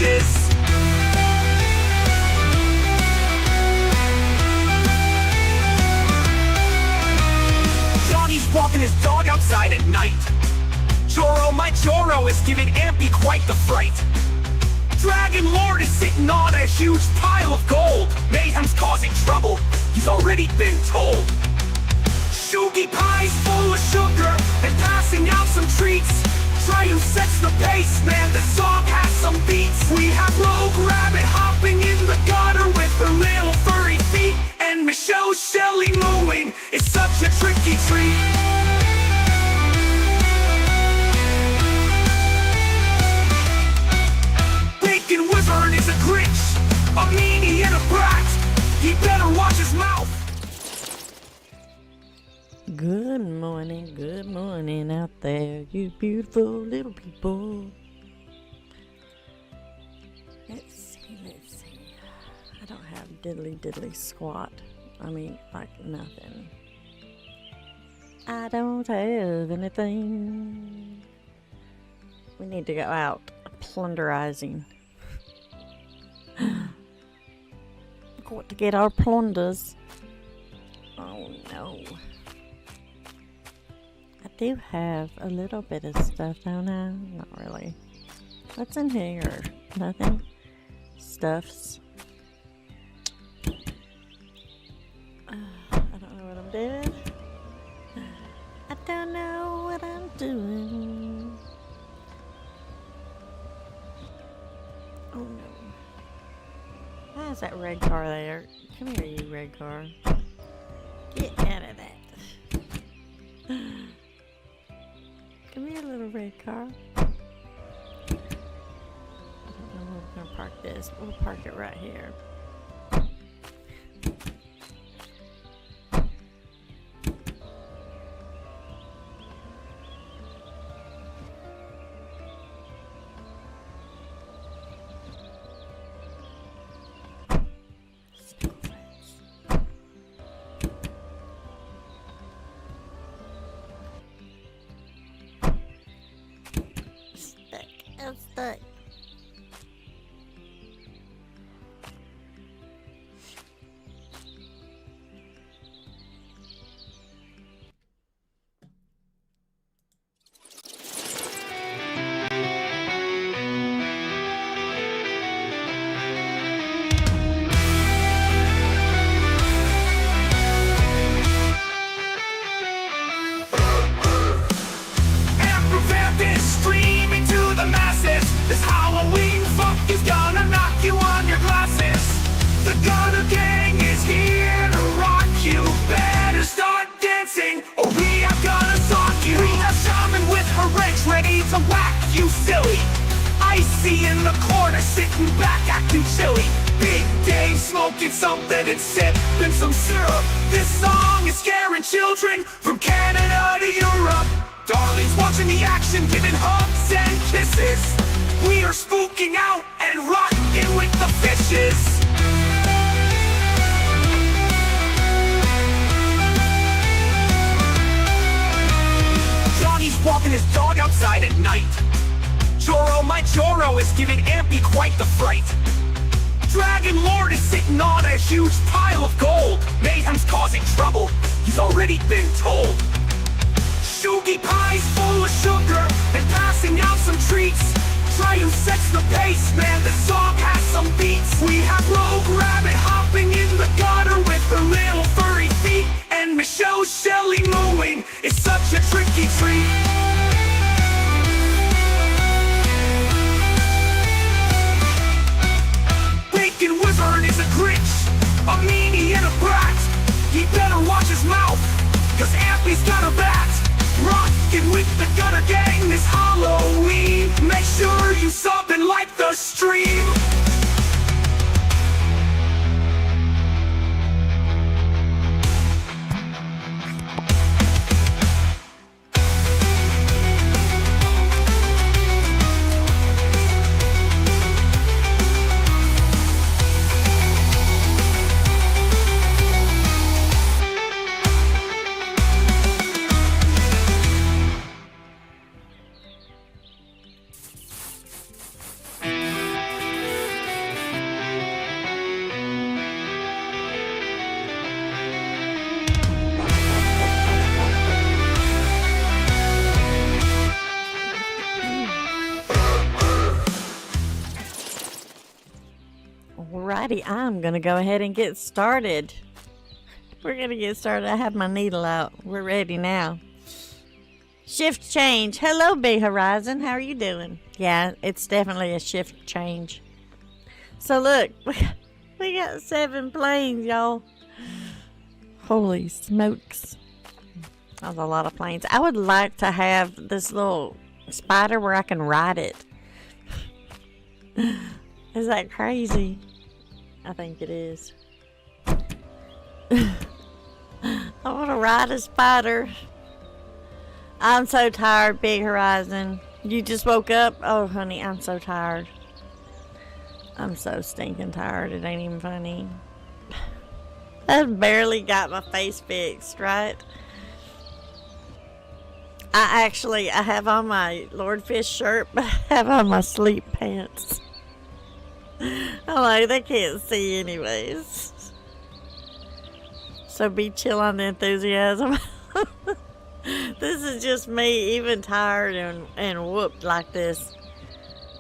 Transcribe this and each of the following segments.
fishes. Johnny's walking his dog outside at night. Choro, my Choro, is giving Ampy quite the fright. Dragon Lord is sitting on a huge pile of gold. Mayhem's causing trouble, he's already been told. Shoogie Pie's full of sugar and passing out some treats. Triumph sets the pace, man, the song has some beats. We have Rogue Rabbit hopping in the gutter with her little furry feet. And Michelle Shelley mooing is such a tricky treat. Bacon Wizard is a Grinch, a meanie and a brat. He better watch his mouth. Good morning out there, you beautiful little people. Let's see. I don't have diddly squat. I mean, like nothing. I don't have anything. We need to go out plunderizing. Got to get our plunders. Oh no. I do have a little bit of stuff, don't I? Not really. What's in here? Nothing. Stuffs. I don't know what I'm doing. I don't know what I'm doing. Oh no. Why is that red car there? Come here, you red car. Get out of that. Come here, little red car. I don't know where we're gonna park this. We'll park it right here. I'm stuck. This Halloween funk is gonna knock you on your glasses. The Gunner Gang is here to rock you. Better start dancing or we are gonna sock you. We have Shaman with her wrench ready to whack you silly. Icy in the corner sitting back acting chilly. Big Dave smoking something and sipping some syrup. This song is scaring children from Canada to Europe. Darling's watching the action, giving hugs and kisses. We are spooking out and rocking with the fishes. Johnny's walking his dog outside at night. Choro, my Choro, is giving Ampy quite the fright. Dragon Lord is sitting on a huge pile of gold. Mayhem's causing trouble, he's already been told. Shoogie Pie's full of sugar and passing out some treats. Triumph sets the pace, man, the song has some beats. We have Rogue Rabbit hopping in the gutter with her little furry feet. And Michelle Shelley mooing is such a tricky treat. Bacon Wizard is a Grinch, a meanie and a brat. He better watch his mouth, cause Ampy's got a bat. Rockin' with the Gunner Gang this Halloween. Make sure you sub and like the stream. Alrighty, I'm gonna go ahead and get started. We're gonna get started. I have my needle out. We're ready now. Shift change. Hello, Big Horizon. How are you doing? Yeah, it's definitely a shift change. So look, we got 7 planes, y'all. Holy smokes. That was a lot of planes. I would like to have this little spider where I can ride it. Is that crazy? I think it is. I want to ride a spider. I'm so tired, Big Horizon. You just woke up? Oh, honey, I'm so tired. I'm so stinking tired. It ain't even funny. I barely got my face fixed, right? I have on my Lordfish shirt, but I have on my sleep pants. I'm like, they can't see anyways. So be chill on the enthusiasm. This is just me, even tired and whooped like this.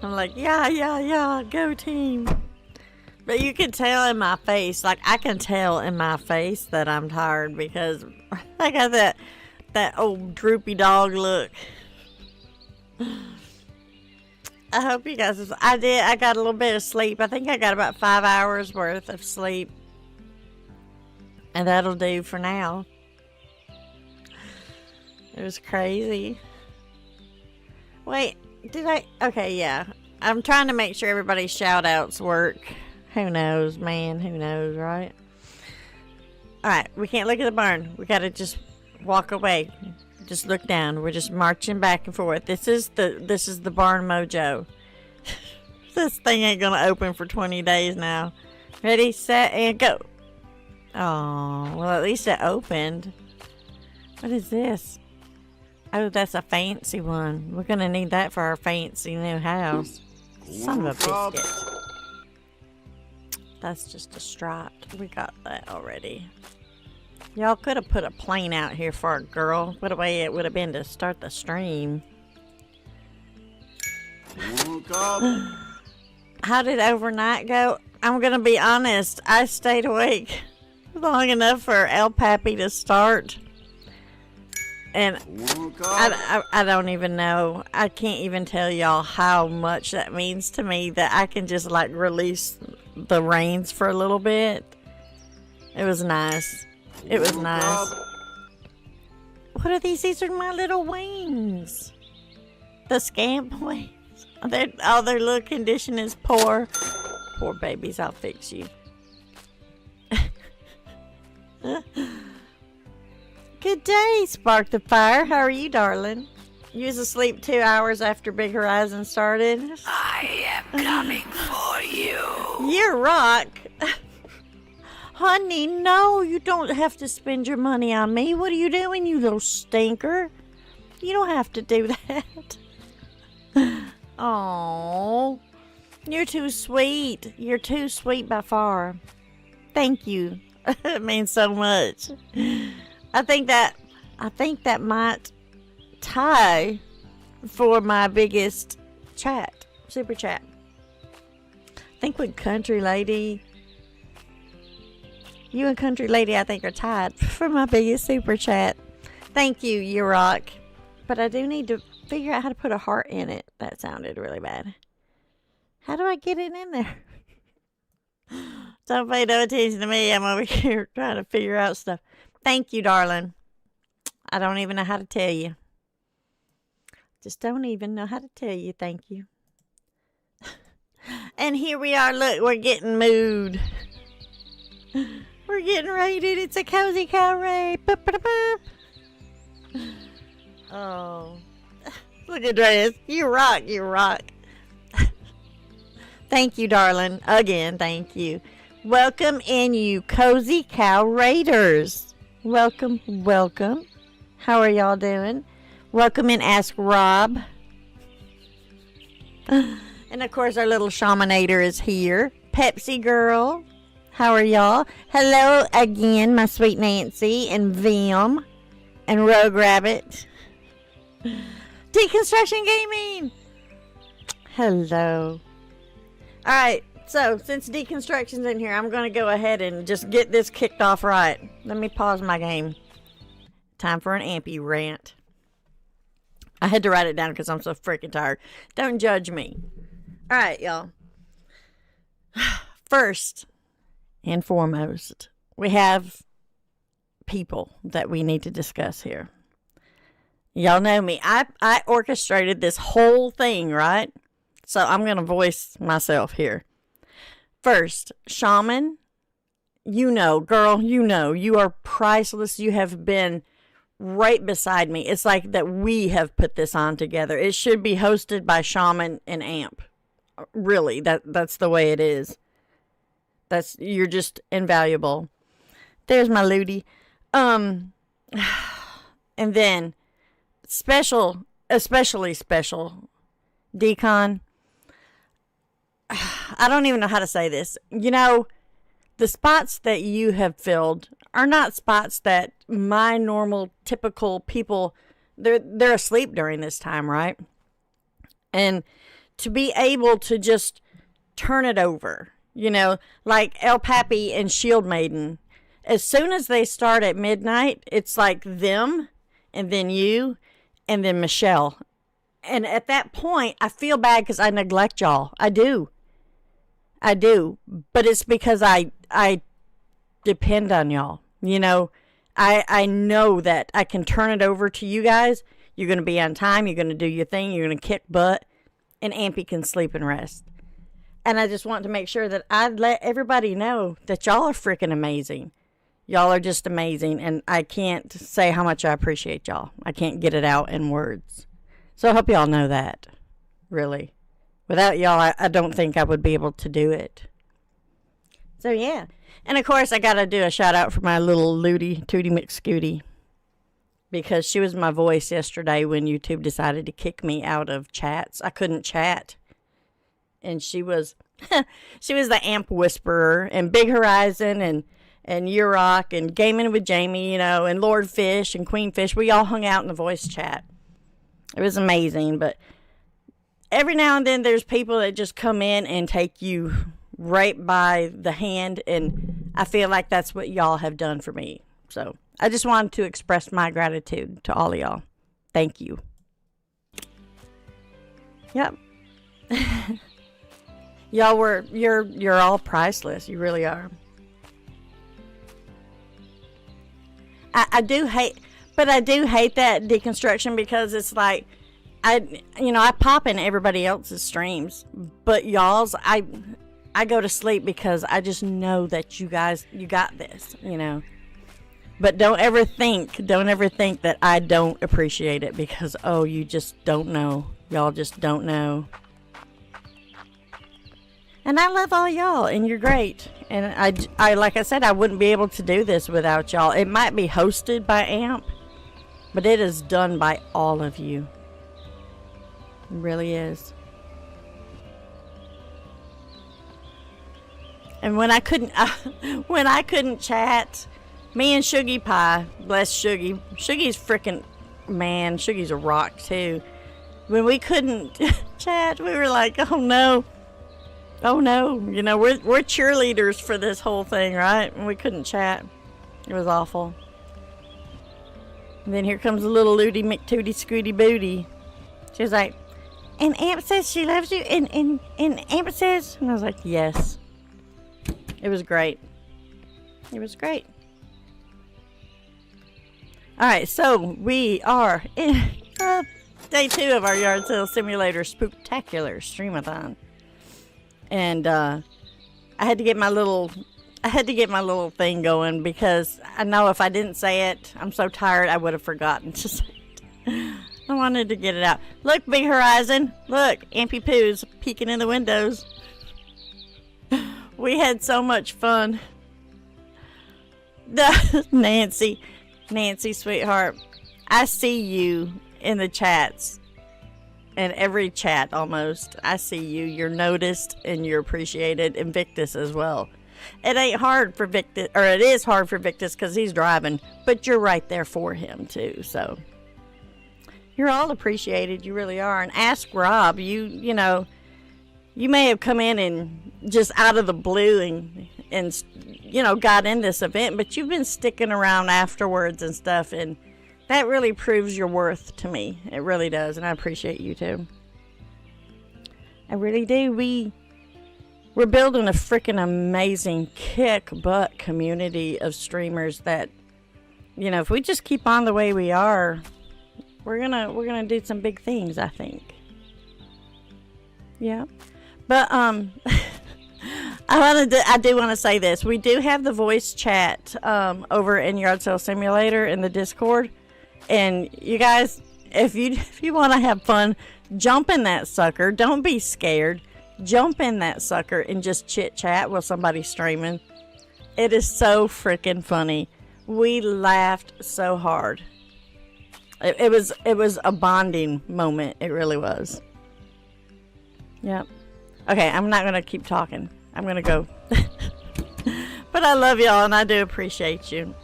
I'm like, yeah, go team. But you can tell in my face, like I can tell in my face that I'm tired because I got that old droopy dog look. I hope you guys, I got a little bit of sleep. I think I got about 5 hours worth of sleep. And that'll do for now. It was crazy. Wait, okay, yeah. I'm trying to make sure everybody's shout outs work. Who knows, man? Who knows, right? Alright, we can't look at the barn. We gotta just walk away. Just look down. We're just marching back and forth. This is the barn mojo. This thing ain't gonna open for 20 days now. Ready, set, and go. Oh, well, at least it opened. What is this? Oh, that's a fancy one. We're gonna need that for our fancy new house. Son of a biscuit. That's just a striped. We got that already. Y'all could have put a plane out here for a girl. What a way it would have been to start the stream. How did overnight go? I'm gonna be honest. I stayed awake long enough for El Pappy to start. And I don't even know. I can't even tell y'all how much that means to me that I can just like release the reins for a little bit. It was nice. It was nice. What are these? These are my little wings. The scamp wings. Their little condition is poor. Poor babies, I'll fix you. Good day, Spark the Fire. How are you, darling? You was asleep 2 hours after Big Horizon started. I am coming for you. You're rock. Honey, no, you don't have to spend your money on me. What are you doing, you little stinker? You don't have to do that. Oh, you're too sweet. You're too sweet by far. Thank you. It means so much. I think that might tie for my biggest chat, super chat. I think with Country Lady, you and Country Lady, I think are tied for my biggest super chat. Thank you, you rock. But I do need to figure out how to put a heart in it. That sounded really bad. How do I get it in there? Don't pay no attention to me. I'm over here trying to figure out stuff. Thank you, darling. I don't even know how to tell you. Just don't even know how to tell you thank you. And here we are. Look, we're getting mood. We're getting raided. It's a cozy cow raid. Boop, boop, boop. Oh. Look at Dreas. You rock. You rock. Thank you, darling. Again, thank you. Welcome in, you cozy cow raiders. Welcome, welcome. How are y'all doing? Welcome in, Ask Rob. And of course, our little shamanator is here. Pepsi Girl. How are y'all? Hello again, my sweet Nancy and Vim and Rogue Rabbit. Deconstruction Gaming. Hello. Alright, So, since deconstruction's in here, I'm going to go ahead and just get this kicked off right. Let me pause my game. Time for an ampy rant. I had to write it down because I'm so freaking tired. Don't judge me. All right, y'all. First and foremost, we have people that we need to discuss here. Y'all know me. I orchestrated this whole thing, right? So I'm going to voice myself here. First, Shaman, you know, girl, you know, you are priceless. You have been right beside me. It's like that we have put this on together. It should be hosted by Shaman and Amp. Really, that's the way it is. You're just invaluable. There's my Ludi. And then especially special Decon. I don't even know how to say this. You know, the spots that you have filled are not spots that my normal, typical people, they're asleep during this time, right? And to be able to just turn it over, you know, like El Papi and Shield Maiden, as soon as they start at midnight, it's like them, and then you, and then Michelle. And at that point, I feel bad because I neglect y'all. I do. But it's because I depend on y'all. You know, I know that I can turn it over to you guys. You're going to be on time. You're going to do your thing. You're going to kick butt. And Ampy can sleep and rest. And I just want to make sure that I let everybody know that y'all are freaking amazing. Y'all are just amazing. And I can't say how much I appreciate y'all. I can't get it out in words. So I hope y'all know that. Really. Without y'all, I don't think I would be able to do it. So, yeah. And, of course, I got to do a shout-out for my little Ludi, Tootie McScooty. Because she was my voice yesterday when YouTube decided to kick me out of chats. I couldn't chat. And she was the Amp Whisperer. And Big Horizon and Urok and Gaming with Jamie, you know, and Lord Fish and Queen Fish. We all hung out in the voice chat. It was amazing, but every now and then there's people that just come in and take you right by the hand, and I feel like that's what y'all have done for me. So I just wanted to express my gratitude to all of y'all. Thank you. Yep. You're all priceless. You really are. I do hate that deconstruction because it's like I pop in everybody else's streams, but y'all's I go to sleep because I just know that you got this, you know. But don't ever think that I don't appreciate it because you just don't know. Y'all just don't know. And I love all y'all, and you're great. And I like I said, I wouldn't be able to do this without y'all. It might be hosted by Amp, but it is done by all of you. It really is. And when I couldn't chat, me and Shuggy Pie, bless Shuggy. Shuggy's freaking man. Shuggy's a rock too. When we couldn't chat, we were like, oh no, you know, we're cheerleaders for this whole thing, right? And we couldn't chat. It was awful. And then here comes a little Ludi McTootie Scooty Booty. She was like, and Amp says she loves you, and Amp says, and I was like, yes. It was great. It was great. Alright, so we are in day 2 of our Yard Sale Simulator Spooktacular Stream-A-THON. And I had to get my little thing going because I know if I didn't say it, I'm so tired I would have forgotten to say it. I wanted to get it out. Look, Big Horizon. Look, Ampy Poo's peeking in the windows. We had so much fun. Nancy, sweetheart, I see you in the chats. In every chat, almost. I see you. You're noticed and you're appreciated. And Victus as well. It ain't hard for Victus, or it is hard for Victus because he's driving. But you're right there for him, too. So, you're all appreciated. You really are. And Ask Rob, you you may have come in and just out of the blue and you know, got in this event, but you've been sticking around afterwards and stuff, and that really proves your worth to me. It really does, and I appreciate you too. I really do. We're building a freaking amazing kick butt community of streamers that, you know, if we just keep on the way we are, we're gonna do some big things, I think. Yeah. But I do want to say this. We do have the voice chat over in Yard Sale Simulator in the Discord. And you guys, if you want to have fun, jump in that sucker. Don't be scared. Jump in that sucker and just chit chat while somebody's streaming. It is so freaking funny. We laughed so hard. It was a bonding moment. It really was. Yep. Okay, I'm not gonna keep talking. I'm gonna go. But I love y'all and I do appreciate you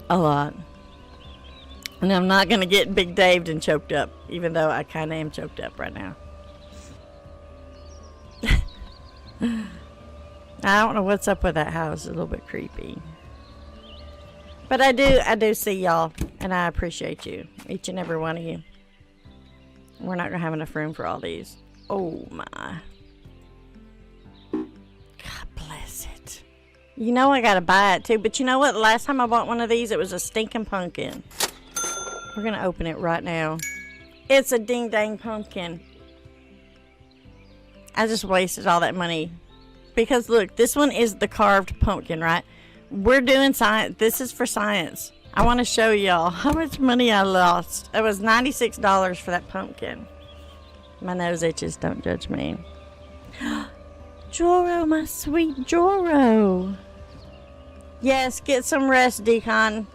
a lot. And I'm not gonna get big Daved and choked up, even though I kinda am choked up right now. I don't know what's up with that house. It's a little bit creepy. But I do see y'all, and I appreciate you, each and every one of you. We're not gonna have enough room for all these. Oh my. God bless it. You know I gotta buy it too, but you know what? The last time I bought one of these, it was a stinking pumpkin. We're gonna open it right now. It's a ding dang pumpkin. I just wasted all that money. Because look, this one is the carved pumpkin, right? We're doing science. This is for science. I want to show y'all how much money I lost. It was $96 for that pumpkin. My nose itches, don't judge me. Joro, my sweet Joro. Yes, get some rest, Decon.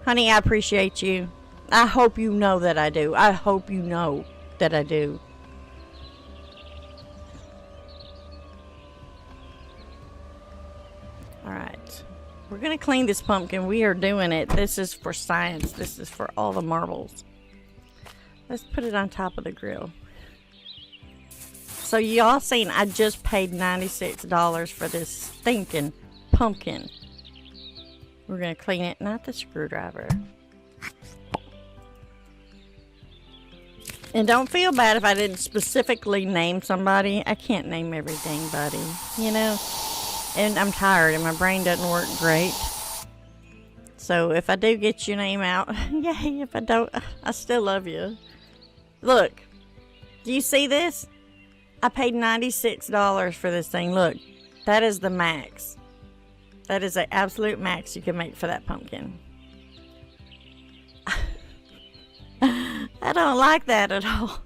Honey, I appreciate you. I hope you know that I do. I hope you know that I do. Alright. We're going to clean this pumpkin. We are doing it. This is for science. This is for all the marbles. Let's put it on top of the grill. So y'all seen I just paid $96 for this stinking pumpkin. We're going to clean it, not the screwdriver. And don't feel bad if I didn't specifically name somebody. I can't name everything, buddy. You know? And I'm tired and my brain doesn't work great. So if I do get your name out, yay. If I don't, I still love you. Look. Do you see this? I paid $96 for this thing. Look. That is the max. That is the absolute max you can make for that pumpkin. I don't like that at all.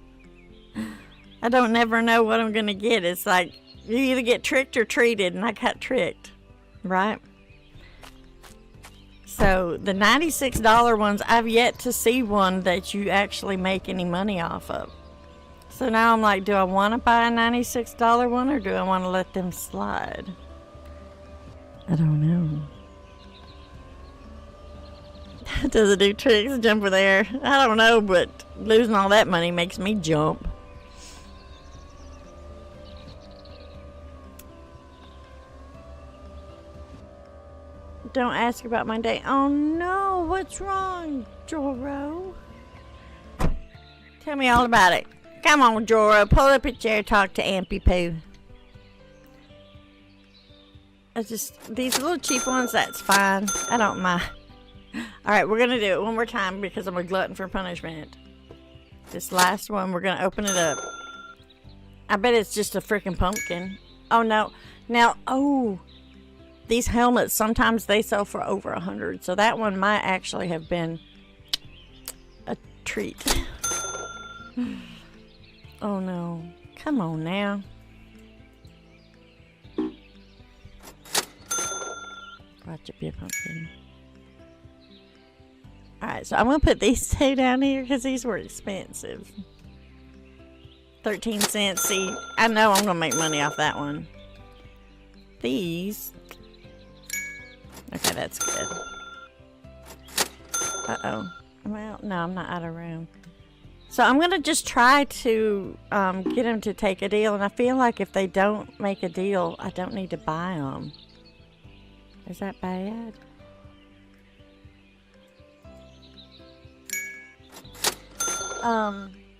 I don't never know what I'm going to get. It's like you either get tricked or treated, and I got tricked, right? So the $96 ones, I've yet to see one that you actually make any money off of. So now I'm like, do I want to buy a $96 one or do I want to let them slide? I don't know. Does it do tricks? Jump over there? I don't know, but losing all that money makes me jump. Don't ask about my day. Oh no, what's wrong, Joro? Tell me all about it. Come on, Joro, pull up a chair, talk to Ampy Poo. These little cheap ones, that's fine. I don't mind. Alright, we're gonna do it one more time because I'm a glutton for punishment. This last one, we're gonna open it up. I bet it's just a freaking pumpkin. Oh no. Now, oh. These helmets, sometimes they sell for over 100. So that one might actually have been a treat. Oh no. Come on now. Watch it be a pumpkin. Alright, so I'm going to put these two down here because these were expensive. 13 cents. See, I know I'm going to make money off that one. These. Okay, that's good. Uh-oh. I'm out. No, I'm not out of room. So I'm gonna just try to get them to take a deal, and I feel like if they don't make a deal, I don't need to buy them. Is that bad?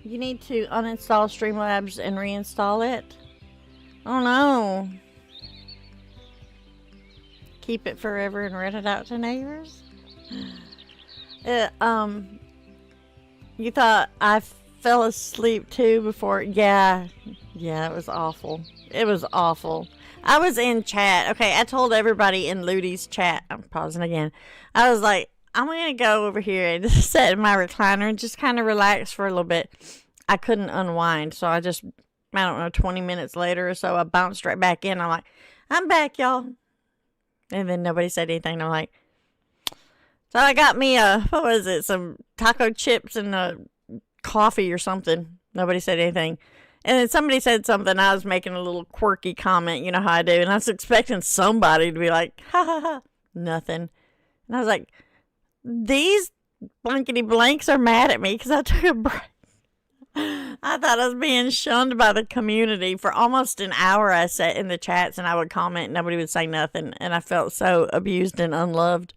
You need to uninstall Streamlabs and reinstall it. Oh no. Keep it forever and rent it out to neighbors. You thought I fell asleep too before? Yeah, it was awful. It was awful. I was in chat. Okay, I told everybody in Ludi's chat. I'm pausing again. I was like, I'm gonna go over here and sit in my recliner and just kind of relax for a little bit. I couldn't unwind, so I don't know, 20 minutes later or so, I bounced right back in. I'm like, I'm back, y'all. And then nobody said anything. I'm like, so I got me what was it? Some taco chips and a coffee or something. Nobody said anything. And then somebody said something. I was making a little quirky comment. You know how I do. And I was expecting somebody to be like, ha ha ha. Nothing. And I was like, these blankety blanks are mad at me because I took a break. I thought I was being shunned by the community. For almost an hour I sat in the chats and I would comment and nobody would say nothing. And I felt so abused and unloved.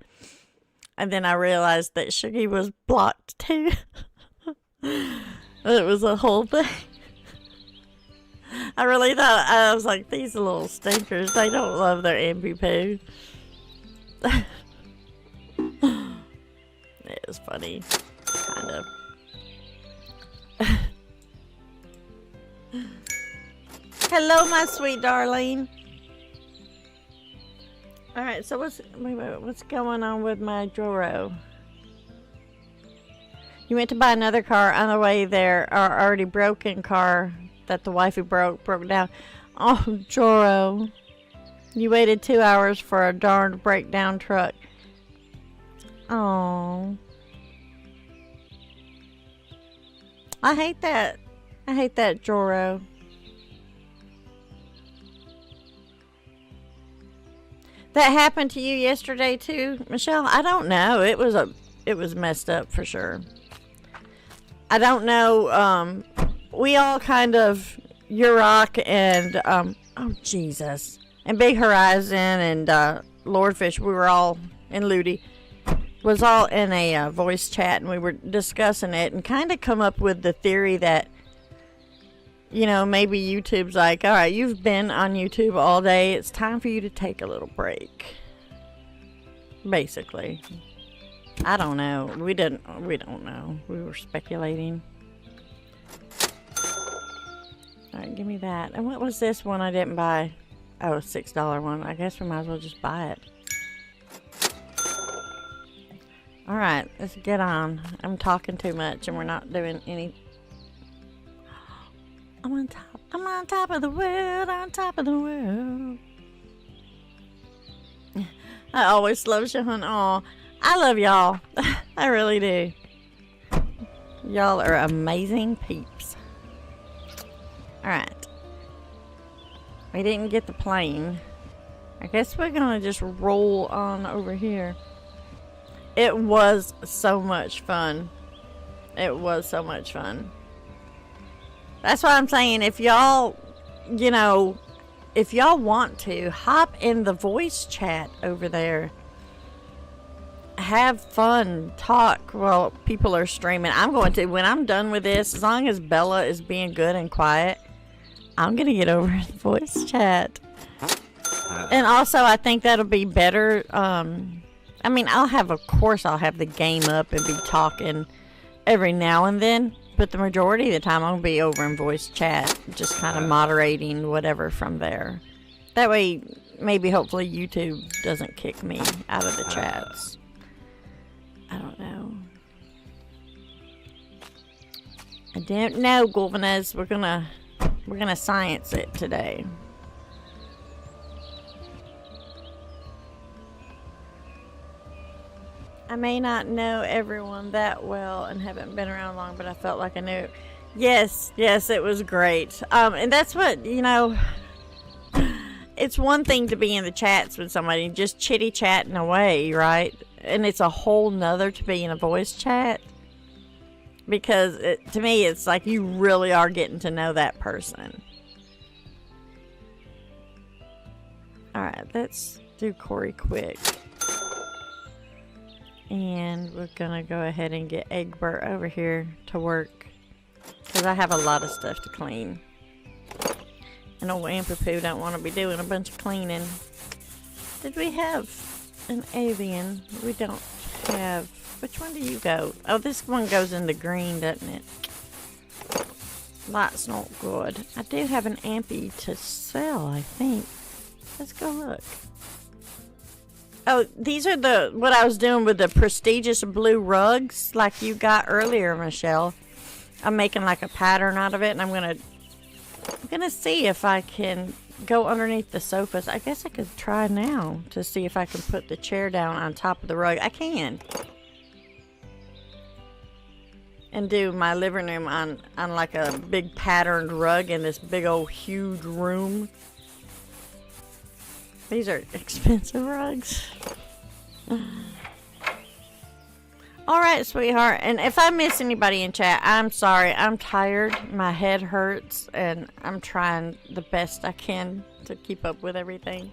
And then I realized that Shuggy was blocked too. It was a whole thing. I really thought, I was like, these little stinkers, they don't love their MP poo. It was funny. Kind of. Hello, my sweet darling. Alright, so what's going on with my Joro? You went to buy another car on the way there, our already broken car that the wifey broke down. Oh, Joro. You waited 2 hours for a darned breakdown truck. Oh. I hate that. I hate that, Joro. That happened to you yesterday too, Michelle? I don't know. It was messed up for sure. I don't know. We all kind of, Urok and oh Jesus, and Big Horizon and Lordfish. We were all in Ludi. Was all in a voice chat, and we were discussing it, and kind of come up with the theory that, you know, maybe YouTube's like, all right, you've been on YouTube all day. It's time for you to take a little break. Basically. I don't know. We don't know. We were speculating. All right, give me that. And what was this one I didn't buy? Oh, a $6 one. I guess we might as well just buy it. All right, let's get on. I'm talking too much, and we're not doing any. I'm on top of the world, on top of the world. I always love Shahan. Aw, I love y'all. I really do. Y'all are amazing peeps. Alright. We didn't get the plane. I guess we're gonna just roll on over here. It was so much fun. It was so much fun. That's what I'm saying. If y'all, you know, if y'all want to, hop in the voice chat over there. Have fun. Talk while people are streaming. I'm going to, when I'm done with this, as long as Bella is being good and quiet, I'm going to get over in the voice chat. And also, I think that'll be better. I mean, I'll have the game up and be talking every now and then. But the majority of the time, I'm going to be over in voice chat, just kind of moderating whatever from there. That way, maybe, hopefully, YouTube doesn't kick me out of the chats. I don't know. I don't know, Golvanez. We're gonna science it today. I may not know everyone that well and haven't been around long, but I felt like I knew. Yes, it was great. And that's what, you know, it's one thing to be in the chats with somebody, just chitty chatting away, right? And it's a whole nother to be in a voice chat. because to me it's like you really are getting to know that person. Alright, let's do Corey quick. And we're gonna go ahead and get Egbert over here to work, because I have a lot of stuff to clean. And old Ampapoo don't want to be doing a bunch of cleaning. Did we have an alien? We don't have. Which one do you go? Oh, this one goes in the green, doesn't it? That's not good. I do have an ampy to sell, I think. Let's go look. Oh, these are what I was doing with the prestigious blue rugs like you got earlier, Michelle. I'm making like a pattern out of it, and I'm gonna see if I can go underneath the sofas. I guess I could try now to see if I can put the chair down on top of the rug. I can. And do my living room on like a big patterned rug in this big old huge room. These are expensive rugs. Alright, sweetheart. And if I miss anybody in chat, I'm sorry. I'm tired. My head hurts. And I'm trying the best I can to keep up with everything.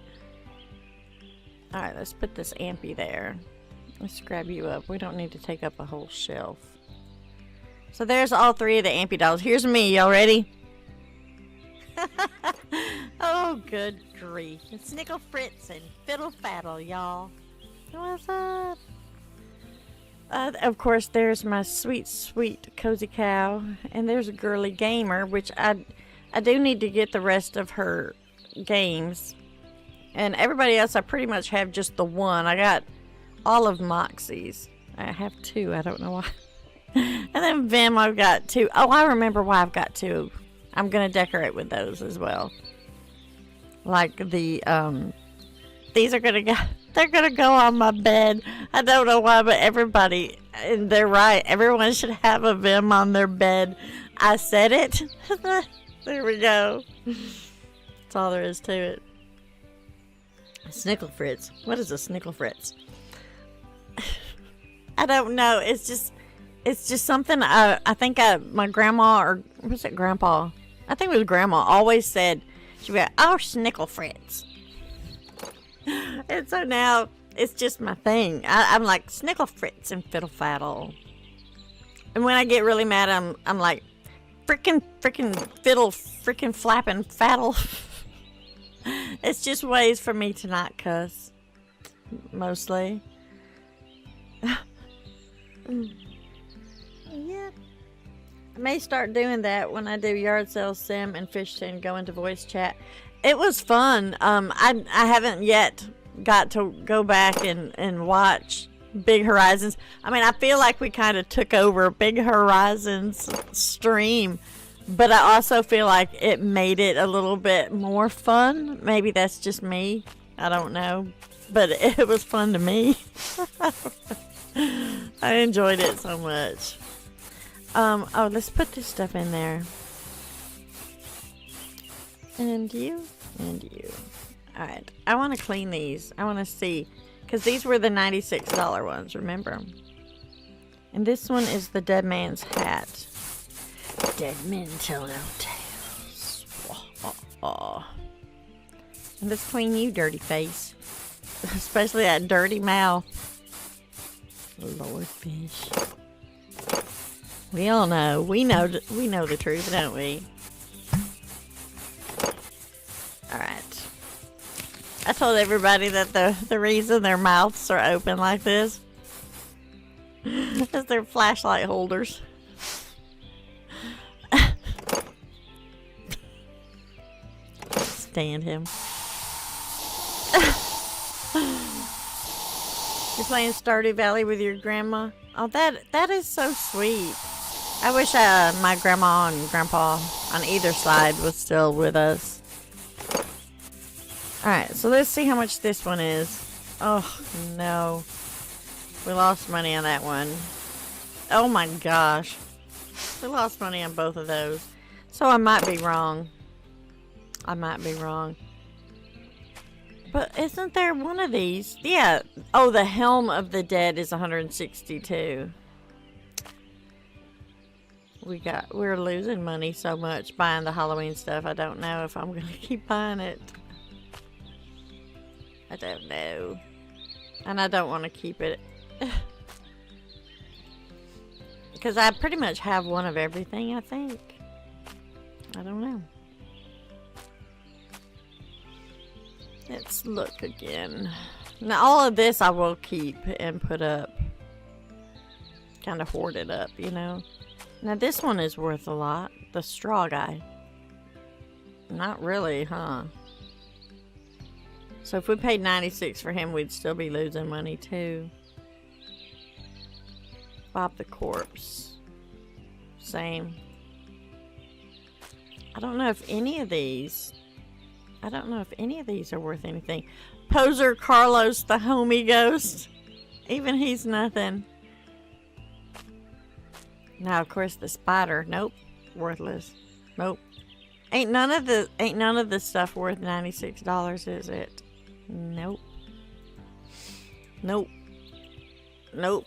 Alright, let's put this ampy there. Let's grab you up. We don't need to take up a whole shelf. So there's all three of the ampy dolls. Here's me. Y'all ready? Oh, good grief. It's Snickle Fritz and Fiddle Faddle, y'all. What's up? Of course, there's my sweet, sweet cozy cow. And there's a girly gamer, which I do need to get the rest of her games. And everybody else, I pretty much have just the one. I got all of Moxie's. I have two. I don't know why. And then Vim, I've got two. Oh, I remember why I've got two. I'm going to decorate with those as well. Like the, these are going to go, they're going to go on my bed. I don't know why, but everybody, and they're right. Everyone should have a Vim on their bed. I said it. There we go. That's all there is to it. Snickle Fritz. What is a Snickle Fritz? I don't know. It's just something I think my grandma, or was it grandpa? I think it was grandma, always said, she'd be like, oh, Snickle Fritz. And so now it's just my thing. I'm like, Snickle Fritz and Fiddle Faddle. And when I get really mad, I'm like, frickin' fiddle, frickin' flappin' faddle. It's just ways for me to not cuss. Mostly. Yeah. I may start doing that when I do yard sales sim and fish and go into voice chat. It was fun. I haven't yet got to go back and watch Big Horizons. I mean, I feel like we kind of took over Big Horizons stream, but I also feel like it made it a little bit more fun. Maybe that's just me. I don't know, but it was fun to me. I enjoyed it so much. Oh, let's put this stuff in there. And you. Alright, I want to clean these. I want to see. Because these were the $96 ones, remember? And this one is the dead man's hat. Dead men tell no tales. And let's clean you, dirty face. Especially that dirty mouth. Lord fish. We all know. We know the truth, don't we? Alright. I told everybody that the reason their mouths are open like this is their flashlight holders. Stand him. You're playing Stardew Valley with your grandma? Oh, that is so sweet. I wish my grandma and grandpa on either side was still with us. Alright, so let's see how much this one is. Oh, no. We lost money on that one. Oh my gosh. We lost money on both of those. So I might be wrong. But isn't there one of these? Yeah. Oh, the Helm of the Dead is 162. we're losing money so much buying the Halloween stuff. I don't know if I'm gonna keep buying it. I don't know. And I don't want to keep it. Because I pretty much have one of everything, I think. I don't know. Let's look again. Now all of this I will keep and put up. Kind of hoard it up, you know. Now this one is worth a lot. The straw guy. Not really, huh? So if we paid $96 for him, we'd still be losing money too. Bob the Corpse. Same. I don't know if any of these... I don't know if any of these are worth anything. Poser Carlos, the homie ghost. Even he's nothing. Now, of course, the spider. Nope. Worthless. Nope. Ain't none of the stuff worth $96, is it? Nope. Nope. Nope.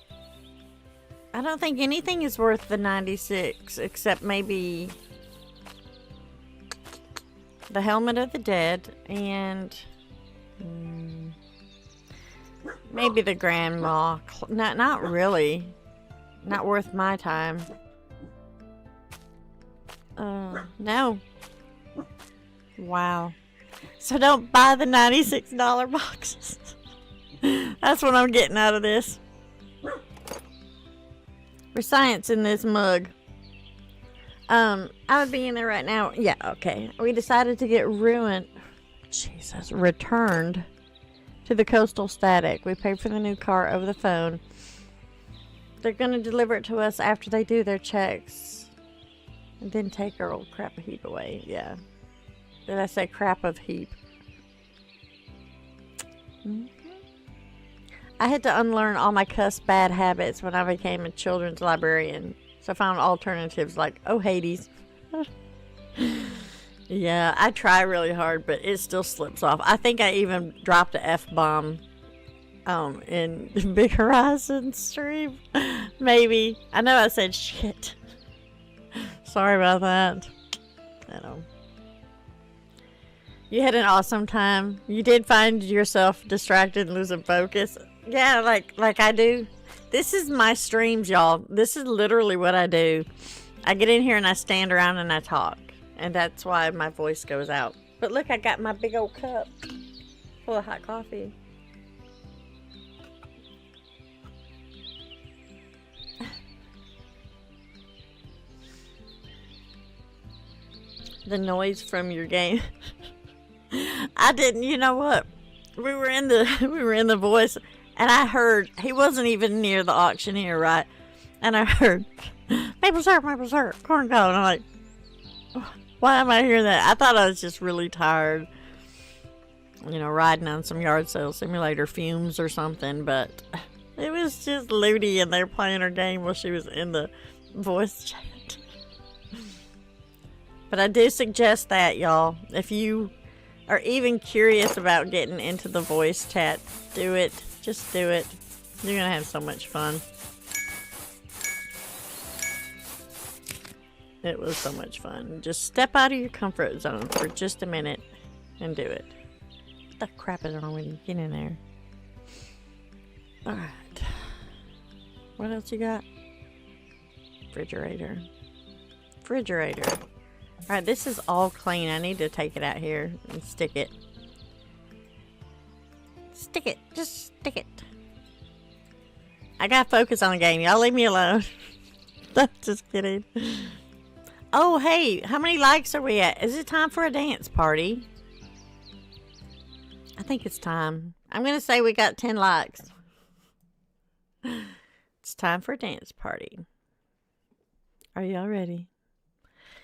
I don't think anything is worth the $96 except maybe the Helmet of the Dead and maybe the Grandma. Not really. Not worth my time. No. Wow. So don't buy the $96 boxes. That's what I'm getting out of this. For science in this mug. I would be in there right now. Yeah, okay. We decided to get returned to the Coastal Static. We paid for the new car over the phone. They're going to deliver it to us after they do their checks. And then take our old crap heap away. Yeah. Did I say crap of heap? I had to unlearn all my cuss bad habits when I became a children's librarian. So I found alternatives like, oh, Hades. Yeah, I try really hard, but it still slips off. I think I even dropped a F-bomb in Big Horizon stream. Maybe. I know I said shit. Sorry about that. I know. You had an awesome time. You did find yourself distracted and losing focus. Yeah, like I do. This is my streams, y'all. This is literally what I do. I get in here and I stand around and I talk. And that's why my voice goes out. But look, I got my big old cup full of hot coffee. The noise from your game. I didn't, you know what? We were in the voice and I heard he wasn't even near the auctioneer, right? And I heard maple syrup, corn cob. And I'm like, why am I hearing that? I thought I was just really tired. You know, riding on some yard sale simulator fumes or something, but it was just Ludi and they're playing her game while she was in the voice chat. But I do suggest that, y'all. If you are even curious about getting into the voice chat, do it. Just do it. You're going to have so much fun. It was so much fun. Just step out of your comfort zone for just a minute and do it. What the crap is wrong with you? Get in there. Alright. What else you got? Refrigerator. Alright, this is all clean. I need to take it out here and stick it. Stick it. Just stick it. I gotta focus on the game. Y'all leave me alone. Just kidding. Oh, hey. How many likes are we at? Is it time for a dance party? I think it's time. I'm gonna say we got 10 likes. It's time for a dance party. Are y'all ready?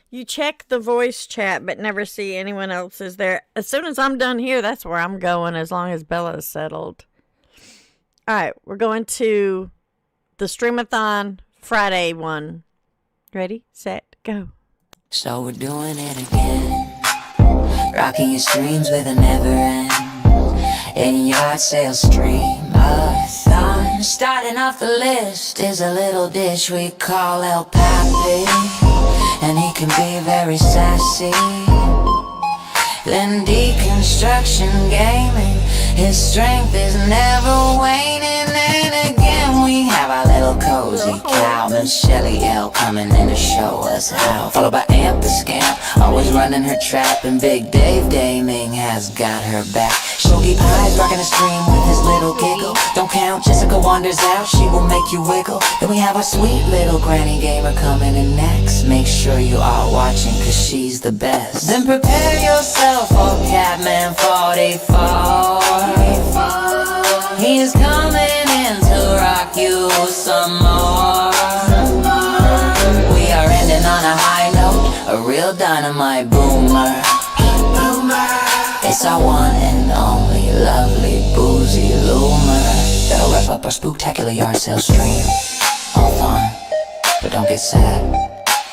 You check the voice chat but never see anyone else's there. As soon as I'm done here, that's where I'm going as long as Bella's settled. Alright, we're going to the Stream-A-Thon Friday one. Ready, set, go. So we're doing it again. Rocking your streams with a never end. In yard sale stream-a-thon. Starting off the list is a little dish we call El Papi. can be very sassy. Then deconstruction gaming, his strength is never waning. And again we have our little cozy cow, Miss Shelly L coming in to show us how. Followed by Amp the Scamp, always running her trap. And Big Dave Daming has got her back. Shogi Pie's rocking the stream with his little giggle. Don't count, Jessica wanders out, she will make you wiggle. Then we have our sweet little granny gamer coming in next. Make sure you are watching, cause she's the best. Then prepare yourself for Catman 44. He is coming in to rock you some more. We are ending on a high note, a real dynamite boomer. It's our one and only lovely boozy loomer. That'll wrap up our spooktacular yard sale stream-a-thon. But don't get sad,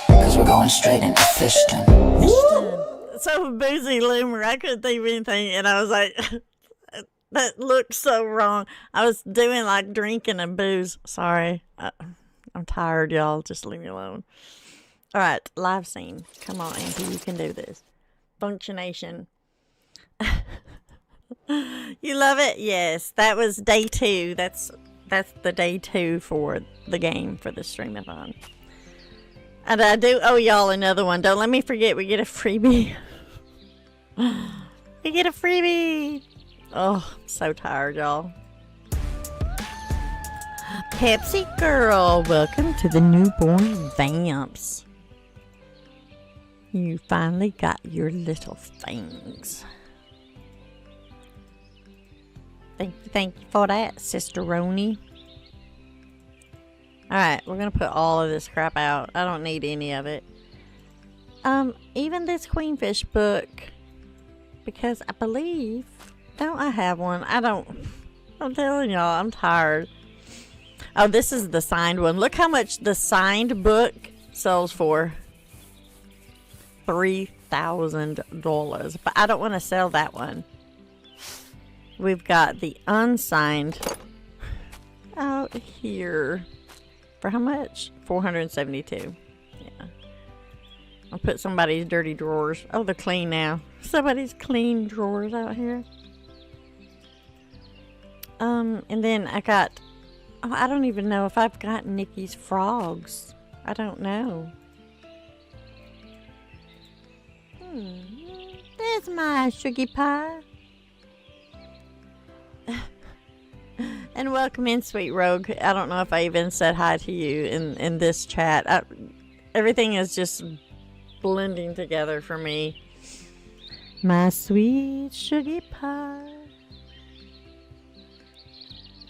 cause we're going straight into Fishton. So boozy loomer, I couldn't think of anything, and I was like, that looks so wrong. I was doing like drinking and booze. Sorry, I'm tired, y'all. Just leave me alone. All right, live scene. Come on, Auntie, you can do this. Functionation. You love it? Yes, that was day 2. That's the day 2 for the game for the stream-a-thon. And I do owe y'all another one. Don't let me forget, we get a freebie. We get a freebie. Oh, I'm so tired, y'all. Pepsi Girl, welcome to the newborn vamps. You finally got your little things. Thank you for that, Sister Roni. Alright, we're gonna put all of this crap out. I don't need any of it. Even this Queenfish book, because I believe, don't I have one? I'm telling y'all, I'm tired. Oh, this is the signed one. Look how much the signed book sells for. $3,000. But I don't want to sell that one. We've got the unsigned out here. For how much? $472. Yeah. I'll put somebody's dirty drawers. Oh, they're clean now. Somebody's clean drawers out here. And then I got, oh, I don't even know if I've got Nikki's frogs. I don't know. There's my sugar pie. And welcome in, Sweet Rogue. I don't know if I even said hi to you in this chat. Everything is just blending together for me. My sweet sugar pie.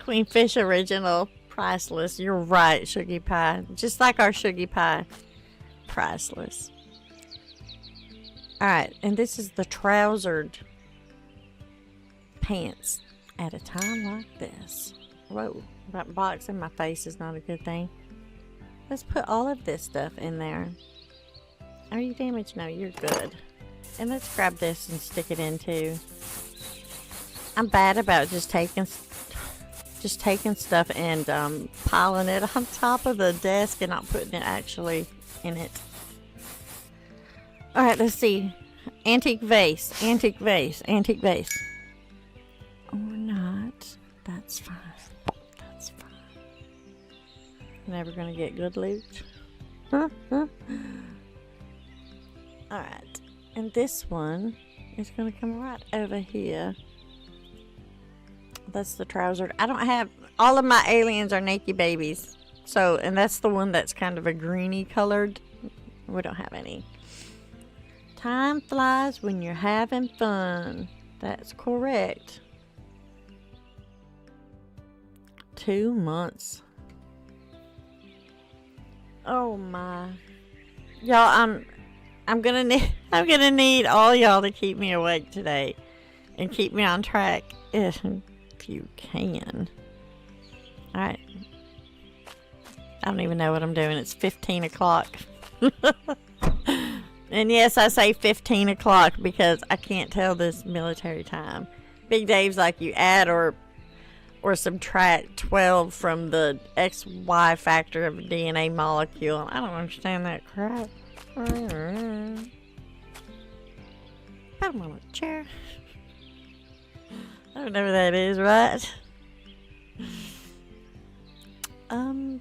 Queenfish original. Priceless. You're right, sugar pie. Just like our sugar pie. Priceless. Alright, and this is the trousered pants at a time like this. Whoa, that box in my face is not a good thing. Let's put all of this stuff in there. Are you damaged? No, you're good. And let's grab this and stick it in too. I'm bad about just taking stuff and piling it on top of the desk and not putting it actually in it. Alright, let's see. Antique vase, antique vase, antique vase. Or not. That's fine. That's fine. Never gonna get good loot. Alright. And this one is gonna come right over here. That's the trouser. I don't have, all of my aliens are naked babies. So, and that's the one that's kind of a greeny colored. We don't have any. Time flies when you're having fun. That's correct. 2 months. Oh my. Y'all, I'm gonna need all y'all to keep me awake today and keep me on track if you can. Alright. I don't even know what I'm doing. It's 15 o'clock. And yes, I say 15 o'clock because I can't tell this military time. Big Dave's like, you add or subtract 12 from the XY factor of a DNA molecule. I don't understand that crap. Put him on a chair. I don't know what that is, right?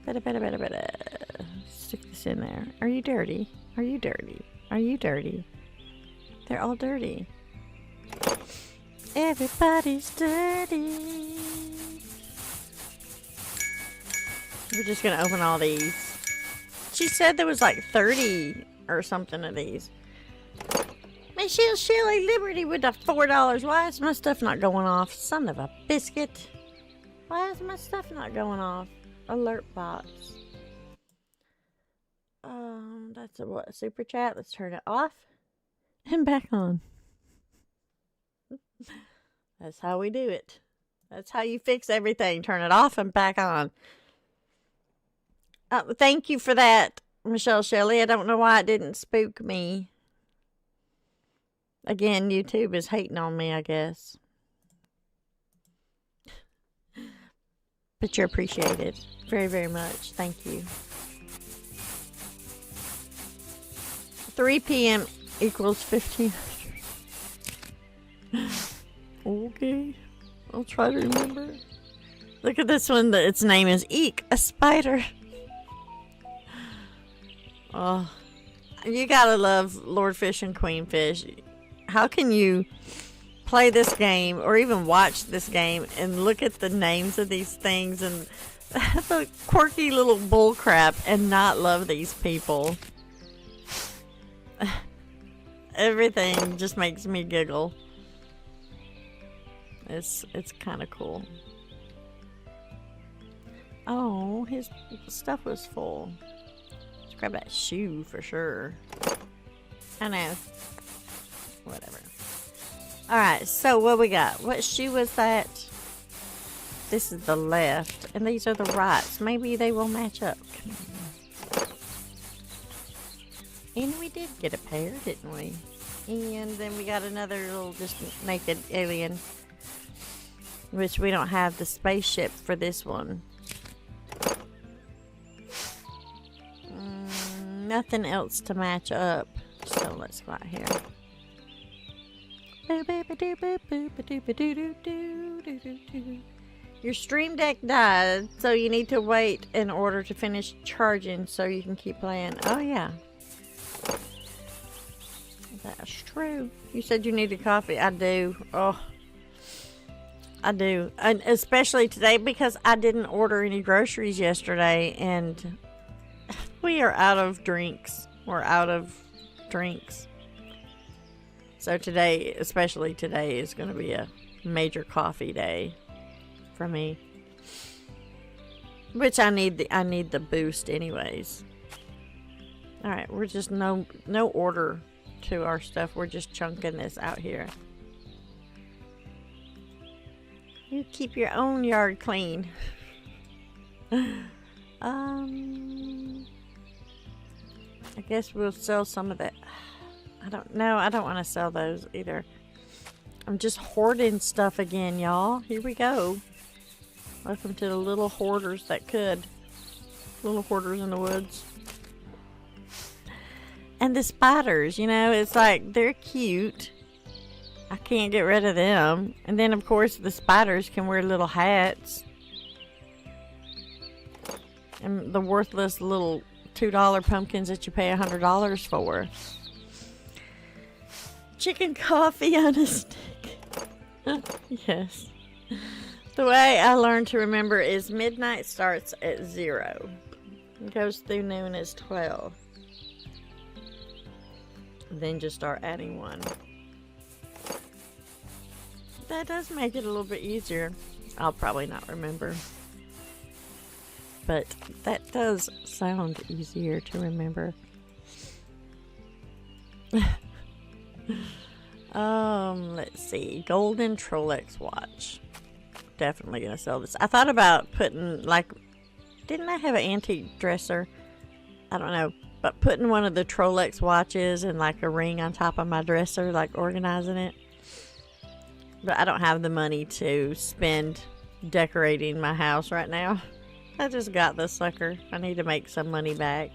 Better. Stick this in there. Are you dirty? Are you dirty? Are you dirty? They're all dirty. Everybody's dirty. We're just gonna open all these. She said there was like 30 or something of these. Michelle Shelley Liberty with the $4. Why is my stuff not going off? Son of a biscuit. Why is my stuff not going off? Alert box. That's a what? Super chat. Let's turn it off and back on. That's how we do it. That's how you fix everything. Turn it off and back on. Thank you for that, Michelle Shelley. I don't know why it didn't spook me. Again, YouTube is hating on me, I guess. But you're appreciated. Very, very much. Thank you. 3 p.m. equals 1500. Okay. I'll try to remember. Look at this one. Its name is Eek, a spider. Oh, you gotta love Lord Fish and Queen Fish. How can you play this game or even watch this game and look at the names of these things and the quirky little bull crap and not love these people? Everything just makes me giggle. It's kind of cool. Oh, his stuff was full. Let's grab that shoe for sure. I know. Whatever. Alright, so what we got? What shoe was that? This is the left, and these are the rights. Maybe they will match up. And we did get a pair, didn't we? And then we got another little just naked alien. Which we don't have the spaceship for this one. Nothing else to match up. So let's go out here. Your Stream Deck died, so you need to wait in order to finish charging so you can keep playing. Oh yeah. That's true. You said you needed coffee. I do. Oh. I do. And especially today because I didn't order any groceries yesterday and we are out of drinks. We're out of drinks. So today, especially today, is going to be a major coffee day for me. Which I need the boost anyways. All right, we're just no order to our stuff. We're just chunking this out here. You keep your own yard clean. I guess we'll sell some of that. I don't know. I don't want to sell those either. I'm just hoarding stuff again, y'all. Here we go. Welcome to the little hoarders that could. Little hoarders in the woods. And the spiders, you know, it's like they're cute. I can't get rid of them. And then, of course, the spiders can wear little hats. And the worthless little $2 pumpkins that you pay $100 for. Chicken coffee on a stick. Yes. The way I learned to remember is midnight starts at 0. It goes through noon as 12. Then just start adding 1. That does make it a little bit easier. I'll probably not remember. But that does sound easier to remember. Let's see. Golden Trolex watch. Definitely gonna sell this. I thought about putting, like, didn't I have an antique dresser? I don't know. But putting one of the Trolex watches and like a ring on top of my dresser, like organizing it. But I don't have the money to spend decorating my house right now. I just got this sucker. I need to make some money back.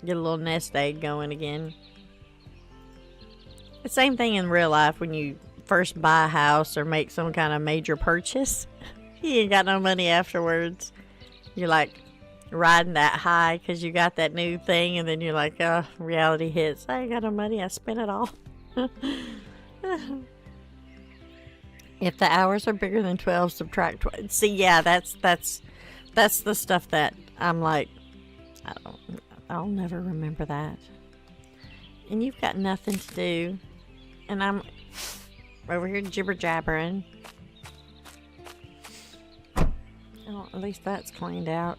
Get a little nest egg going again. The same thing in real life when you first buy a house or make some kind of major purchase. You ain't got no money afterwards. You're like riding that high because you got that new thing, and then you're like, oh, reality hits. I ain't got no money. I spent it all. If the hours are bigger than 12, subtract 12. See, yeah, that's the stuff that I'm like, I'll never remember that. And you've got nothing to do, and I'm over here jibber jabbering. Oh, at least that's cleaned out.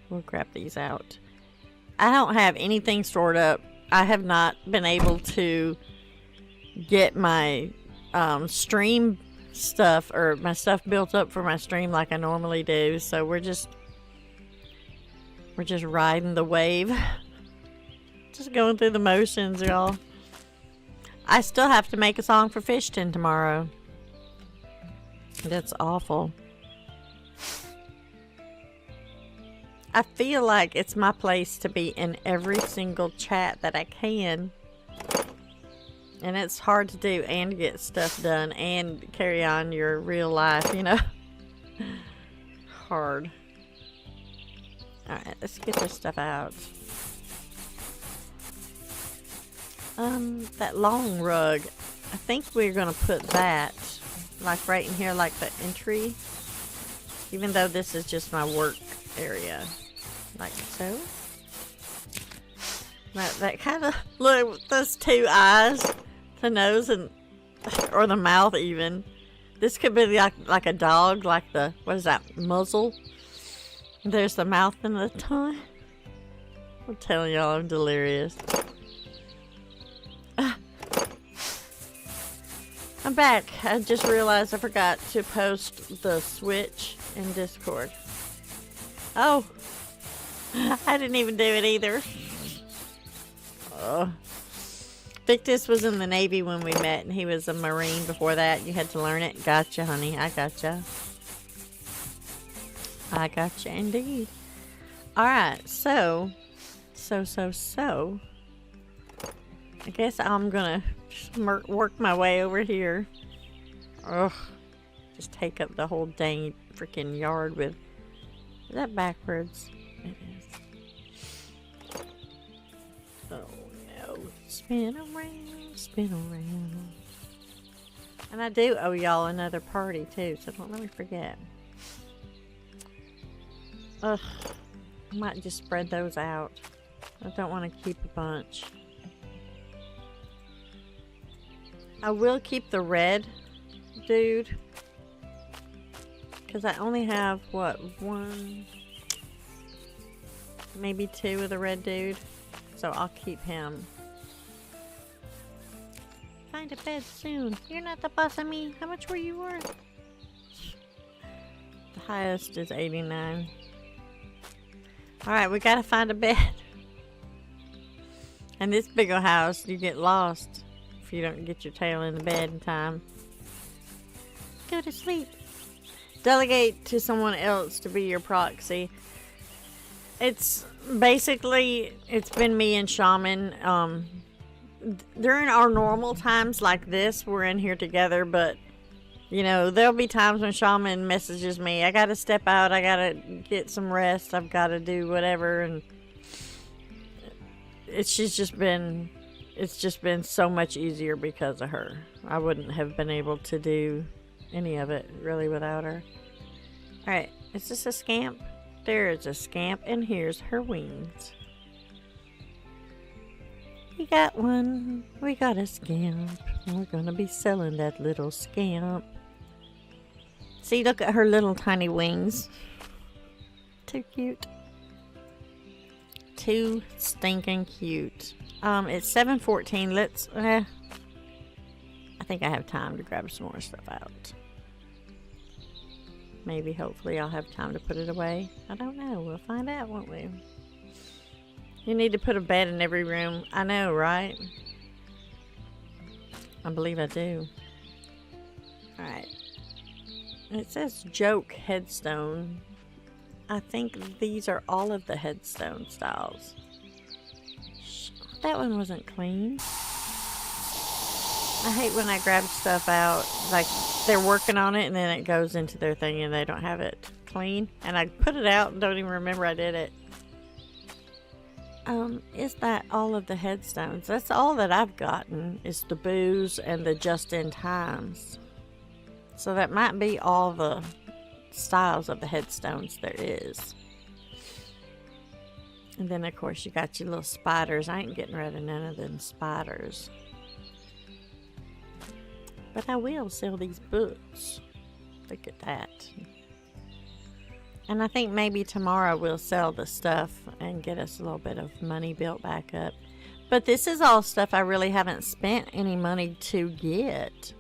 We'll grab these out. I don't have anything stored up. I have not been able to get my stream stuff, or my stuff built up for my stream like I normally do. So we're just riding the wave. Just going through the motions, y'all. I still have to make a song for Fishton tomorrow. That's awful. I feel like it's my place to be in every single chat that I can. And it's hard to do and get stuff done and carry on your real life, you know? Hard. Alright, let's get this stuff out. That long rug, I think we're gonna put that like right in here, like the entry. Even though this is just my work area. Like so. That kind of, look, those two eyes, the nose, and or the mouth even. This could be like a dog, like the, what is that, muzzle? There's the mouth and the tongue. I'm telling y'all, I'm delirious. I'm back. I just realized I forgot to post the Switch in Discord. Oh, I didn't even do it either. Victus was in the Navy when we met, and he was a Marine before that. You had to learn it. Gotcha, honey. I gotcha. I gotcha indeed. Alright, so. I guess I'm gonna just work my way over here. Ugh. Just take up the whole dang freaking yard with. Is that backwards? It is. Oh no. Spin around. And I do owe y'all another party too, so don't let me forget. Ugh. I might just spread those out. I don't want to keep a bunch. I will keep the red dude. Because I only have, what, one, maybe two of the red dude. So I'll keep him. Find a bed soon. You're not the boss of me. How much were you worth? The highest is 89. Alright, we gotta find a bed. And this big ol' house, you get lost if you don't get your tail in the bed in time. Go to sleep. Delegate to someone else to be your proxy. It's basically, it's been me and Shaman. During our normal times like this, we're in here together, but you know, there'll be times when Shaman messages me, I gotta step out, I gotta get some rest, I've gotta do whatever, and it's just been so much easier because of her. I wouldn't have been able to do any of it really without her. Alright, is this a scamp? There is a scamp, and here's her wings. We got one. We got a scamp. We're gonna be selling that little scamp. See, look at her little tiny wings. Too cute. Too stinking cute. It's 7:14. Let's, I think I have time to grab some more stuff out. Maybe, hopefully, I'll have time to put it away. I don't know. We'll find out, won't we? You need to put a bed in every room. I know, right? I believe I do. Alright. It says joke headstone. I think these are all of the headstone styles. that one wasn't clean. I hate when I grab stuff out, like they're working on it and then it goes into their thing and they don't have it clean. And I put it out and don't even remember I did it. Is that all of the headstones? That's all that I've gotten is the boos and the just-in-times. So that might be all the styles of the headstones there is. And then, of course, you got your little spiders. I ain't getting rid of none of them spiders. But I will sell these books. Look at that. And I think maybe tomorrow we'll sell the stuff and get us a little bit of money built back up. But this is all stuff I really haven't spent any money to get.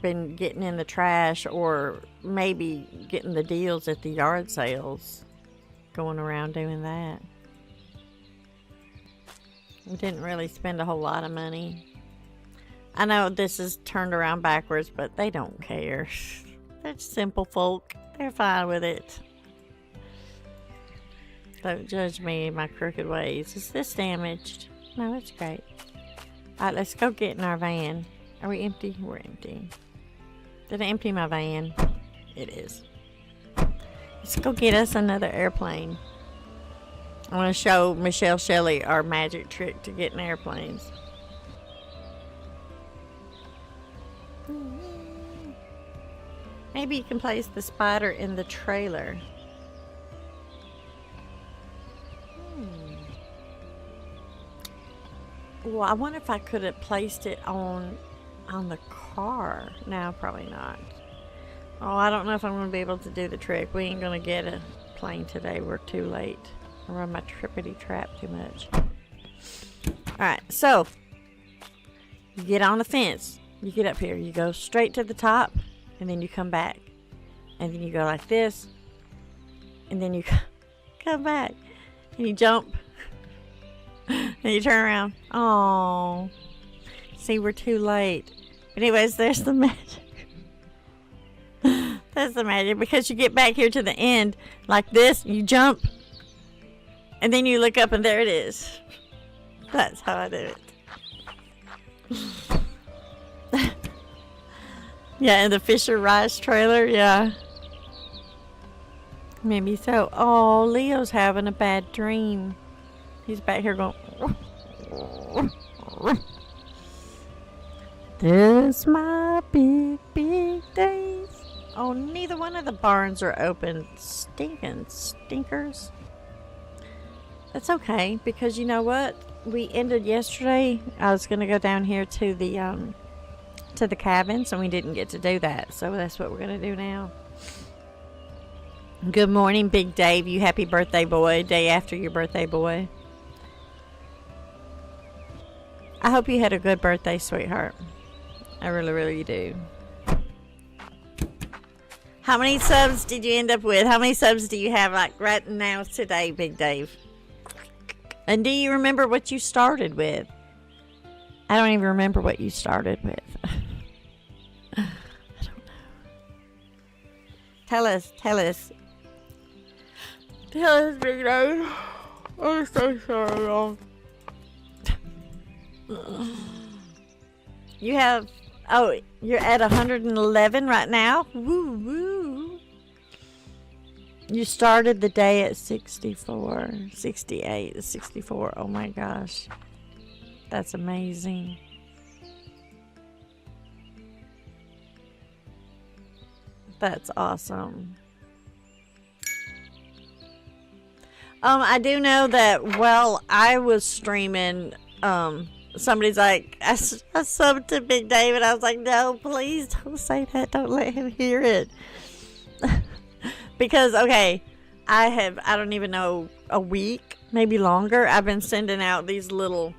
Been getting in the trash or maybe getting the deals at the yard sales. Going around doing that. We didn't really spend a whole lot of money. I know this is turned around backwards, but they don't care. They're simple folk. They're fine with it. Don't judge me in my crooked ways. Is this damaged? No, it's great. Alright, let's go get in our van. Are we empty? We're empty. Did I empty my van? It is. Let's go get us another airplane. I want to show Michelle Shelley our magic trick to getting airplanes. Maybe you can place the spider in the trailer. Well, I wonder if I could have placed it on the car. No, probably not. Oh, I don't know if I'm going to be able to do the trick. We ain't going to get a plane today. We're too late. I run my trippity trap too much. Alright, so you get on the fence. You get up here. You go straight to the top. And then you come back. And then you go like this. And then you come back. And you jump. And you turn around. Oh. See, we're too late. But anyways, there's the magic. That's the magic. Because you get back here to the end. Like this. You jump. And then you look up and there it is. That's how I do it. Yeah, in the Fisher Rice trailer, yeah. Maybe so. Oh, Leo's having a bad dream. He's back here going. This my big, big days. Oh, neither one of the barns are open. Stinking stinkers. That's okay, because you know what? We ended yesterday. I was going to go down here to the cabins, and we didn't get to do that, so that's what we're gonna do now. Good morning, Big Dave. You happy birthday boy, day after your birthday boy. I hope you had a good birthday, sweetheart. I really, really do. How many subs did you end up with? How many subs do you have like right now today, Big Dave? And do you remember what you started with? I don't even remember what you started with. I don't know. Tell us. Tell us, Big Dave. I'm so sorry, y'all. You have, oh, you're at 111 right now? Woo, woo. You started the day at 64, 68, 64. Oh my gosh. That's amazing. That's awesome. I do know that while I was streaming, somebody's like, I subbed to Big David. I was like, no, please don't say that. Don't let him hear it. Because, okay, I don't even know, a week, maybe longer, I've been sending out these little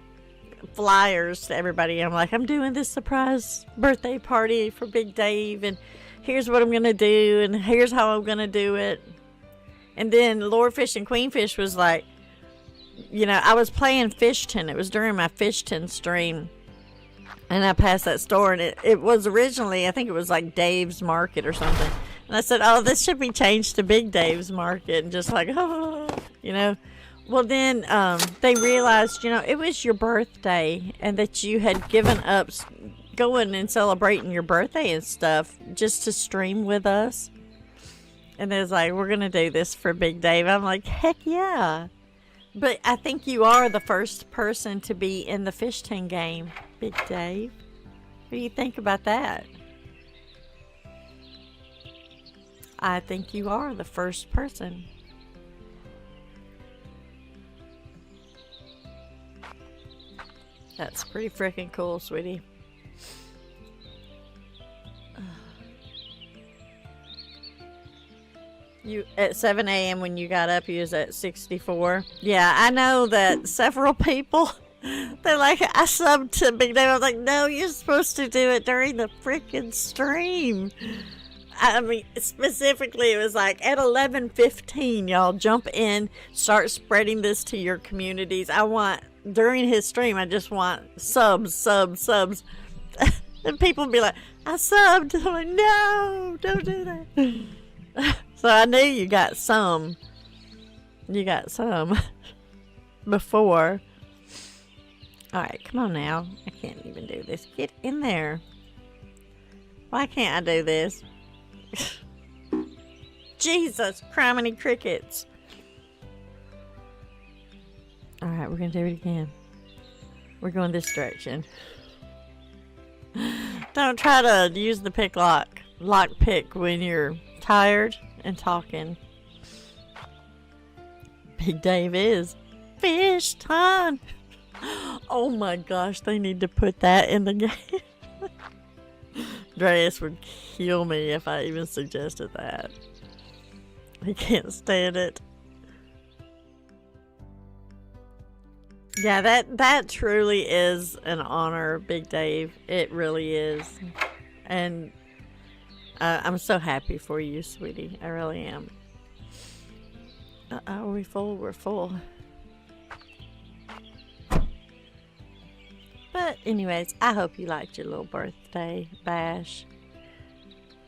flyers to everybody. I'm like, I'm doing this surprise birthday party for Big Dave, and here's what I'm going to do, and here's how I'm going to do it. And then Lordfish and Queenfish was like, you know, I was playing Fishton. It was during my Fishton stream. And I passed that store, and it was originally, I think it was like Dave's Market or something. And I said, oh, this should be changed to Big Dave's Market. And just like, oh, you know. Well, then they realized, you know, it was your birthday and that you had given up going and celebrating your birthday and stuff just to stream with us. And they was like, we're going to do this for Big Dave. I'm like, heck yeah. But I think you are the first person to be in the fish tank game, Big Dave. What do you think about that? I think you are the first person. That's pretty freaking cool, sweetie. You at 7 a.m. when you got up, you was at 64. Yeah, I know that several people, they're like, I subbed to Big Dave. I was like, no, you're supposed to do it during the freaking stream. I mean, specifically, it was like at 11:15, y'all jump in, start spreading this to your communities. I want, during his stream, I just want subs. And people be like, I subbed. I'm like, no, don't do that. So I knew you got some. You got some before. All right, come on now. I can't even do this. Get in there. Why can't I do this? Jesus, criminy crickets. All right, we're going to do it again. We're going this direction. Don't try to use the lock pick when you're tired and talking. Big Dave is fish time. Oh my gosh, they need to put that in the game. Dreas would kill me if I even suggested that. He can't stand it. Yeah, that truly is an honor, Big Dave. It really is. And I'm so happy for you, sweetie. I really am. Are we full? We're full. But anyways, I hope you liked your little birthday bash.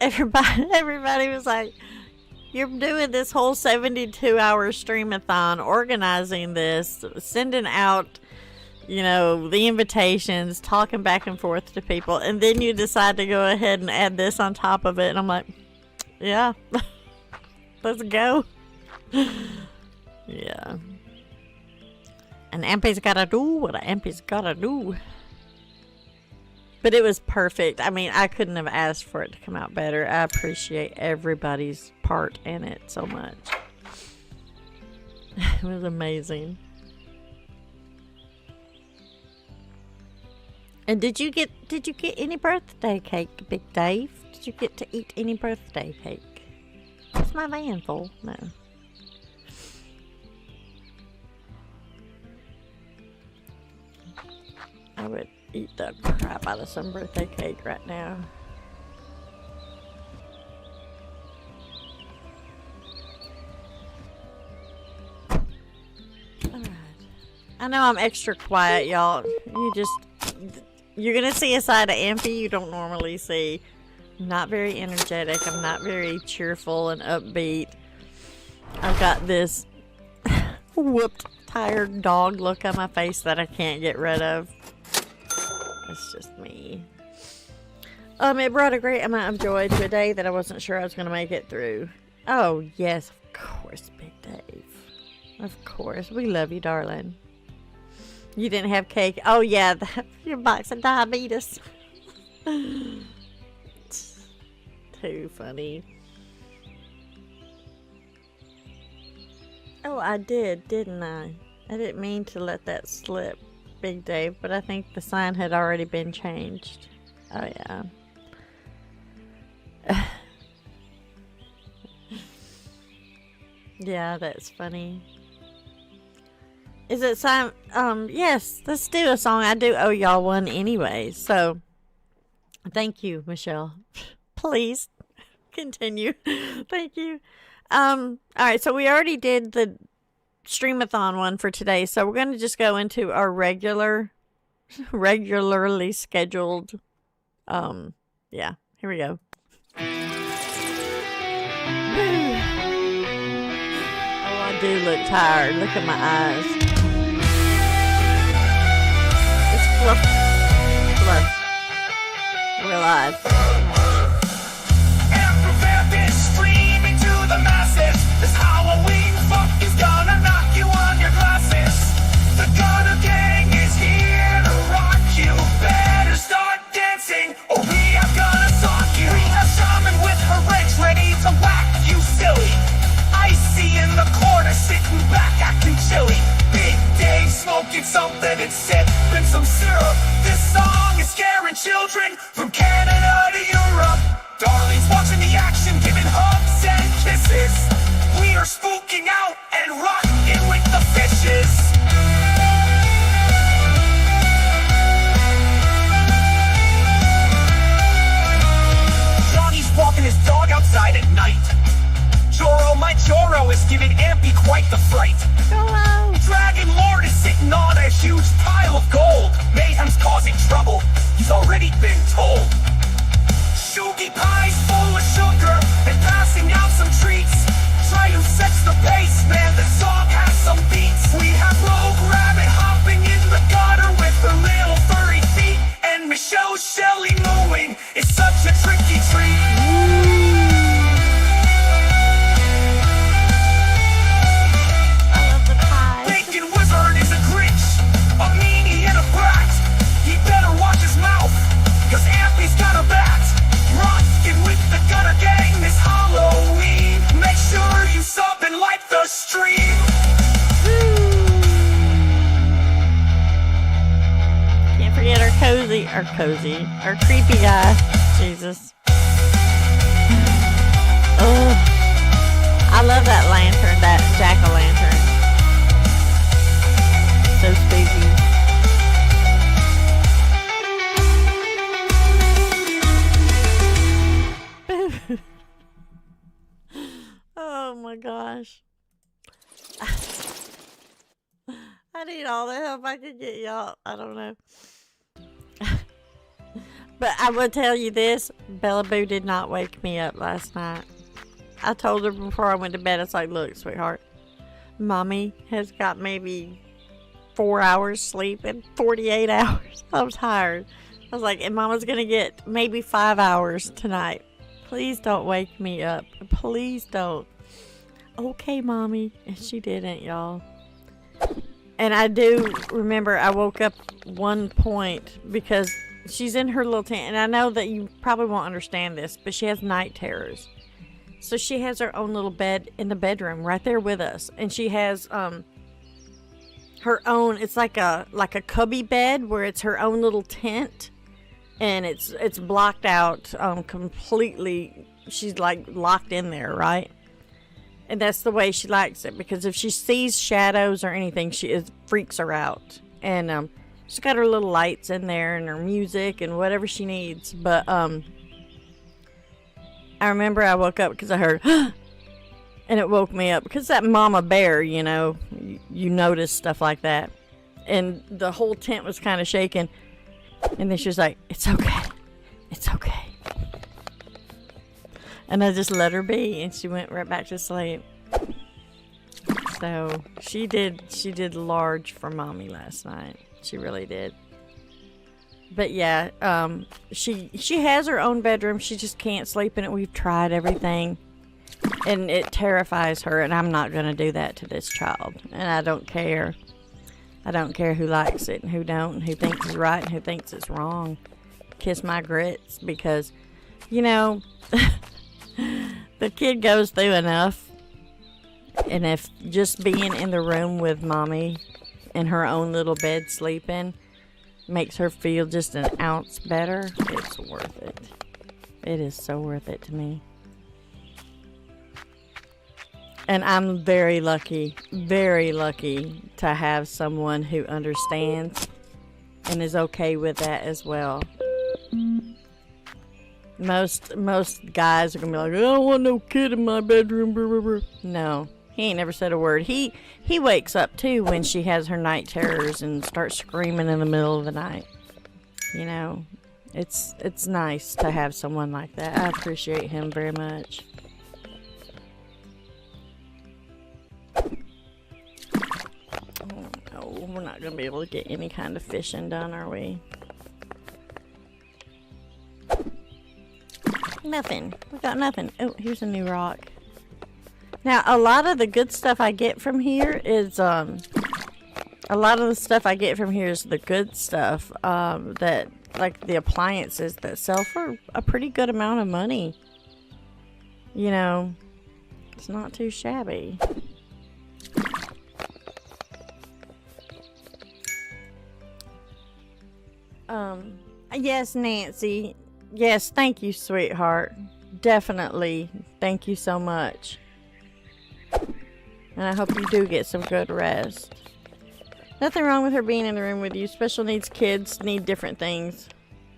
Everybody was like, you're doing this whole 72-hour stream-a-thon, organizing this, sending out, you know, the invitations, talking back and forth to people, and then you decide to go ahead and add this on top of it, and I'm like, yeah, let's go. Yeah. An MP's gotta do what an MP's gotta do. But it was perfect. I mean, I couldn't have asked for it to come out better. I appreciate everybody's part in it so much. It was amazing. And did you get any birthday cake, Big Dave? Did you get to eat any birthday cake? Is my van full? No. I would eat the crap out of some birthday cake right now. Alright. I know I'm extra quiet, y'all. You're gonna see a side of Ampy you don't normally see. I'm not very energetic. I'm not very cheerful and upbeat. I've got this whooped, tired dog look on my face that I can't get rid of. It's just me. It brought a great amount of joy to a day that I wasn't sure I was going to make it through. Oh, yes, of course, Big Dave. Of course. We love you, darling. You didn't have cake. Oh, yeah, your box of diabetes. Too funny. Oh, I did, didn't I? I didn't mean to let that slip, Big Dave, but I think the sign had already been changed. Oh, yeah. Yeah, that's funny. Is it time? Yes, let's do a song. I do owe y'all one anyway, so thank you, Michelle. Please continue. Thank you. All right, so we already did the Stream-a-thon one for today, so we're going to just go into our regularly scheduled, yeah, here we go. Oh, I do look tired. Look at my eyes. It's fluff. Real eyes. And prepare this stream into the masses. This Halloween fuck is gonna knock you on your glasses. The Gunner Gang is here to rock you. Better start dancing, or we are gonna sock you. We have Shaman with her wrench ready to whack you silly. Icy in the corner, sitting back, acting chilly. Big Dave smoking something and sipping some syrup. This song is scaring children from Canada to Europe. Darlings watching the action, giving hugs and kisses. We are spooking out and rocking with the fishes. Johnny's walking his dog outside at night. Joro, my Joro, is giving Ampy quite the fright. Hello. Dragon Lord is sitting on a huge pile of gold. Mayhem's causing trouble, he's already been told. Shoogie Pie's full of sugar and passing out some treats. Try to set the pace, man, the song has some beats. We have Rogue Rabbit hopping in the gutter with her little furry feet. And Michelle Shelley mooing is such a tricky treat. Bacon Wizard is a Grinch, a meanie and a brat. He better watch his mouth, cause Ampy's got a bat. Rockin' with the Gunner Gang this Halloween. Make sure you sub and like the stream. Can't forget our creepy guy. Jesus. Oh, I love that lantern, that jack-o'-lantern. So spooky. Oh my gosh. I need all the help I can get, y'all. I don't know. But I will tell you this, Bella Boo did not wake me up last night. I told her before I went to bed, it's like, look, sweetheart, Mommy has got maybe 4 hours sleep in 48 hours. I'm tired. I was like, and Mama's gonna get maybe 5 hours tonight. Please don't wake me up. Please don't. Okay, Mommy. And she didn't, y'all. And I do remember I woke up one point because she's in her little tent. And I know that you probably won't understand this, but she has night terrors. So she has her own little bed in the bedroom right there with us. And she has her own, it's like a cubby bed where it's her own little tent. And it's blocked out completely. She's like locked in there, right? And that's the way she likes it, because if she sees shadows or anything, it freaks her out. And she's got her little lights in there and her music and whatever she needs. But I remember I woke up because I heard, and it woke me up because that mama bear, you know, you notice stuff like that. And the whole tent was kind of shaking. And then she was like, it's okay. It's okay. And I just let her be, and she went right back to sleep. So she did large for Mommy last night. She really did. But yeah, she has her own bedroom. She just can't sleep in it. We've tried everything, and it terrifies her. And I'm not gonna do that to this child. And I don't care. I don't care who likes it and who don't, and who thinks it's right and who thinks it's wrong. Kiss my grits, because, you know, the kid goes through enough. And if just being in the room with Mommy in her own little bed sleeping makes her feel just an ounce better, it's worth it. It is so worth it to me. And I'm very lucky to have someone who understands and is okay with that as well. Most guys are gonna be like, I don't want no kid in my bedroom. Blah, blah, blah. No, he ain't never said a word. He wakes up too when she has her night terrors and starts screaming in the middle of the night. You know, it's nice to have someone like that. I appreciate him very much. No, we're not going to be able to get any kind of fishing done, are we? Nothing. We got nothing. Oh, here's a new rock. Now, a lot of the good stuff I get from here is, the good stuff, that, like, the appliances that sell for a pretty good amount of money. You know, it's not too shabby. Yes, Nancy. Yes, thank you, sweetheart. Definitely. Thank you so much. And I hope you do get some good rest. Nothing wrong with her being in the room with you. Special needs kids need different things.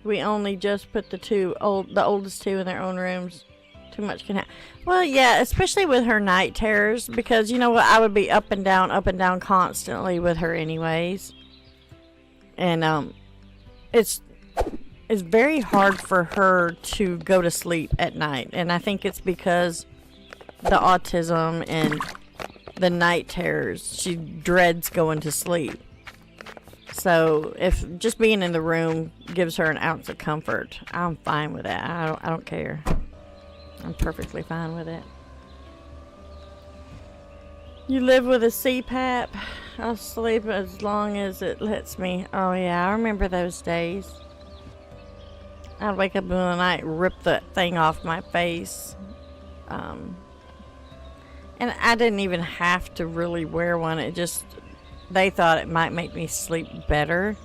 We only just put the oldest two in their own rooms. Too much can happen. Well, yeah, especially with her night terrors, because you know what? I would be up and down constantly with her anyways. And, it's very hard for her to go to sleep at night. And I think it's because the autism and the night terrors. She dreads going to sleep. So if just being in the room gives her an ounce of comfort, I'm fine with that. I don't care. I'm perfectly fine with it. You live with a CPAP. I'll sleep as long as it lets me. Oh yeah, I remember those days. I'd wake up in the night, rip that thing off my face. And I didn't even have to really wear one. It just, they thought it might make me sleep better.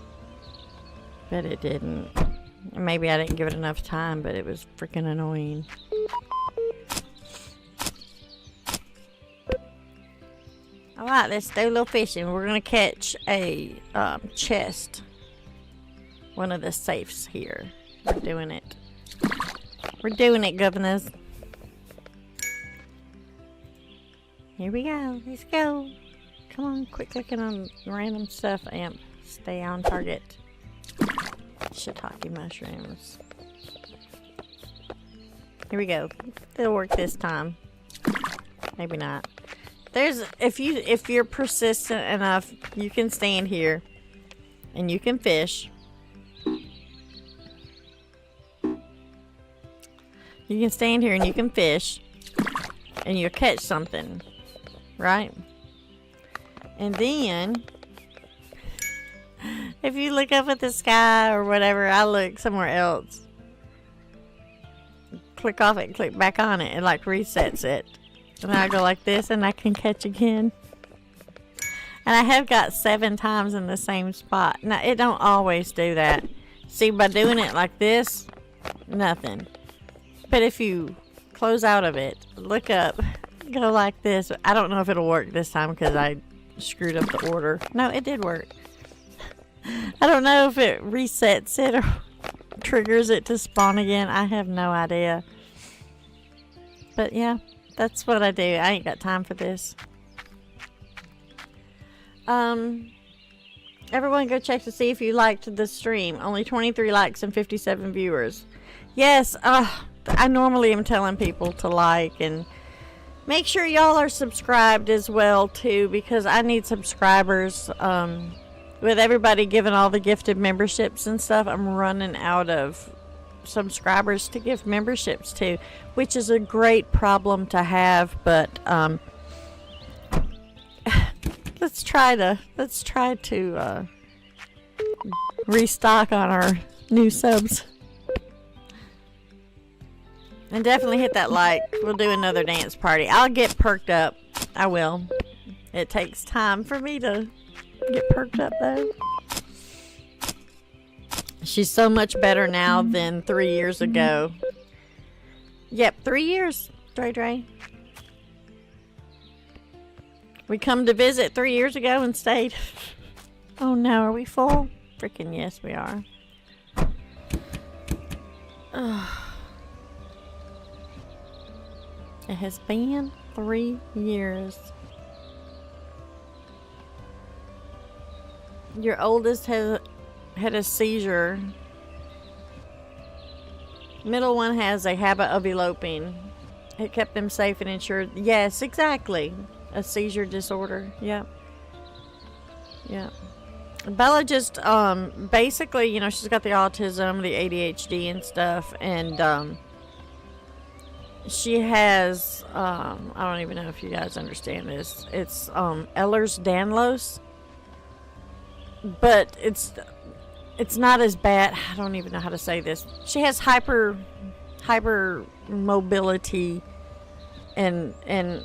But it didn't. Maybe I didn't give it enough time, but it was freaking annoying. Alright, let's do a little fishing. We're going to catch a chest. One of the safes here. We're doing it. We're doing it, governors. Here we go. Let's go. Come on, quit clicking on random stuff, Amp. Stay on target. Shiitake mushrooms. Here we go. It'll work this time. Maybe not. There's if you're persistent enough, you can stand here and you can fish. You can stand here and you can fish and you'll catch something, right? And then if you look up at the sky or whatever, I look somewhere else. Click off it, click back on it, it like resets it. And I go like this and I can catch again. And I have got 7 times in the same spot. Now, it don't always do that. See, by doing it like this, nothing. But if you close out of it, look up, go like this. I don't know if it'll work this time because I screwed up the order. No, it did work. I don't know if it resets it or triggers it to spawn again. I have no idea. But yeah. That's what I do. I ain't got time for this. Everyone go check to see if you liked the stream. Only 23 likes and 57 viewers. Yes, I normally am telling people to like and make sure y'all are subscribed as well too, because I need subscribers. With everybody giving all the gifted memberships and stuff, I'm running out of subscribers to give memberships to, which is a great problem to have, but let's try to restock on our new subs. And definitely hit that like. We'll do another dance party. I'll get perked up. I will. It takes time for me to get perked up though. She's so much better now than 3 years ago. Yep, 3 years, Dre. We come to visit 3 years ago and stayed. Oh no, are we full? Freaking yes, we are. It has been 3 years. Your oldest had a seizure. Middle one has a habit of eloping. It kept them safe and insured. Yes, exactly. A seizure disorder. Yep. Yeah. Bella just, basically, you know, she's got the autism, the ADHD and stuff, and, she has, I don't even know if you guys understand this. It's, Ehlers-Danlos, but it's not as bad. I don't even know how to say this. She has hyper mobility and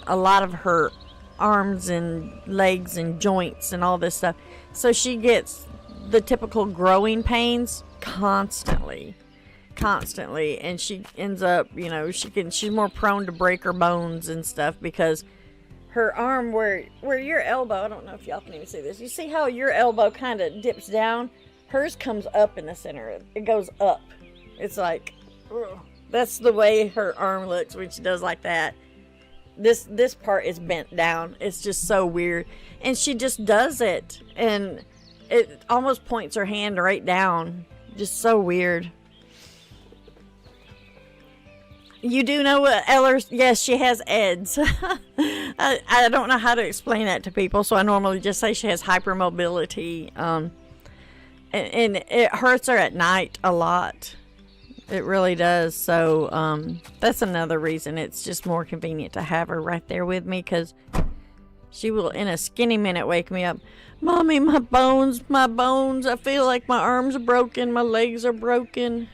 a lot of her arms and legs and joints and all this stuff. So she gets the typical growing pains constantly, and she ends up, you know, she's more prone to break her bones and stuff because her arm where your elbow, I don't know if y'all can even see this. You see how your elbow kind of dips down? Hers comes up in the center. It goes up. It's like, ugh. That's the way her arm looks when she does like that. This part is bent down. It's just so weird. And she just does it. And it almost points her hand right down. Just so weird. You do know what Ehlers... Yes, she has EDS. I don't know how to explain that to people, so I normally just say she has hypermobility. And it hurts her at night a lot. It really does. So that's another reason it's just more convenient to have her right there with me, because she will in a skinny minute wake me up. Mommy, my bones, I feel like my arms are broken, my legs are broken.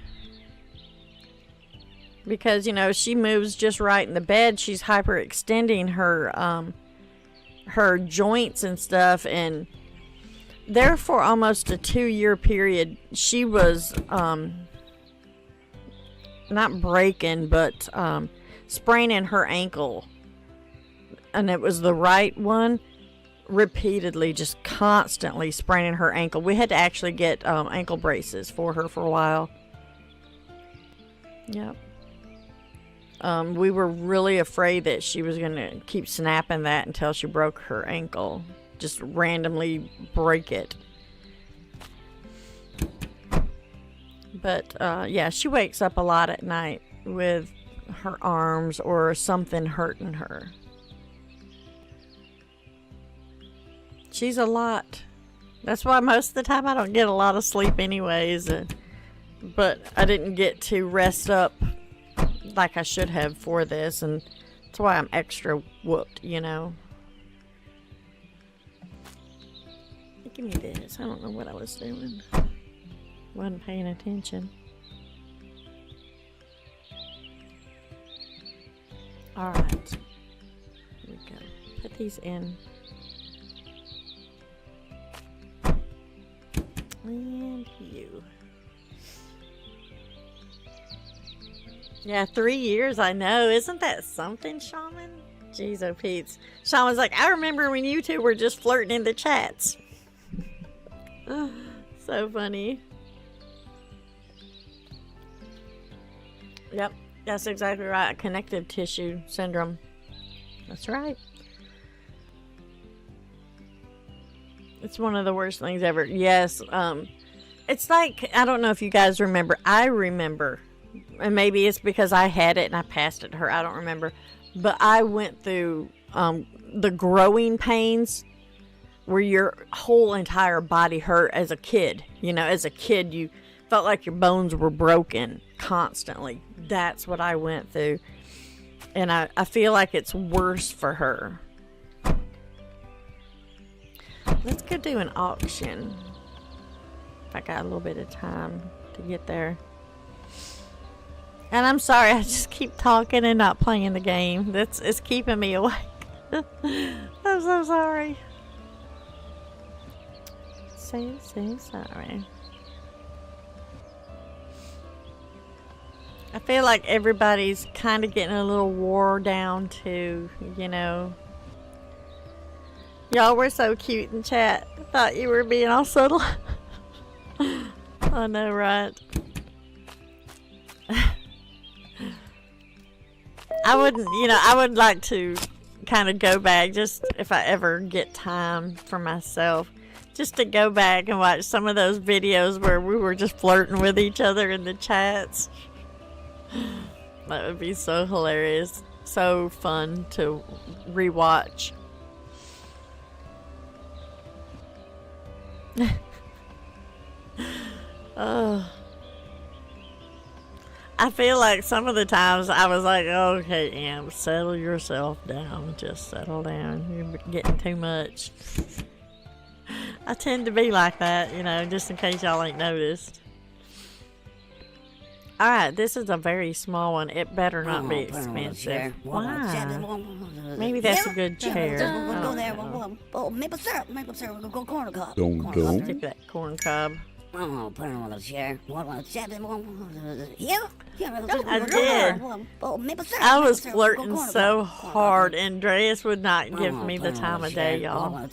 Because, you know, she moves just right in the bed. She's hyperextending her joints and stuff, and there for almost a 2-year period she was not breaking, but spraining her ankle, and it was the right one, repeatedly, just constantly spraining her ankle. We had to actually get ankle braces for her for a while. Yep. We were really afraid that she was going to keep snapping that until she broke her ankle. Just randomly break it. But, yeah, she wakes up a lot at night with her arms or something hurting her. She's a lot. That's why most of the time I don't get a lot of sleep anyways. But I didn't get to rest up like I should have for this, and that's why I'm extra whooped, you know. Give me this. I don't know what I was doing. Wasn't paying attention. Alright. Here we go. Put these in. And you. Yeah, 3 years, I know. Isn't that something, Shaman? Jeez, oh Pete's. Shaman's like, I remember when you two were just flirting in the chats. So funny. Yep, that's exactly right. Connective tissue syndrome. That's right. It's one of the worst things ever. Yes, it's like, I don't know if you guys remember. I remember. And maybe it's because I had it and I passed it to her. I don't remember. But I went through the growing pains where your whole entire body hurt as a kid. You know, as a kid, you felt like your bones were broken constantly. That's what I went through. And I feel like it's worse for her. Let's go do an auction. If I got a little bit of time to get there. And I'm sorry, I just keep talking and not playing the game. It's keeping me awake. I'm so sorry. So sorry. I feel like everybody's kind of getting a little wore down too, you know. Y'all were so cute in chat. I thought you were being all subtle. I know, right? I would like to kind of go back, just if I ever get time for myself, just to go back and watch some of those videos where we were just flirting with each other in the chats. That would be so hilarious. So fun to rewatch. I feel like some of the times I was like, okay, Amp, settle yourself down. Just settle down. You're getting too much. I tend to be like that, you know, just in case y'all ain't noticed. Alright, this is a very small one. It better not be expensive. Why? Maybe that's a good chair. We'll go there. Oh, maple syrup. Maple syrup. We'll go corn cob. Don't. Stick that corn cob. Oh, put it on the chair. Yeah. I did. I was flirting so hard, Andreas would not give me the time of day, y'all.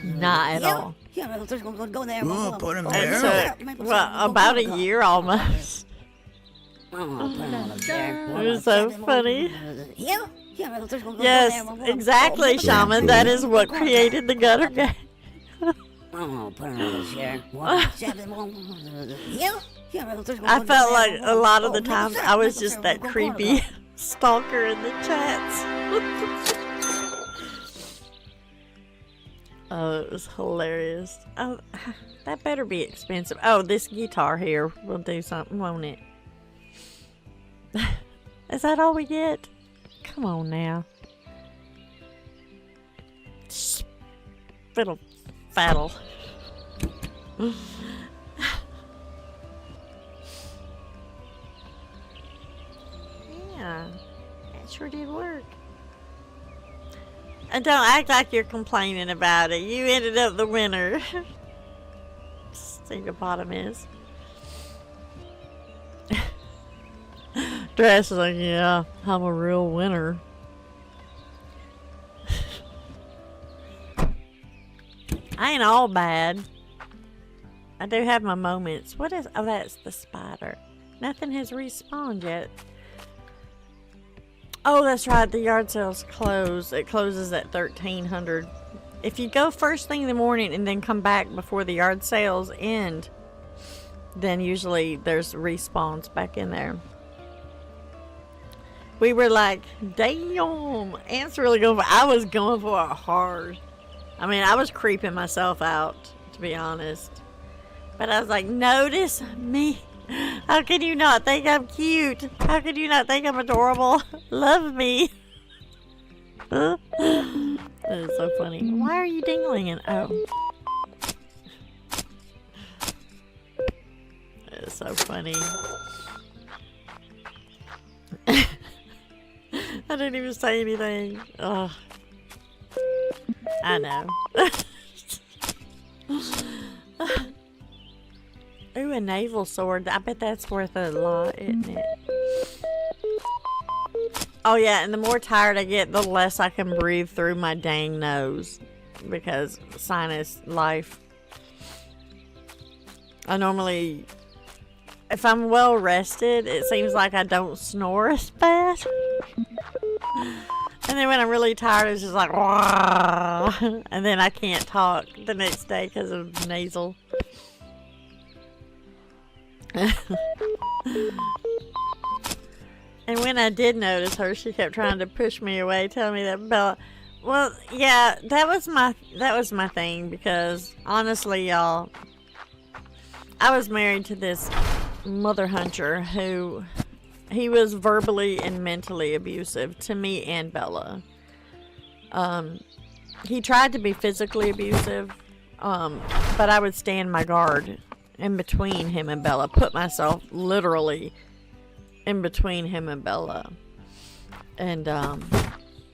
Not at all. Oh, put him It took, well, about a year almost. It was so funny. Yes, exactly, Shaman. That is what created the gutter game. I felt like a lot of the times I was just that creepy stalker in the chats. Oh, it was hilarious. Oh, that better be expensive. Oh, this guitar here will do something, won't it? Is that all we get? Come on now. Fiddle faddle. Yeah, that sure did work. And don't act like you're complaining about it. You ended up the winner. See, the bottom is. Dress is like, yeah, I'm a real winner. I ain't all bad. I do have my moments. What is... Oh, that's the spider. Nothing has respawned yet. Oh, that's right. The yard sale's closed. It closes at 1300. If you go first thing in the morning and then come back before the yard sales end, then usually there's respawns back in there. We were like, damn, Ant's really going for... I was going for it hard. I mean, I was creeping myself out, to be honest. But I was like, notice me. How can you not think I'm cute? How can you not think I'm adorable? Love me. That is so funny. Why are you dingling? Oh. That is so funny. I didn't even say anything. Oh. I know. Ooh, a naval sword. I bet that's worth a lot, isn't it? Oh yeah, and the more tired I get, the less I can breathe through my dang nose. Because sinus life. I normally... If I'm well rested, it seems like I don't snore as bad. And then when I'm really tired, it's just like... Wah! And then I can't talk the next day because of nasal. And when I did notice her, she kept trying to push me away, telling me that Bella... Well, yeah, that was my thing, because honestly, y'all, I was married to this mother hunter who... He was verbally and mentally abusive to me and Bella. He tried to be physically abusive, but I would stand my guard in between him and Bella. Put myself literally in between him and Bella. And,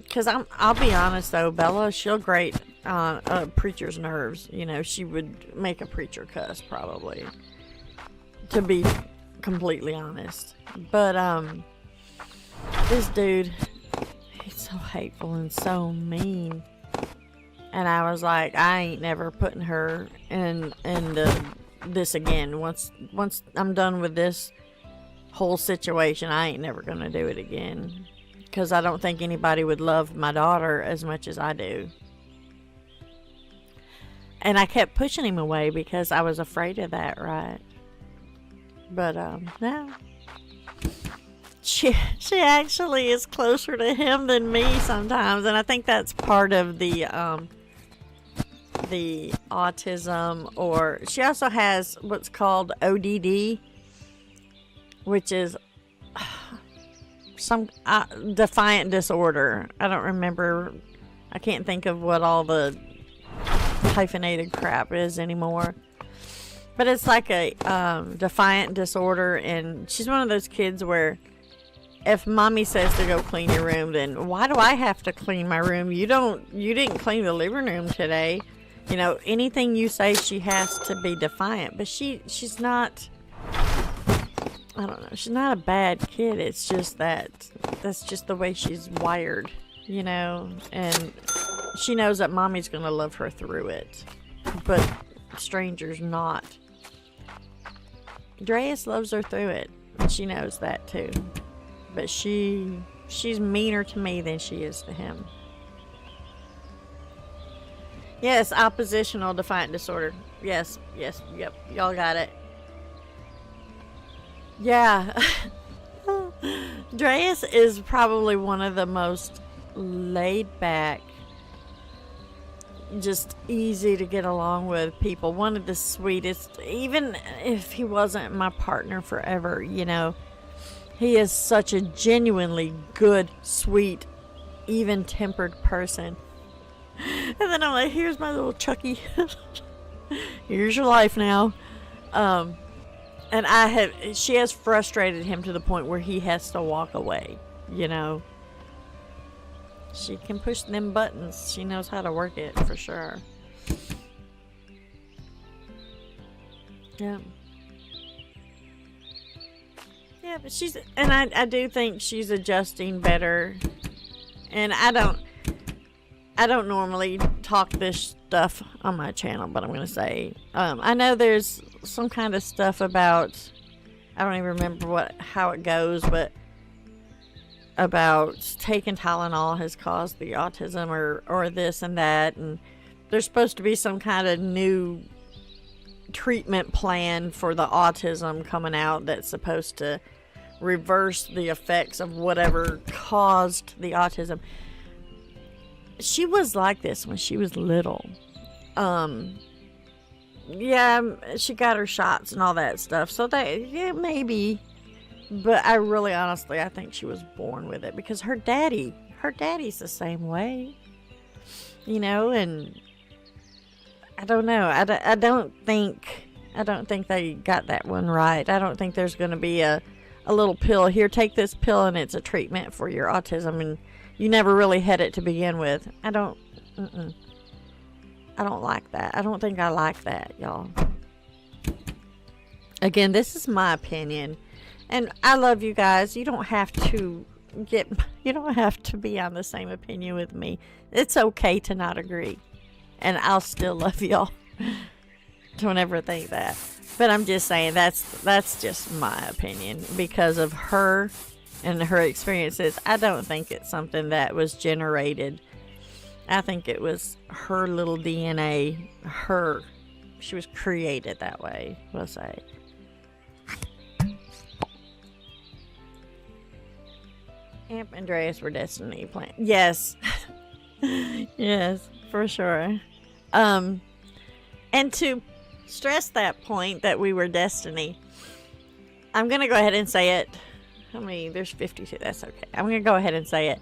because I'll be honest though, Bella, she'll grate on a preacher's nerves. You know, she would make a preacher cuss probably. To be completely honest. But this dude, he's so hateful and so mean, and I was like, I ain't never putting her in this again. Once I'm done with this whole situation, I ain't never gonna do it again, because I don't think anybody would love my daughter as much as I do. And I kept pushing him away because I was afraid of that, right? But no. She actually is closer to him than me sometimes, and I think that's part of the the autism, or she also has what's called ODD, which is some defiant disorder. I don't remember. I can't think of what all the hyphenated crap is anymore. But it's like a defiant disorder, and she's one of those kids where if mommy says to go clean your room, then why do I have to clean my room? You didn't clean the living room today. You know, anything you say, she has to be defiant. But she's not, I don't know, she's not a bad kid. It's just that's just the way she's wired, you know, and she knows that mommy's going to love her through it, but strangers not. Dreas loves her through it, and she knows that too. But she's meaner to me than she is to him. Yes, oppositional defiant disorder. Yes, yep, y'all got it. Yeah. Dreas is probably one of the most laid back, just easy to get along with people. One of the sweetest, even if he wasn't my partner forever, you know. He is such a genuinely good, sweet, even-tempered person. And then I'm like, here's my little Chucky. Here's your life now. And she has frustrated him to the point where he has to walk away, you know. She can push them buttons. She knows how to work it, for sure. Yeah. Yeah, but I do think she's adjusting better. And I don't normally talk this stuff on my channel, but I'm going to say, I know there's some kind of stuff about, I don't even remember how it goes, but about taking Tylenol has caused the autism or this and that, and there's supposed to be some kind of new treatment plan for the autism coming out that's supposed to reverse the effects of whatever caused the autism. She was like this when she was little. Yeah, she got her shots and all that stuff, so yeah, maybe. But I really, honestly, I think she was born with it, because her daddy's the same way, you know. And I don't know. I don't think they got that one right. I don't think there's going to be a little pill here. Take this pill, and it's a treatment for your autism, and you never really had it to begin with. I don't like that. I don't think I like that, y'all. Again, this is my opinion. And I love you guys. You don't have to be on the same opinion with me. It's okay to not agree. And I'll still love y'all. Don't ever think that. But I'm just saying that's just my opinion. Because of her and her experiences, I don't think it's something that was generated. I think it was her little DNA. She was created that way, we'll say. Amp and Dreas were destiny plan. Yes. Yes, for sure. And to stress that point that we were destiny, I'm going to go ahead and say it. How many? There's 52. That's okay. I'm going to go ahead and say it.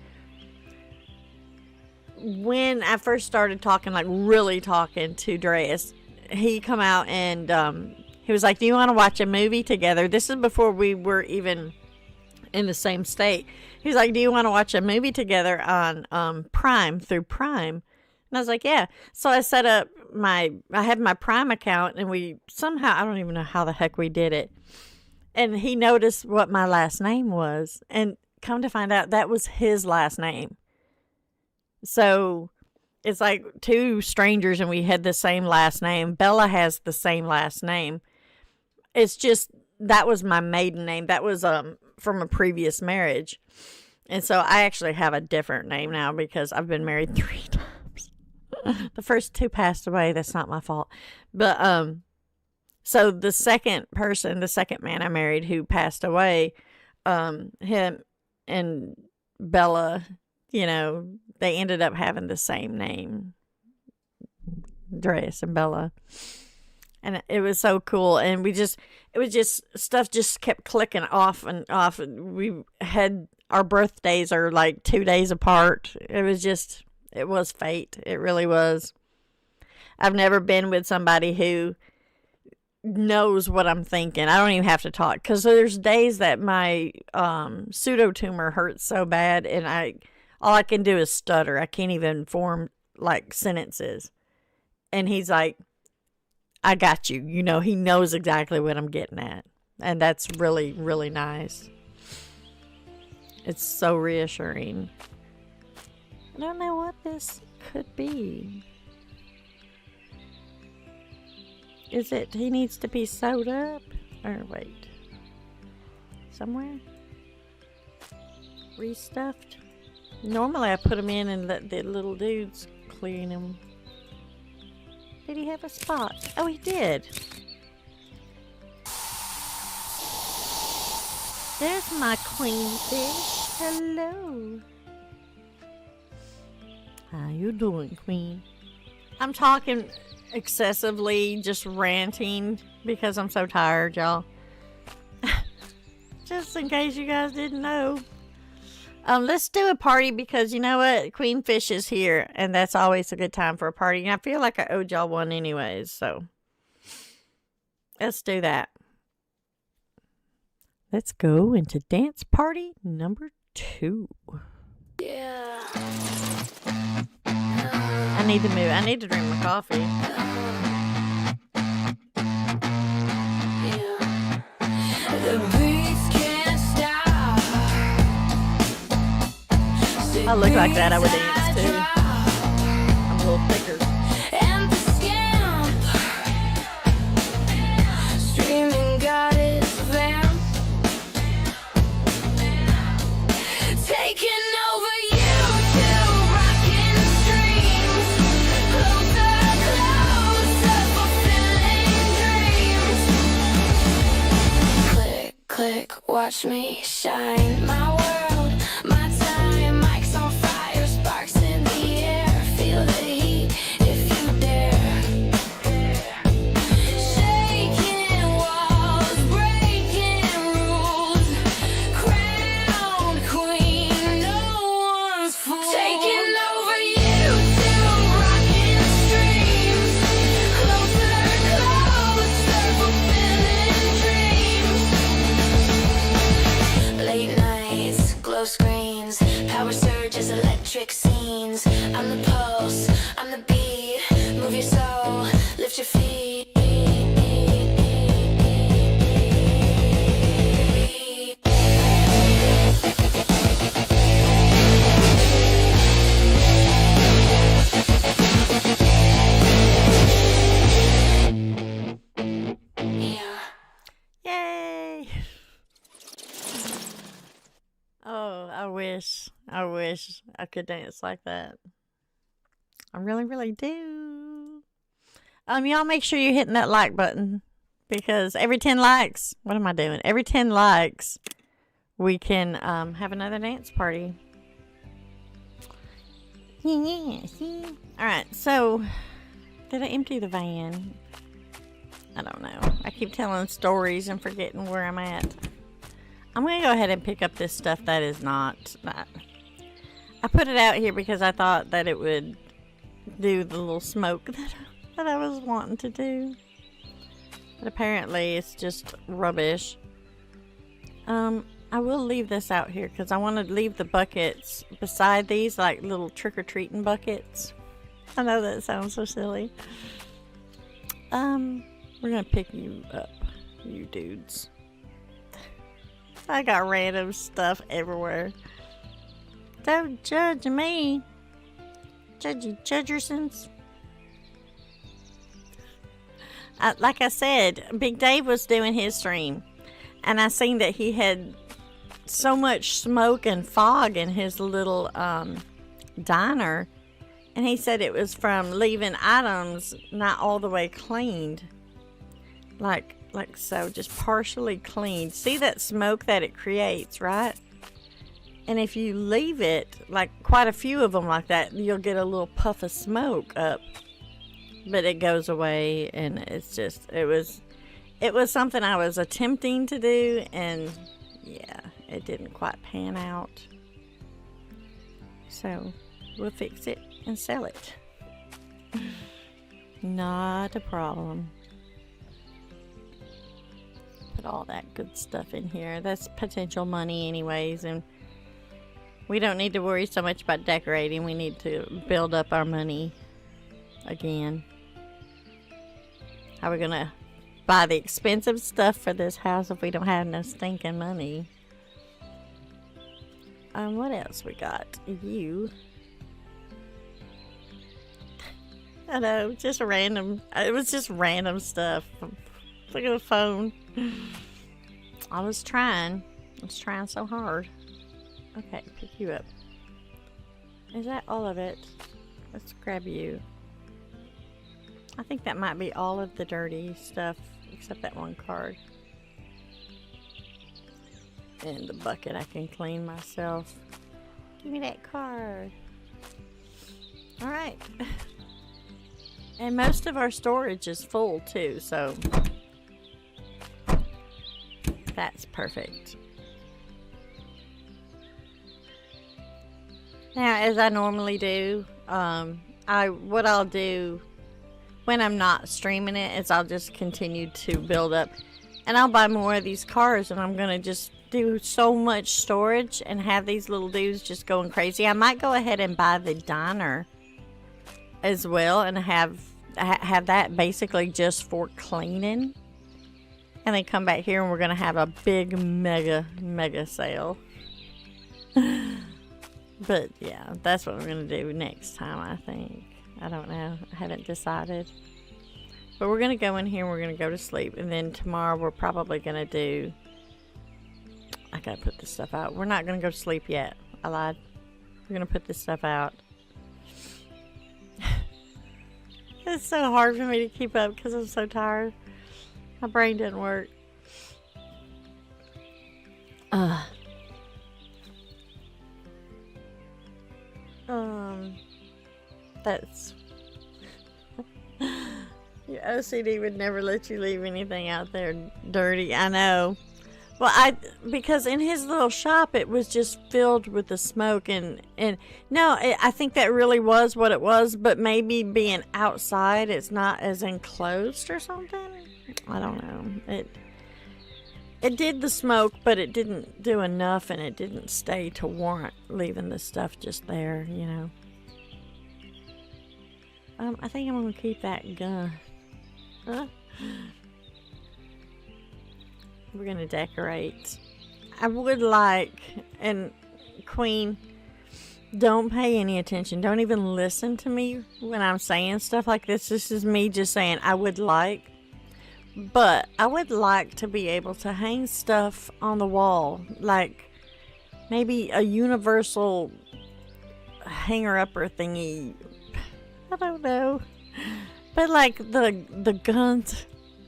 When I first started talking, like really talking to Dreas, he come out and he was like, do you want to watch a movie together? This is before we were even in the same state. He's like, do you want to watch a movie together on Prime, through Prime? And I was like, yeah. So I set up I have my Prime account, and we somehow, I don't even know how the heck we did it. And he noticed what my last name was, and come to find out that was his last name. So it's like two strangers and we had the same last name. Bella has the same last name. It's just, that was my maiden name. That was from a previous marriage. And so I actually have a different name now because I've been married 3 times. The first 2 passed away. That's not my fault. But so the second man I married who passed away, him and Bella, you know, they ended up having the same name. Dreas and Bella. And it was so cool. And stuff just kept clicking off and off. We had, our birthdays are like 2 days apart. It was fate. It really was. I've never been with somebody who knows what I'm thinking. I don't even have to talk, because there's days that my pseudo tumor hurts so bad, and all I can do is stutter. I can't even form like sentences. And he's like, I got you. You know, he knows exactly what I'm getting at. And that's really, really nice. It's so reassuring. I don't know what this could be. Is it he needs to be sewed up? Or wait. Somewhere? Restuffed? Normally I put them in and let the little dudes clean them. Did he have a spot? Oh, he did. There's my queen fish. Hello. How you doing, queen? I'm talking excessively, just ranting because I'm so tired, y'all. Just in case you guys didn't know. Let's do a party, because you know what? Queen Fish is here, and that's always a good time for a party. And I feel like I owed y'all one anyways, so let's do that. Let's go into dance party number 2. Yeah. I need to move. I need to drink my coffee. Yeah. The beats can't stop. I look like that, I would dance too. I'm a little thicker. And the scamp streaming goddess vamp taking over YouTube, rocking streams, closer, closer, fulfilling dreams. Click, click, watch me shine. My world, my time, mics on fire, sparks in the air. Feel the heat if you dare. Shaking walls, breaking rules. Crown queen, no one's fool. Taking over YouTube, rocking streams. Closer, closer, fulfilling dreams. Late nights, glow screens, power surges, electric scenes. I'm the pulse, I'm the beat. Move your soul, lift your feet. Yeah. Yay! Oh, I wish I could dance like that. I really, really do. Y'all make sure you're hitting that like button, because every 10 likes, what am I doing? Every 10 likes, we can have another dance party. Yeah, see? Alright, so, did I empty the van? I don't know. I keep telling stories and forgetting where I'm at. I'm going to go ahead and pick up this stuff that is not that. I put it out here because I thought that it would do the little smoke that I was wanting to do. But apparently it's just rubbish. I will leave this out here because I want to leave the buckets beside these, like little trick-or-treating buckets. I know that sounds so silly. We're going to pick you up, you dudes. I got random stuff everywhere. Don't judge me. Judgy Judgersons. Like I said, Big Dave was doing his stream, and I seen that he had so much smoke and fog in his little diner, and he said it was from leaving items not all the way cleaned. Like so, just partially cleaned. See that smoke that it creates, right? And if you leave it, like quite a few of them like that, you'll get a little puff of smoke up. but it goes away, and it's just, it was something I was attempting to do, and yeah, it didn't quite pan out. So we'll fix it and sell it. Not a problem. Put all that good stuff in here. That's potential money anyways, and we don't need to worry so much about decorating. We need to build up our money again. How are we gonna buy the expensive stuff for this house if we don't have no stinking money? What else we got? You. I know, just random. It was just random stuff. Look at the phone. I was trying so hard. Okay, pick you up. Is that all of it? Let's grab you. I think that might be all of the dirty stuff except that one card. And the bucket I can clean myself. Give me that card. Alright. And most of our storage is full too, so that's perfect. Now, as I normally do, what I'll do when I'm not streaming it is I'll just continue to build up, and I'll buy more of these cars, and I'm gonna just do so much storage and have these little dudes just going crazy. I might go ahead and buy the diner as well and have that basically just for cleaning, and then come back here and we're gonna have a big mega sale. But yeah, that's what I'm gonna do next time, I think. I don't know, I haven't decided, but we're gonna go in here and we're gonna go to sleep, and then tomorrow we're probably gonna do, I gotta put this stuff out. We're not gonna go to sleep yet. I lied. We're gonna put this stuff out. It's so hard for me to keep up because I'm so tired. My brain didn't work. That's your OCD would never let you leave anything out there dirty. I know. Well, because in his little shop it was just filled with the smoke, and no, I think that really was what it was, but maybe being outside it's not as enclosed or something. I don't know. It did the smoke, but it didn't do enough, and it didn't stay to warrant leaving the stuff just there, you know. I think I'm gonna keep that gun. Huh? We're gonna decorate. I would like, and Queen, don't pay any attention. Don't even listen to me when I'm saying stuff like this. This is me just saying I would like. But I would like to be able to hang stuff on the wall. Like maybe a universal hanger-upper thingy. I don't know. But like the guns,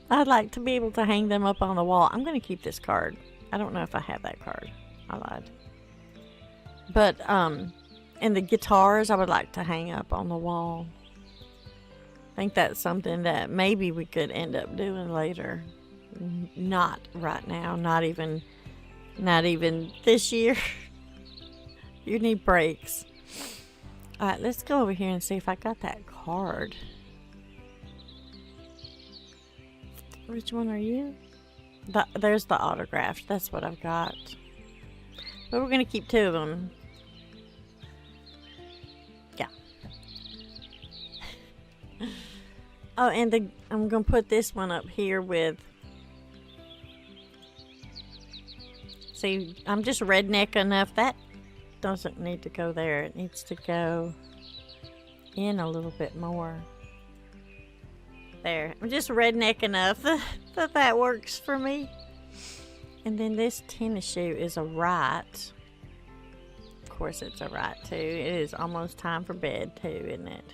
I'd like to be able to hang them up on the wall. I'm going to keep this card. I don't know if I have that card. I lied. But, and the guitars I would like to hang up on the wall. I think that's something that maybe we could end up doing later. Not right now. Not even this year. You need breaks. Alright, let's go over here and see if I got that card. Which one are you? There's the autograph. That's what I've got. But we're going to keep two of them. Yeah. Oh, and I'm going to put this one up here with... See, I'm just redneck enough. That doesn't need to go there. It needs to go in a little bit more. There. I'm just redneck enough that works for me. And then this tennis shoe is a right. Of course it's a right too. It is almost time for bed too, isn't it?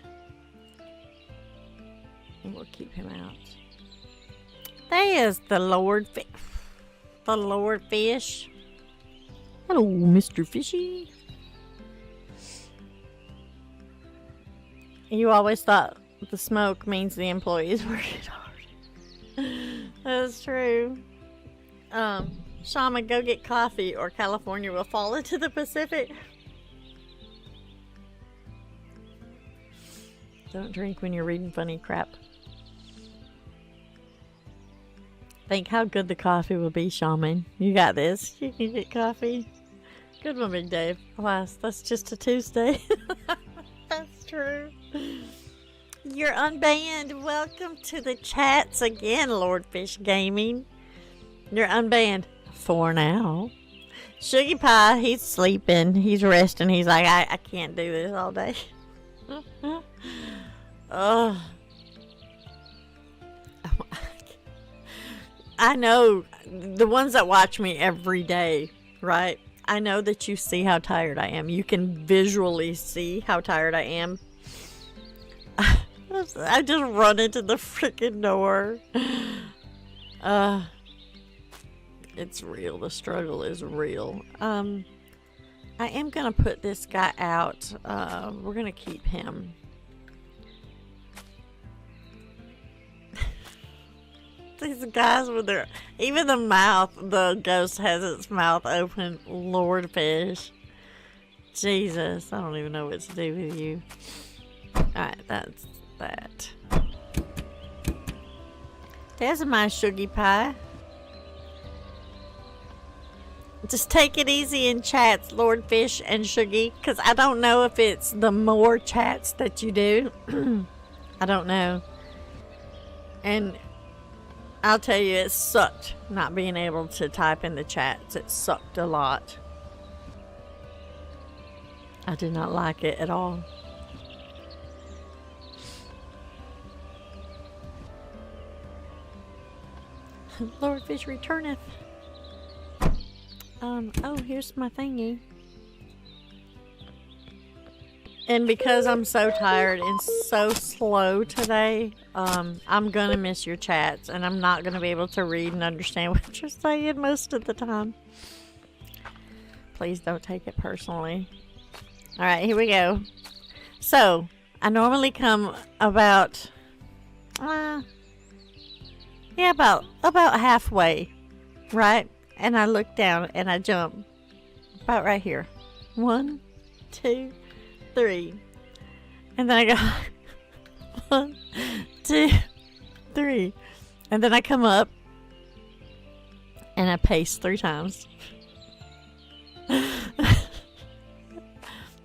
And we'll keep him out. There's the Lord Fish. Hello, Mr. Fishy. You always thought the smoke means the employees working hard. That's true. Shaman, go get coffee or California will fall into the Pacific. Don't drink when you're reading funny crap. Think how good the coffee will be, Shaman. You got this. You can get coffee. Good one, Big Dave. Alas, that's just a Tuesday. That's true. You're unbanned. Welcome to the chats again, Lordfish Gaming. You're unbanned for now. Sugar Pie, he's sleeping. He's resting. He's like, I can't do this all day. Oh. I know the ones that watch me every day, right? I know that you see how tired I am. You can visually see how tired I am. I just run into the freaking door. It's real. The struggle is real. I am going to put this guy out. We're going to keep him. These guys with their, even the mouth, the ghost has its mouth open. Lord Fish. Jesus, I don't even know what to do with you. Alright, that's that. There's my Sugar Pie. Just take it easy in chats, Lord Fish and Shuggy, because I don't know if it's the more chats that you do. I don't know. And I'll tell you, it sucked not being able to type in the chats. It sucked a lot. I did not like it at all. Lord Fish returneth. Oh, here's my thingy. And because I'm so tired and so slow today, I'm gonna miss your chats and I'm not gonna be able to read and understand what you're saying most of the time. Please don't take it personally. Alright, here we go. So, I normally come about, yeah, about halfway, right? And I look down and I jump about right here. 1, 2, 3. And then I go 1, 2, 3. And then I come up and I pace 3 times.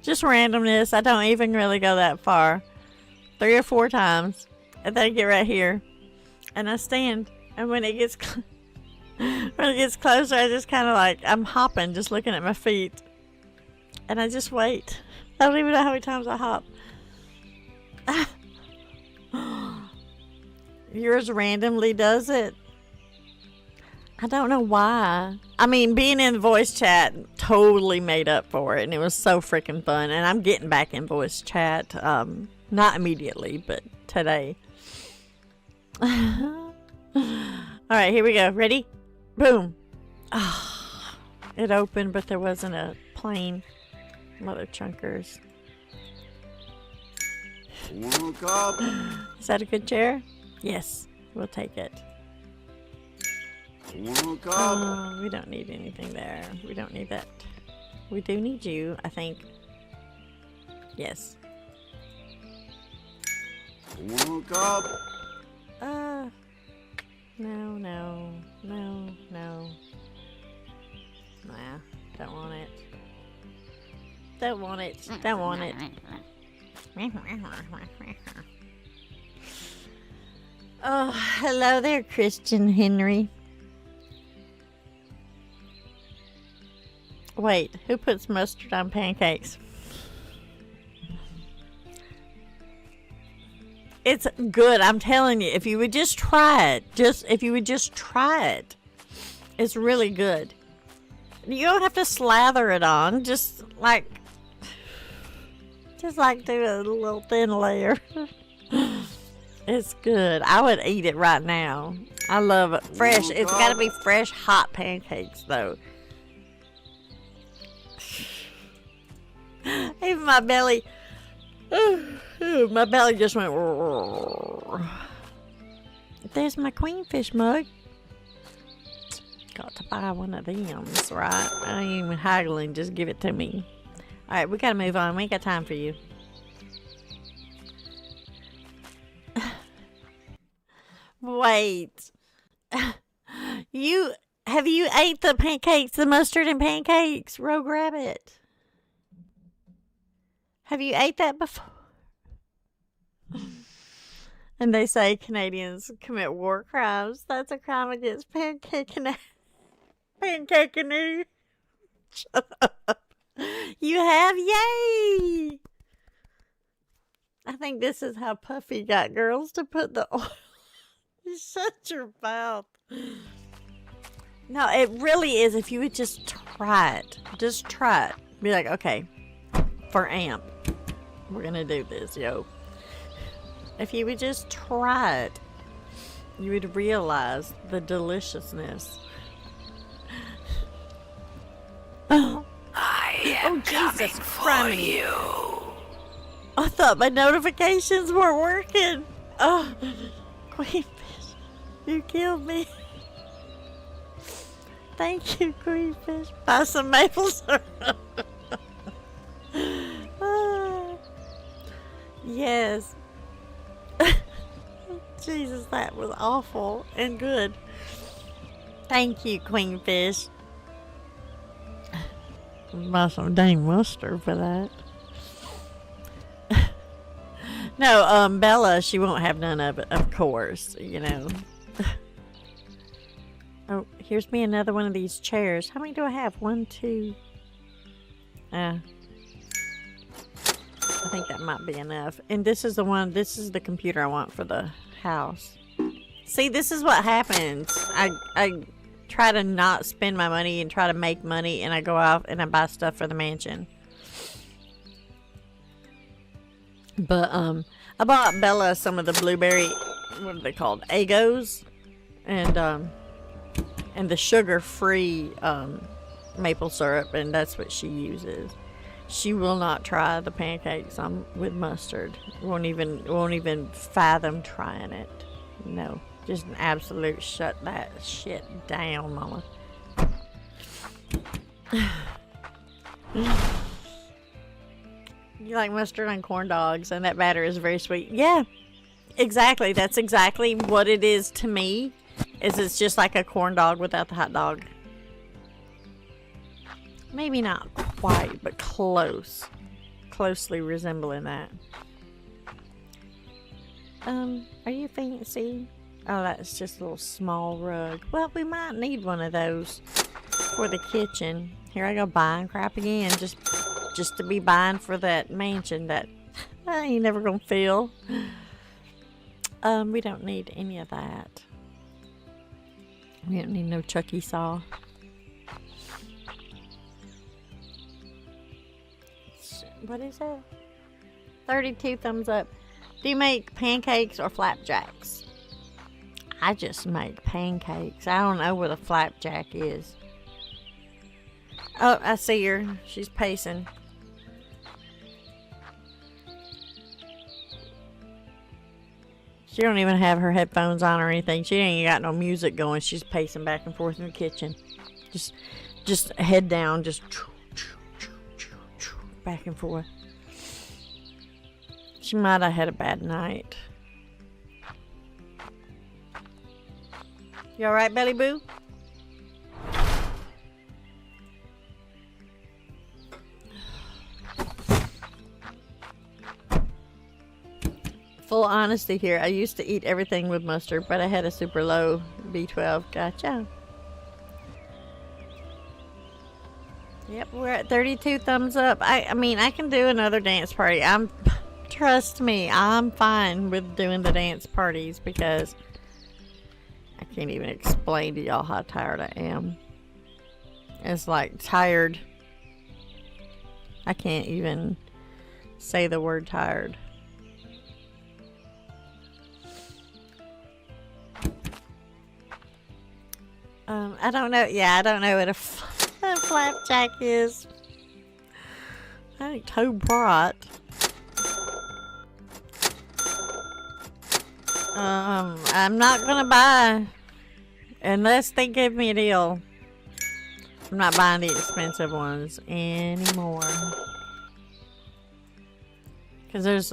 Just randomness. I don't even really go that far. 3 or 4 times. And then I get right here. And I stand. And when it gets closer, I just kind of like, I'm hopping, just looking at my feet. And I just wait. I don't even know how many times I hop. Yours randomly does it? I don't know why. I mean, being in voice chat totally made up for it. And it was so freaking fun. And I'm getting back in voice chat. Not immediately, but today. Alright, here we go. Ready? Boom. Oh, it opened, but there wasn't a plane. Mother chunkers. Woke up. Is that a good chair? Yes, we'll take it. Woke up. Oh, we don't need anything there. We don't need that. We do need you, I think. Yes. Woke up. No. Nah, don't want it. Don't want it. Don't want it. Oh, hello there, Christian Henry. Wait, who puts mustard on pancakes? It's good, I'm telling you. If you would just try it, it's really good. You don't have to slather it on, just like do a little thin layer. It's good. I would eat it right now. I love it. Fresh. It's got to be fresh, hot pancakes, though. Even my belly. My belly just went. There's my queenfish mug. Got to buy one of them, right? I ain't even haggling, just give it to me. Alright, we gotta move on. We ain't got time for you. Wait. Have you ate the pancakes, the mustard and pancakes? Rogue Rabbit. Have you ate that before? And they say Canadians commit war crimes. That's a crime against pancaking. Shut up. You have? Yay! I think this is how Puffy got girls to put the oil. Shut your mouth. No, it really is. If you would just try it. Just try it. Be like, okay, for AMP, we're going to do this, yo. If you would just try it, you would realize the deliciousness. Oh, Jesus Christ. I thought my notifications weren't working. Oh, Queenfish, you killed me. Thank you, Queenfish. Buy some maple syrup. Yes. Jesus, that was awful and good. Thank you, Queenfish. Buy some dang mustard for that. No, Bella, she won't have none of it, of course, you know. Oh, here's me another one of these chairs. How many do I have? 1, 2. I think that might be enough. And this is the one, this is the computer I want for the house. See, this is what happens. I try to not spend my money and try to make money, and I go out and I buy stuff for the mansion. But I bought Bella some of the blueberry, what are they called, Egos, and the sugar-free maple syrup, and that's what she uses. She will not try the pancakes with mustard. Won't even fathom trying it. No, just an absolute shut that shit down, mama. You like mustard on corn dogs, and that batter is very sweet. Yeah, exactly. That's exactly what it is to me. It's just like a corn dog without the hot dog. Maybe not quite, but closely resembling that. Are you fancy? Oh, that's just a little small rug. Well, we might need one of those for the kitchen. Here I go buying crap again, just to be buying for that mansion that I ain't never gonna fill. We don't need any of that. We don't need no Chucky saw. What is that? 32 thumbs up. Do you make pancakes or flapjacks? I just make pancakes. I don't know where the flapjack is. Oh, I see her. She's pacing. She don't even have her headphones on or anything. She ain't got no music going. She's pacing back and forth in the kitchen. Just head down, just back and forth. She might have had a bad night. You alright, Belly Boo? Full honesty here, I used to eat everything with mustard, but I had a super low B12. Gotcha. Yep, we're at 32 thumbs up. I mean, I can do another dance party. Trust me, I'm fine with doing the dance parties because I can't even explain to y'all how tired I am. It's like tired. I can't even say the word tired. I don't know. Yeah, I don't know what a flapjack is. I ain't too bright. I'm not gonna buy unless they give me a deal. I'm not buying the expensive ones anymore. Because there's,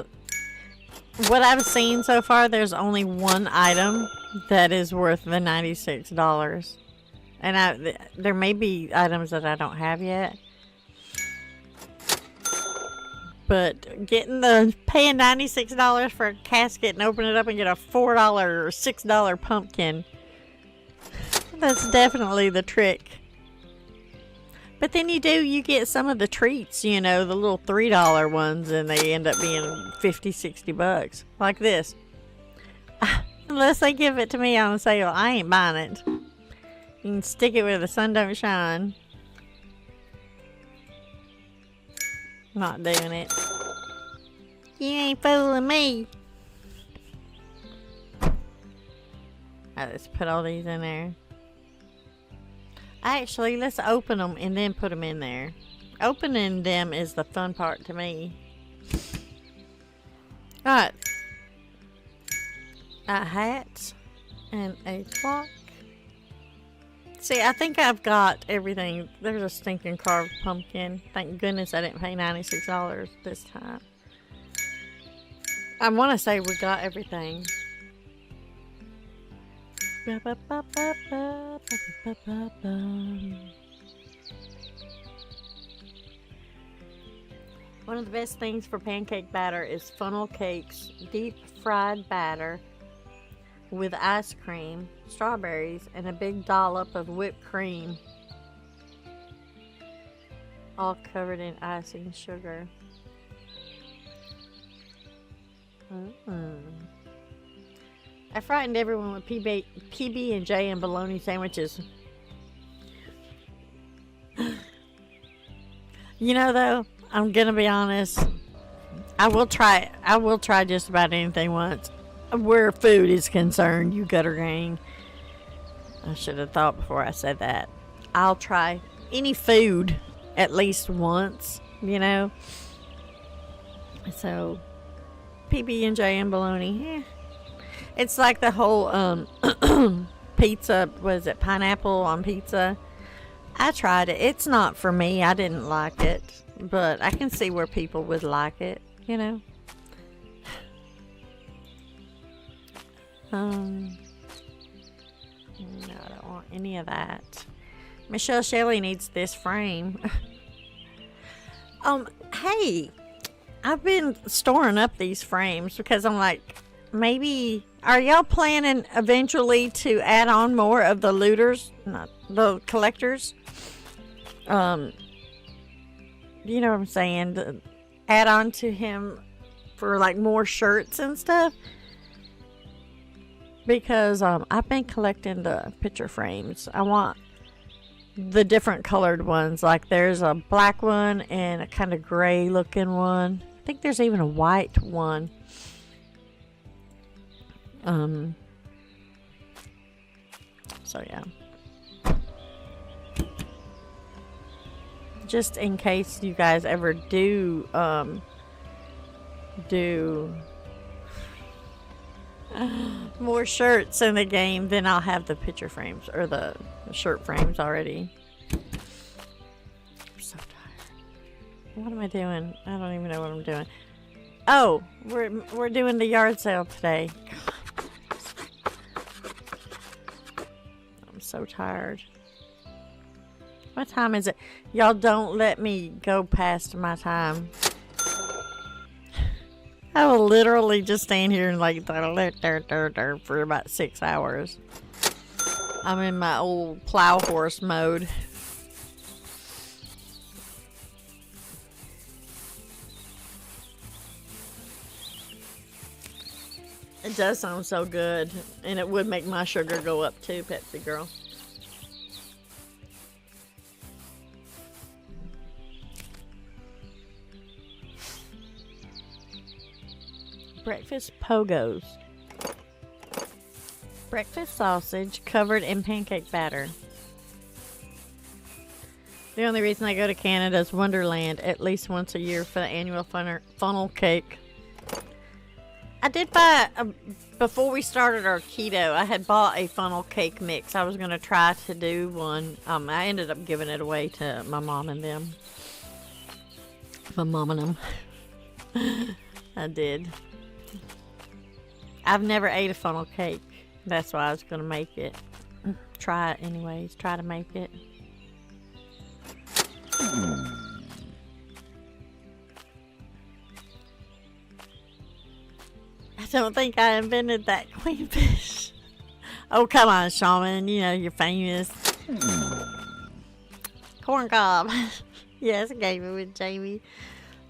what I've seen so far, there's only one item that is worth the $96. And there may be items that I don't have yet. But paying $96 for a casket and open it up and get a $4 or $6 pumpkin, that's definitely the trick. But then you get some of the treats, you know, the little $3 ones, and they end up being 50, 60 bucks. Like this. Unless they give it to me on sale, I ain't buying it. You can stick it where the sun don't shine. Not doing it. You ain't fooling me. Alright, let's put all these in there. Actually, let's open them and then put them in there. Opening them is the fun part to me. Alright. A hat and a clock. See, I think I've got everything. There's a stinking carved pumpkin. Thank goodness I didn't pay $96 this time. I want to say we got everything. One of the best things for pancake batter is funnel cakes, deep fried batter with ice cream, strawberries, and a big dollop of whipped cream, all covered in icing sugar. I frightened everyone with PB&J and bologna sandwiches. You know, though, I'm gonna be honest. I will try just about anything once. Where food is concerned, you gutter gang. I should have thought before I said that. I'll try any food at least once, you know. So, PB&J and bologna, It's like the whole pizza, was it pineapple on pizza? I tried it. It's not for me. I didn't like it. But I can see where people would like it, you know. No, I don't want any of that. Michelle Shelley needs this frame. Hey, I've been storing up these frames because I'm like, maybe, are y'all planning eventually to add on more of the looters, not the collectors? You know what I'm saying? To add on to him for like more shirts and stuff. Because I've been collecting the picture frames. I want the different colored ones. Like there's a black one and a kind of gray looking one. I think there's even a white one. So yeah. Just in case you guys ever do more shirts in the game, then I'll have the picture frames or the shirt frames already. I'm so tired. What am I doing? I don't even know what I'm doing. Oh, we're doing the yard sale today. I'm so tired. What time is it? Y'all don't let me go past my time. I will literally just stand here and like for about 6 hours. I'm in my old plow horse mode. It does sound so good, and it would make my sugar go up too, Pepsi girl. Breakfast pogos. Breakfast sausage covered in pancake batter. The only reason I go to Canada's Wonderland at least once a year for the annual funnel cake. I did buy, before we started our keto, I had bought a funnel cake mix. I was going to try to do one. I ended up giving it away to my mom and them. My mom and them. I did. I've never ate a funnel cake. That's why I was going to make it. Try it anyways. Try to make it. I don't think I invented that queen fish. Oh, come on, Shaman. You know, you're famous. Corn cob. Yes, I gave it with Jamie.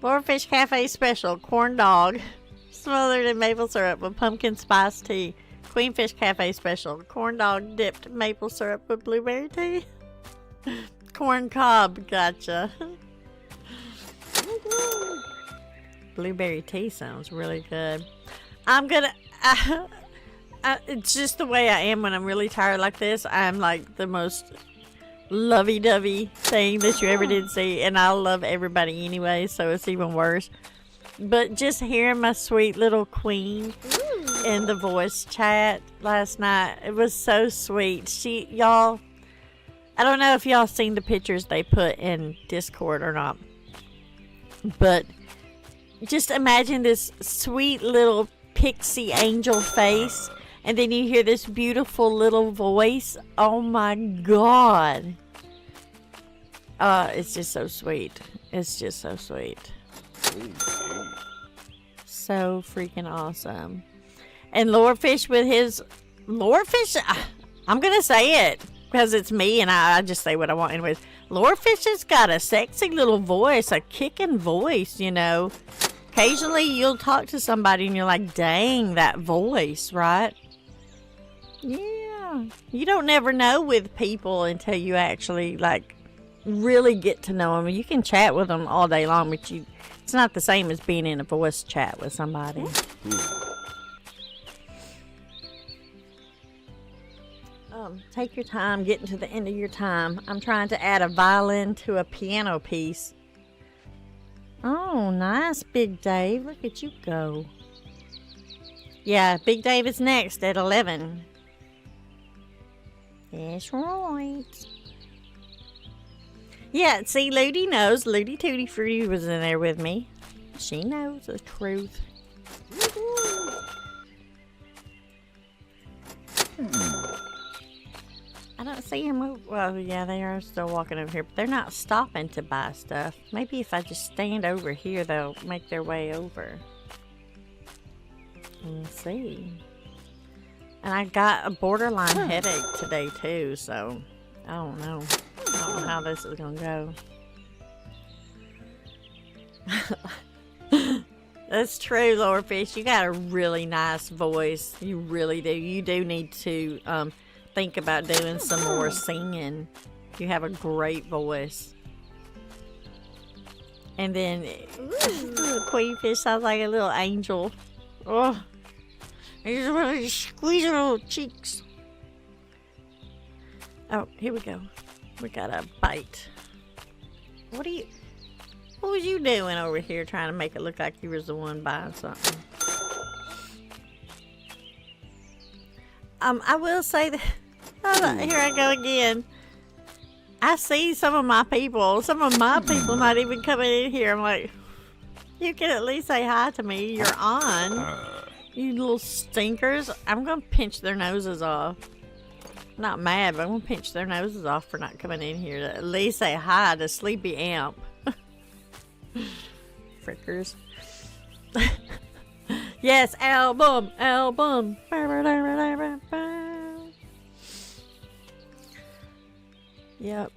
Boarfish Cafe Special. Corn dog. Smothered in maple syrup with pumpkin spice tea. Queenfish Cafe Special. Corn dog dipped maple syrup with blueberry tea. Corn cob. Gotcha. Blueberry tea sounds really good. I'm gonna, it's just the way I am when I'm really tired like this. I'm like the most lovey-dovey thing that you ever did see. And I love everybody anyway, so it's even worse. But just hearing my sweet little queen in the voice chat last night, it was so sweet. Y'all, I don't know if y'all seen the pictures they put in Discord or not. But just imagine this sweet little pixie angel face, and then you hear this beautiful little voice. Oh my god. It's just so sweet. It's just so sweet. So freaking awesome. And Lorefish with his Lorefish, I'm gonna say it because it's me and I just say what I want anyways. Lorefish has got a sexy little voice, a kicking voice, you know. Occasionally you'll talk to somebody and you're like, dang, that voice, right? Yeah. You don't never know with people until you actually, like, really get to know them. You can chat with them all day long, but it's not the same as being in a voice chat with somebody. Take your time getting to the end of your time. I'm trying to add a violin to a piano piece. Oh, nice, Big Dave. Look at you go. Yeah, Big Dave is next at 11. That's right. Yeah, see, Ludi knows. Ludi Tootie Fruity was in there with me. She knows the truth. I don't see him move. Well, yeah, they are still walking over here, but they're not stopping to buy stuff. Maybe if I just stand over here, they'll make their way over. Let's see. And I got a borderline headache today, too, so I don't know. I don't know how this is going to go. That's true, Lorefish. You got a really nice voice. You really do. You do need to think about doing some more singing. You have a great voice. And then Queenfish sounds like a little angel. Oh, you just want to squeeze her little cheeks. Oh, here we go. We got a bite. What was you doing over here trying to make it look like you was the one buying something? I will say that. Here I go again. I see some of my people not even coming in here. I'm like, you can at least say hi to me. You're on. You little stinkers. I'm going to pinch their noses off. Not mad, but I'm going to pinch their noses off for not coming in here to at least say hi to Sleepy Amp. Frickers. Yes, album. Yep.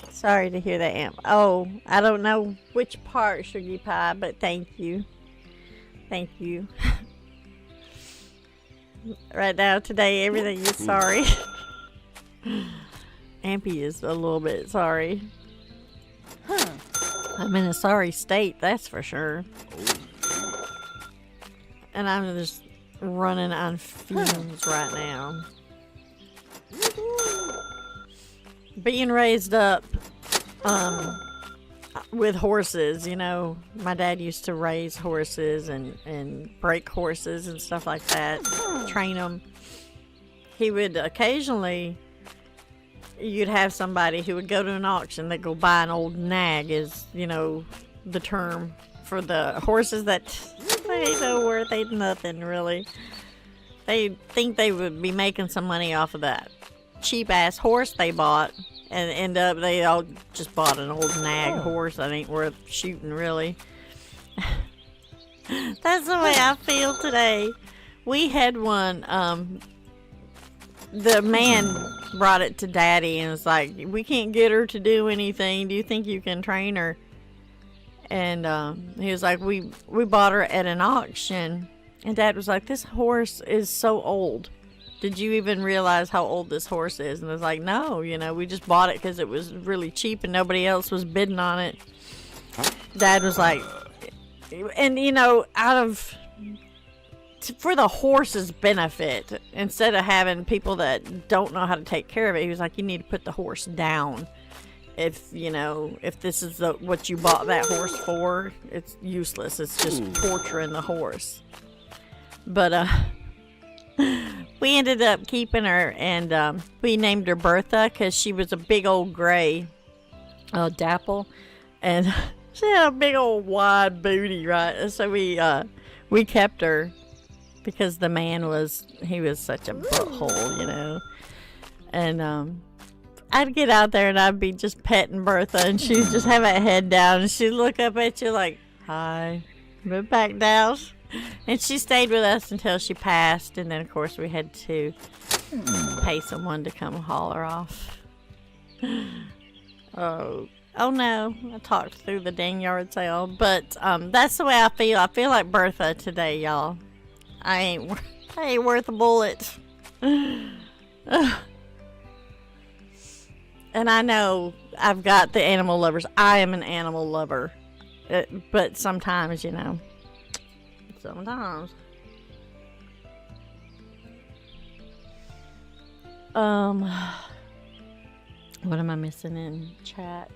Sorry to hear that, Amp. Oh, I don't know which part, Sugar Pie, but thank you. Thank you. Right now, today, everything is sorry. Ampy is a little bit sorry. I'm in a sorry state, that's for sure. And I'm just running on fumes right now. Being raised up with horses. You know, my dad used to raise horses and break horses and stuff like that, train them. He would occasionally, you'd have somebody who would go to an auction, they'd go buy an old nag, is, you know, the term for the horses that they ain't no worth, ain't nothing really. They think they would be making some money off of that cheap ass horse they bought, and end up they all just bought an old nag horse that ain't worth shooting really. That's the way I feel today. We had one, the man brought it to Daddy and was like, we can't get her to do anything, do you think you can train her? And he was like, we bought her at an auction. And Dad was like, this horse is so old. Did you even realize how old this horse is? And I was like, no, you know, we just bought it because it was really cheap and nobody else was bidding on it. Dad was like, and you know, for the horse's benefit, instead of having people that don't know how to take care of it, he was like, you need to put the horse down. If, you know, if this is what you bought that horse for, it's useless. It's just torturing the horse. But we ended up keeping her, and we named her Bertha because she was a big old gray dapple, and she had a big old wide booty, right? And so we kept her because the man was such a butthole, you know. And I'd get out there and I'd be just petting Bertha, and she'd just have her head down, and she'd look up at you like, hi, but back down. And she stayed with us until she passed, and then of course we had to pay someone to come haul her off. Oh no, I talked through the dang yard sale, but that's the way I feel. I feel like Bertha today, y'all. I ain't worth a bullet. And I know I've got the animal lovers. I am an animal lover, but sometimes, you know. Sometimes. What am I missing in chat?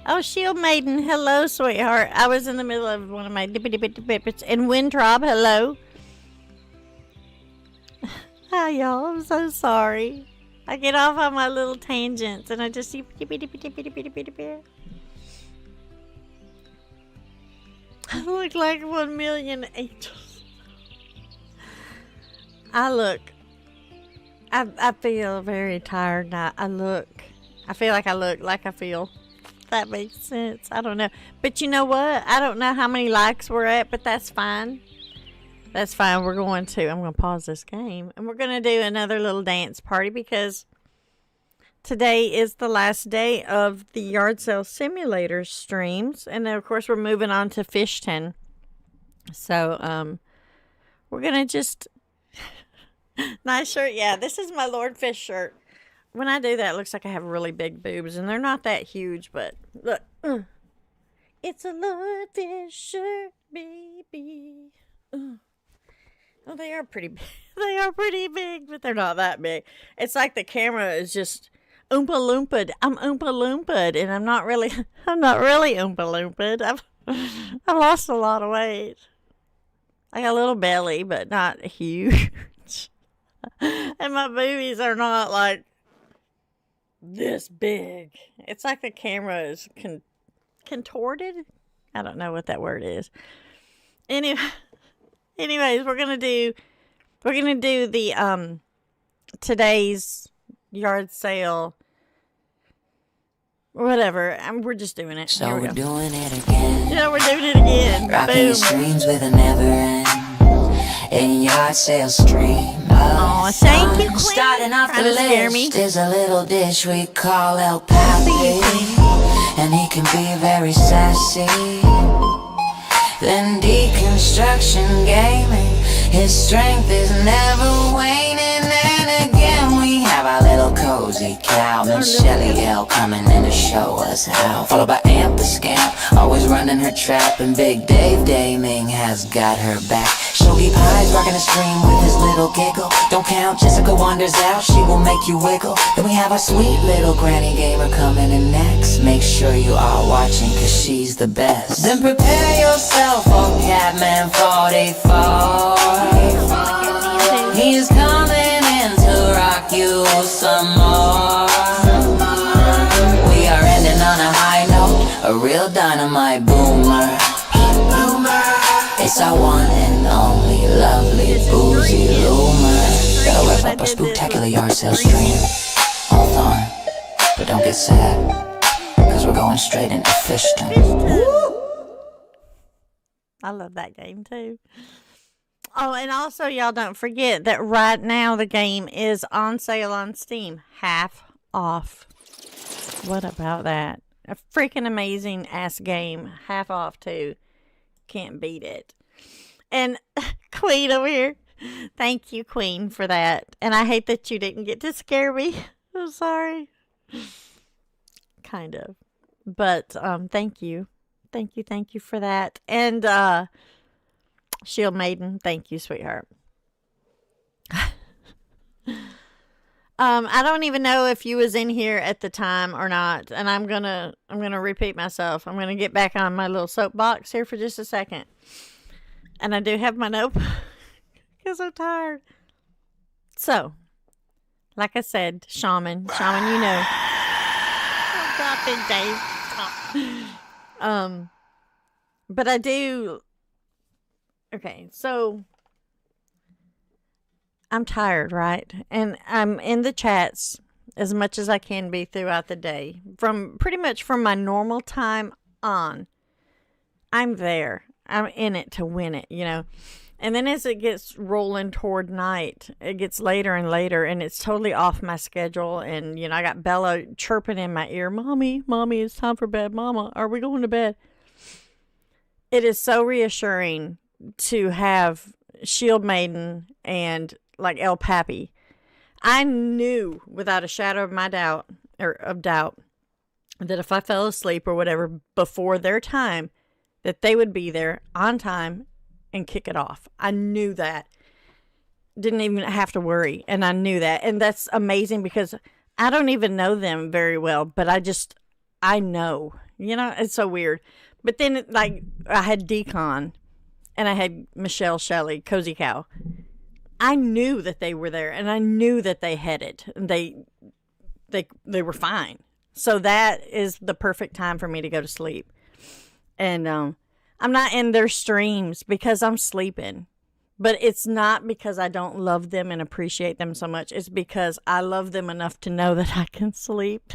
Oh, Shield Maiden, hello, sweetheart. I was in the middle of one of my dippity-bitty-bits. And Wintrob, hello. Hi, y'all. I'm so sorry. I get off on my little tangents, and I just see dippity-bitty-bitty-bitty-bitty. I look like 1 million angels. I feel very tired now. I feel like I look like I feel. If that makes sense. I don't know. But you know what? I don't know how many likes we're at, but that's fine. That's fine. I'm going to pause this game, and we're going to do another little dance party because today is the last day of the Yard Sale Simulator streams. And then, of course, we're moving on to Fishton. So, we're going to just... Nice shirt. Yeah, this is my Lord Fish shirt. When I do that, it looks like I have really big boobs. And they're not that huge, but look. It's a Lord Fish shirt, baby. Oh, they are pretty big. They are pretty big, but they're not that big. It's like the camera is just... Oompa Loompa'd. I'm Oompa Loompa'd, and I'm not really Oompa Loompa'd. I've lost a lot of weight. I got a little belly, but not huge. And my boobies are not like this big. It's like the camera is contorted. I don't know what that word is. Anyways, we're gonna do the today's yard sale. Whatever. We're just doing it. So we're doing it again. Yeah, we're doing it again. Rocking Boom. the streams with a never end. In yard sale stream. Aw, thank you, Queen. Starting off the Trying to scare me. list is a little dish we call El Papi. And he can be very sassy. Then deconstruction gaming. His strength is never waning. And again we have our little cozy cabin Miss Shelly L coming in to show us how. Followed by Amp the Scamp, always running her trap. And Big Dave Daming has got her back. Shogi Pie's rocking the stream with his little giggle. Don't count Jessica Wonders out, she will make you wiggle. Then we have our sweet little granny gamer coming in next. Make sure you are watching, cause she's the best. Then prepare yourself for Catman 44. He's coming in to rock you some more. We are ending on a high note, a real dynamite boomer. It's our one and only lovely boozy loomer. Gotta wrap up our spectacular yard sale stream-a-thon. But don't get sad, cause we're going straight into Fishton. I love that game too. Oh, and also y'all don't forget that right now the game is on sale on Steam. Half off. What about that? A freaking amazing ass game. Half off too. Can't beat it. And Queen over here. Thank you, Queen, for that. And I hate that you didn't get to scare me. I'm sorry. Kind of. But thank you. Thank you for that. And Shield Maiden, thank you, sweetheart. I don't even know if you was in here at the time or not, and I'm gonna repeat myself. I'm gonna get back on my little soapbox here for just a second, and I do have my notebook because I'm tired. So, like I said, Shaman, you know. Oh, drop it, Dave. Stop. But I do. Okay, so I'm tired, right? And I'm in the chats as much as I can be throughout the day. From pretty much from my normal time on, I'm there. I'm in it to win it, you know. And then as it gets rolling toward night, it gets later and later, and it's totally off my schedule. And, you know, I got Bella chirping in my ear, Mommy, it's time for bed. Mama, are we going to bed? It is so reassuring to have Shield Maiden and like El Pappy. I knew without a shadow of doubt that if I fell asleep or whatever before their time, that they would be there on time and kick it off. I knew that. Didn't even have to worry. And I knew that. And that's amazing because I don't even know them very well, but I know, you know, it's so weird. But then like I had Decon and I had Michelle Shelley, Cozy Cow. I knew that they were there, and I knew that they had it. And they were fine. So that is the perfect time for me to go to sleep. And I'm not in their streams because I'm sleeping. But it's not because I don't love them and appreciate them so much. It's because I love them enough to know that I can sleep.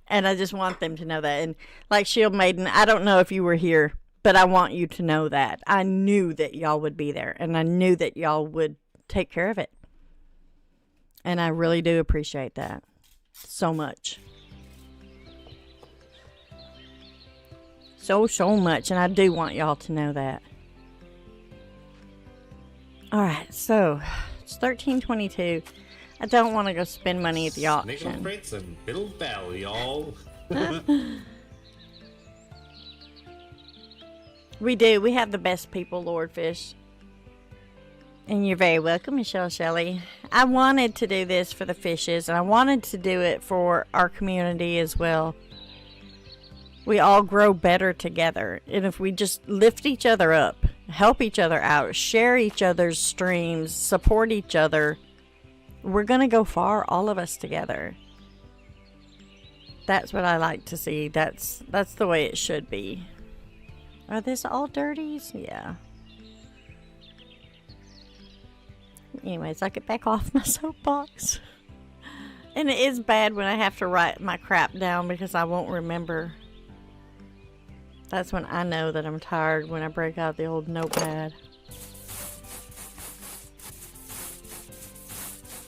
And I just want them to know that. And like Shield Maiden, I don't know if you were here, but I want you to know that. I knew that y'all would be there, and I knew that y'all would take care of it. And I really do appreciate that so much. So much. And I do want y'all to know that. Alright, so it's 13:22. I don't want to go spend money at the auction. Nickel Fritz and Bill Bell, y'all. We do. We have the best people, Lord Fish. And you're very welcome, Michelle Shelley. I wanted to do this for the fishes, and I wanted to do it for our community as well. We all grow better together. And if we just lift each other up, help each other out, share each other's streams, support each other, we're going to go far, all of us together. That's what I like to see. That's the way it should be. Are this all dirties? Yeah. Anyways, I get back off my soapbox. And it is bad when I have to write my crap down because I won't remember. That's when I know that I'm tired, when I break out the old notepad.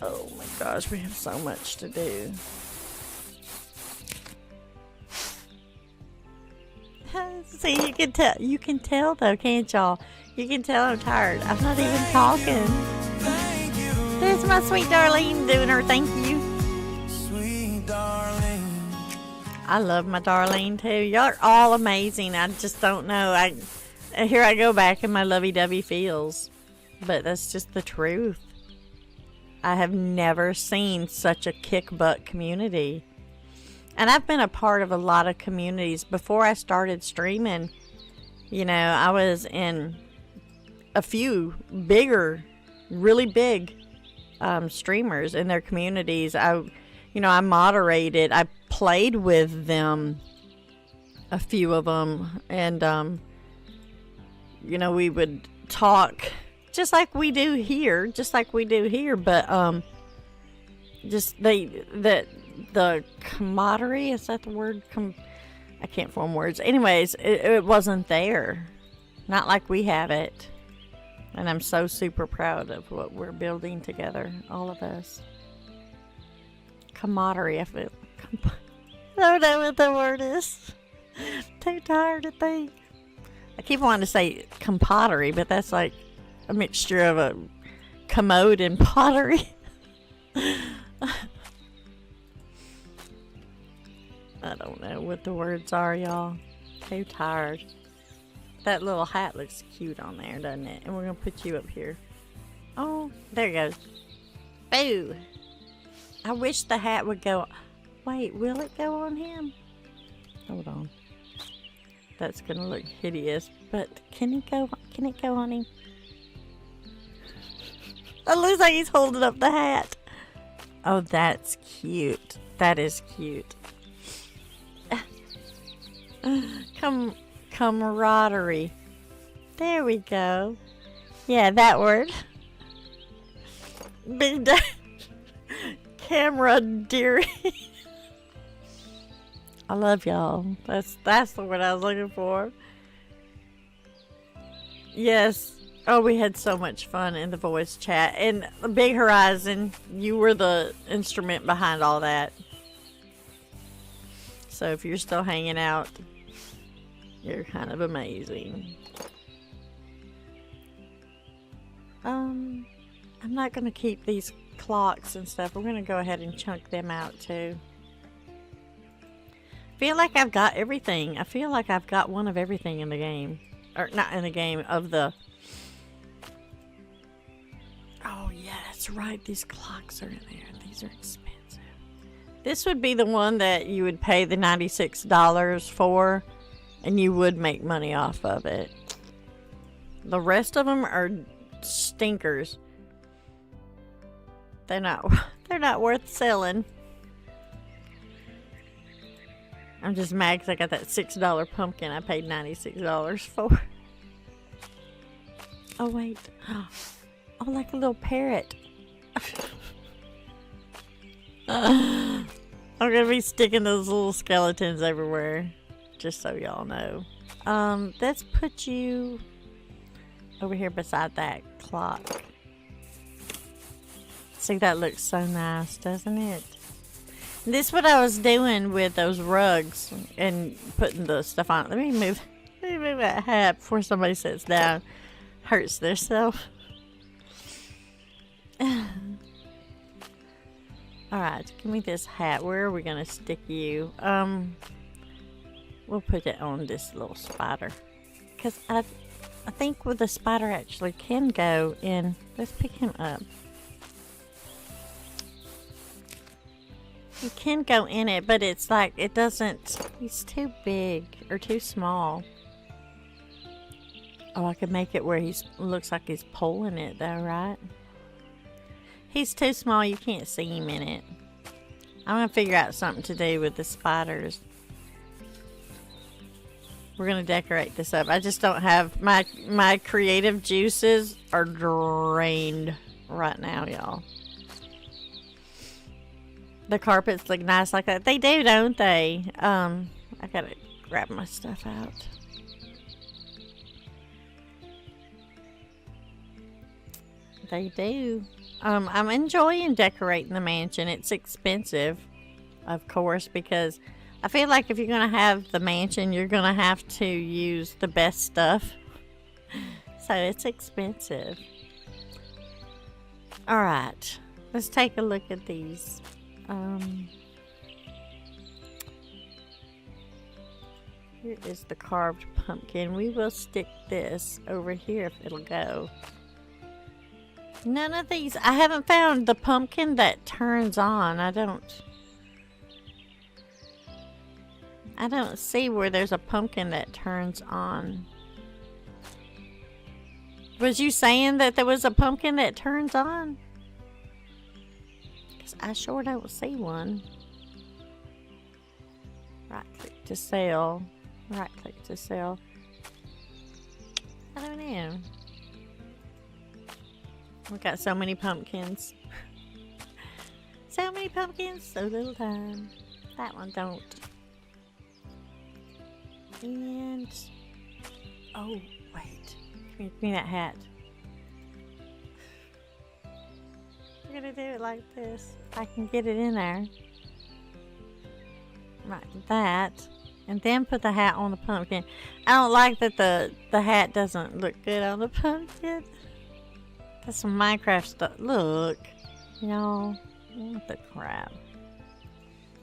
Oh my gosh, we have so much to do. See, you can tell though, can't y'all? You can tell I'm tired. I'm not even talking. There's my sweet Darlene doing her thank you. Sweet darling. I love my Darlene too. Y'all are all amazing. I just don't know. Here I go back in my lovey-dovey feels. But that's just the truth. I have never seen such a kick-butt community. And I've been a part of a lot of communities. Before I started streaming, you know, I was in a few bigger, really big streamers in their communities. I moderated. I played with them, a few of them, and you know, we would talk just like we do here, but just the camaraderie, is that the word? I can't form words. Anyways, it wasn't there, not like we have it. And I'm so super proud of what we're building together, all of us. Camaraderie, I feel. I don't know what the word is. Too tired to think. I keep wanting to say compottery, but that's like a mixture of a commode and pottery. I don't know what the words are, y'all. Too tired. That little hat looks cute on there, doesn't it? And we're going to put you up here. Oh, there it goes. Boo! I wish the hat would go... Wait, will it go on him? Hold on. That's going to look hideous. But can it go on him? It looks like he's holding up the hat. Oh, that's cute. That is cute. Camaraderie. There we go. Yeah, that word. Big day. Camaraderie. I love y'all. That's the word I was looking for. Yes. Oh, we had so much fun in the voice chat. And Big Horizon, you were the instrument behind all that. So if you're still hanging out, you're kind of amazing. I'm not going to keep these clocks and stuff. We're going to go ahead and chunk them out too. I feel like I've got everything. I feel like I've got one of everything in the game. Or not in the game, of the... Oh yeah, that's right. These clocks are in there. These are expensive. This would be the one that you would pay the $96 for, and you would make money off of it. The rest of them are stinkers. They're not worth selling. I'm just mad because I got that $6 pumpkin I paid $96 for. Oh wait. Oh, like a little parrot. I'm gonna be sticking those little skeletons everywhere, just so y'all know. Let's put you over here beside that clock. See, that looks so nice, doesn't it? This is what I was doing with those rugs and putting the stuff on. Let me move that hat before somebody sits down. Hurts their self. Alright, give me this hat. Where are we gonna stick you? We'll put it on this little spider. Because I think with the spider actually can go in. Let's pick him up. He can go in it, but it's like, it doesn't, he's too big or too small. Oh, I could make it where he looks like he's pulling it though, right? He's too small, you can't see him in it. I'm gonna figure out something to do with the spiders. We're gonna decorate this up. I just don't have, my creative juices are drained right now, y'all. The carpets look nice like that. They do, don't they? I gotta grab my stuff out. They do. I'm enjoying decorating the mansion. It's expensive, of course, because I feel like if you're gonna have the mansion, you're gonna have to use the best stuff. So it's expensive. Alright, let's take a look at these. Here is the carved pumpkin. We will stick this over here if it'll go. None of these. I haven't found the pumpkin that turns on. I don't see where there's a pumpkin that turns on. Was you saying that there was a pumpkin that turns on? Because I sure don't see one. Right click to sell. Right click to sell. I don't know. We got so many pumpkins. So many pumpkins, so little time. That one don't. And oh wait, give me that hat. We're gonna do it like this. I can get it in there. Like that. And then put the hat on the pumpkin. I don't like that the hat doesn't look good on the pumpkin. That's some Minecraft stuff. Look. Y'all. What the crap.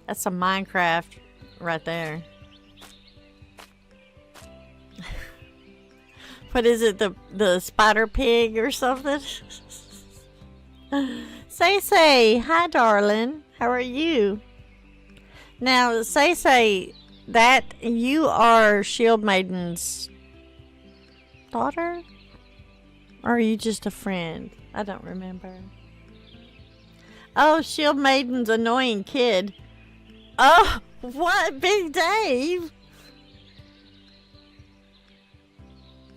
That's some Minecraft right there. What is it? The spider pig or something? Say, hi darling. How are you? Now, say that you are Shield Maiden's daughter? Or are you just a friend? I don't remember. Oh, Shield Maiden's annoying kid. Oh, what? Big Dave?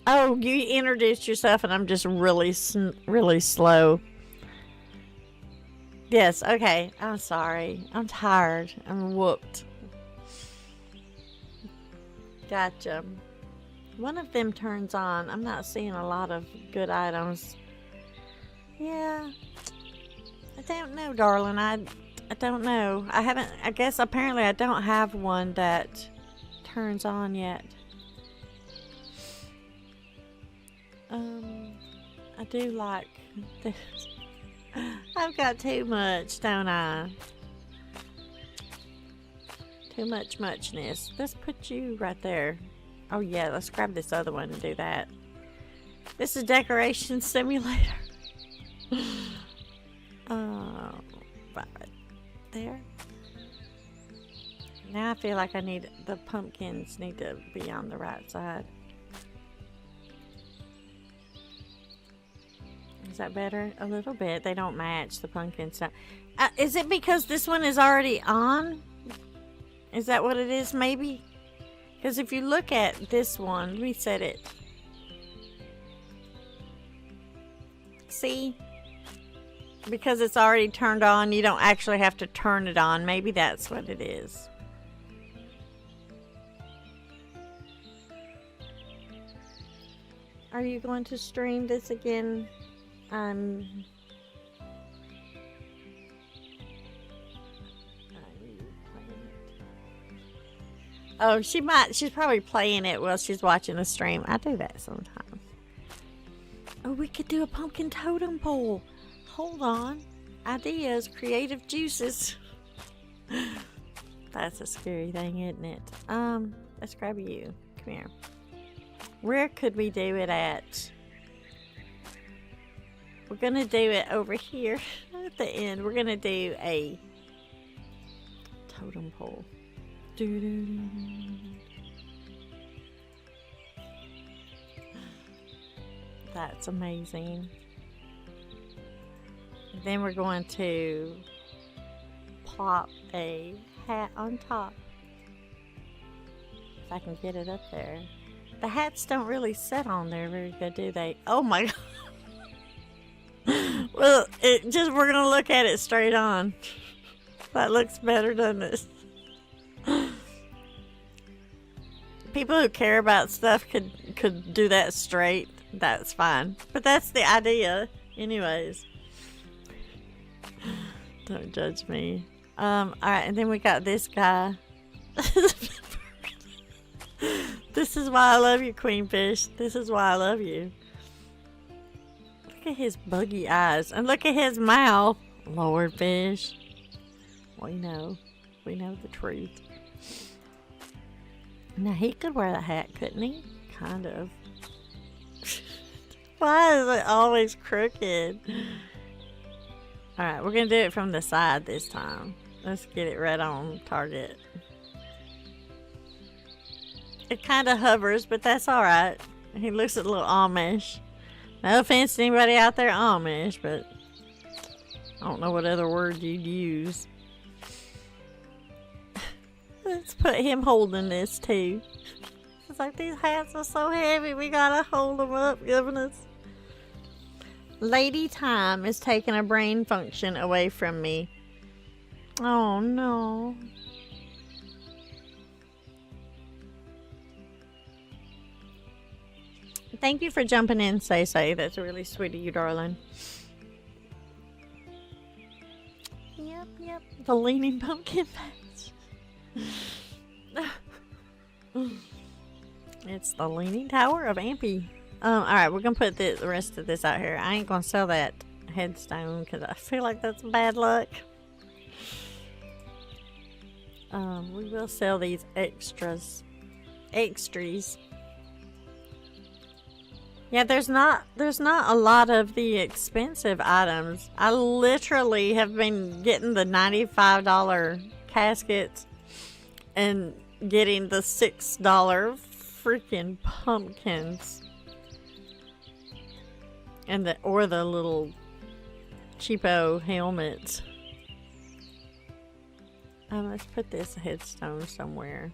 Oh, you introduced yourself and I'm just really slow. Yes, okay. I'm sorry. I'm tired. I'm whooped. Gotcha. One of them turns on. I'm not seeing a lot of good items. Yeah. I don't know, darling. I don't know. I guess apparently I don't have one that turns on yet. I do like this. I've got too much, don't I? Too muchness. Let's put you right there. Oh yeah, let's grab this other one and do that. This is Decoration Simulator. Right there. Now I feel like the pumpkins need to be on the right side. Is that better? A little bit. They don't match the pumpkins. Is it because this one is already on? Is that what it is, maybe? Because if you look at this one, let me set it. See? Because it's already turned on, you don't actually have to turn it on. Maybe that's what it is. Are you going to stream this again? Oh, she's probably playing it while she's watching the stream. I do that sometimes. Oh, we could do a pumpkin totem pole. Hold on. Ideas, creative juices. That's a scary thing, isn't it? Let's grab you. Come here. Where could we do it at? We're gonna do it over here at the end. We're gonna do a totem pole. That's amazing. And then we're going to plop a hat on top. If I can get it up there. The hats don't really sit on there very good, do they? Oh my god. Well, we're gonna look at it straight on. That looks better, doesn't it? People who care about stuff could do that straight. That's fine. But that's the idea. Anyways. Don't judge me. Alright, and then we got this guy. This is why I love you, Queenfish. This is why I love you. Look at his buggy eyes. And look at his mouth. Lord Fish. We know. We know the truth. Now, he could wear the hat, couldn't he? Kind of. Why is it always crooked? Alright, we're going to do it from the side this time. Let's get it right on target. It kind of hovers, but that's alright. He looks a little Amish. No offense to anybody out there Amish, but I don't know what other word you'd use. Let's put him holding this too. It's like these hats are so heavy, we gotta hold them up, goodness. Lady Time is taking a brain function away from me. Oh no. Thank you for jumping in, Say. That's really sweet of you, darling. Yep. The leaning pumpkin patch. It's the Leaning Tower of Ampy. Alright, we're gonna put the rest of this out here. I ain't gonna sell that headstone because I feel like that's bad luck. We will sell these extras. Yeah, there's not a lot of the expensive items. I literally have been getting the $95 caskets and getting the $6 freaking pumpkins. And the little cheapo helmets. Let's put this headstone somewhere.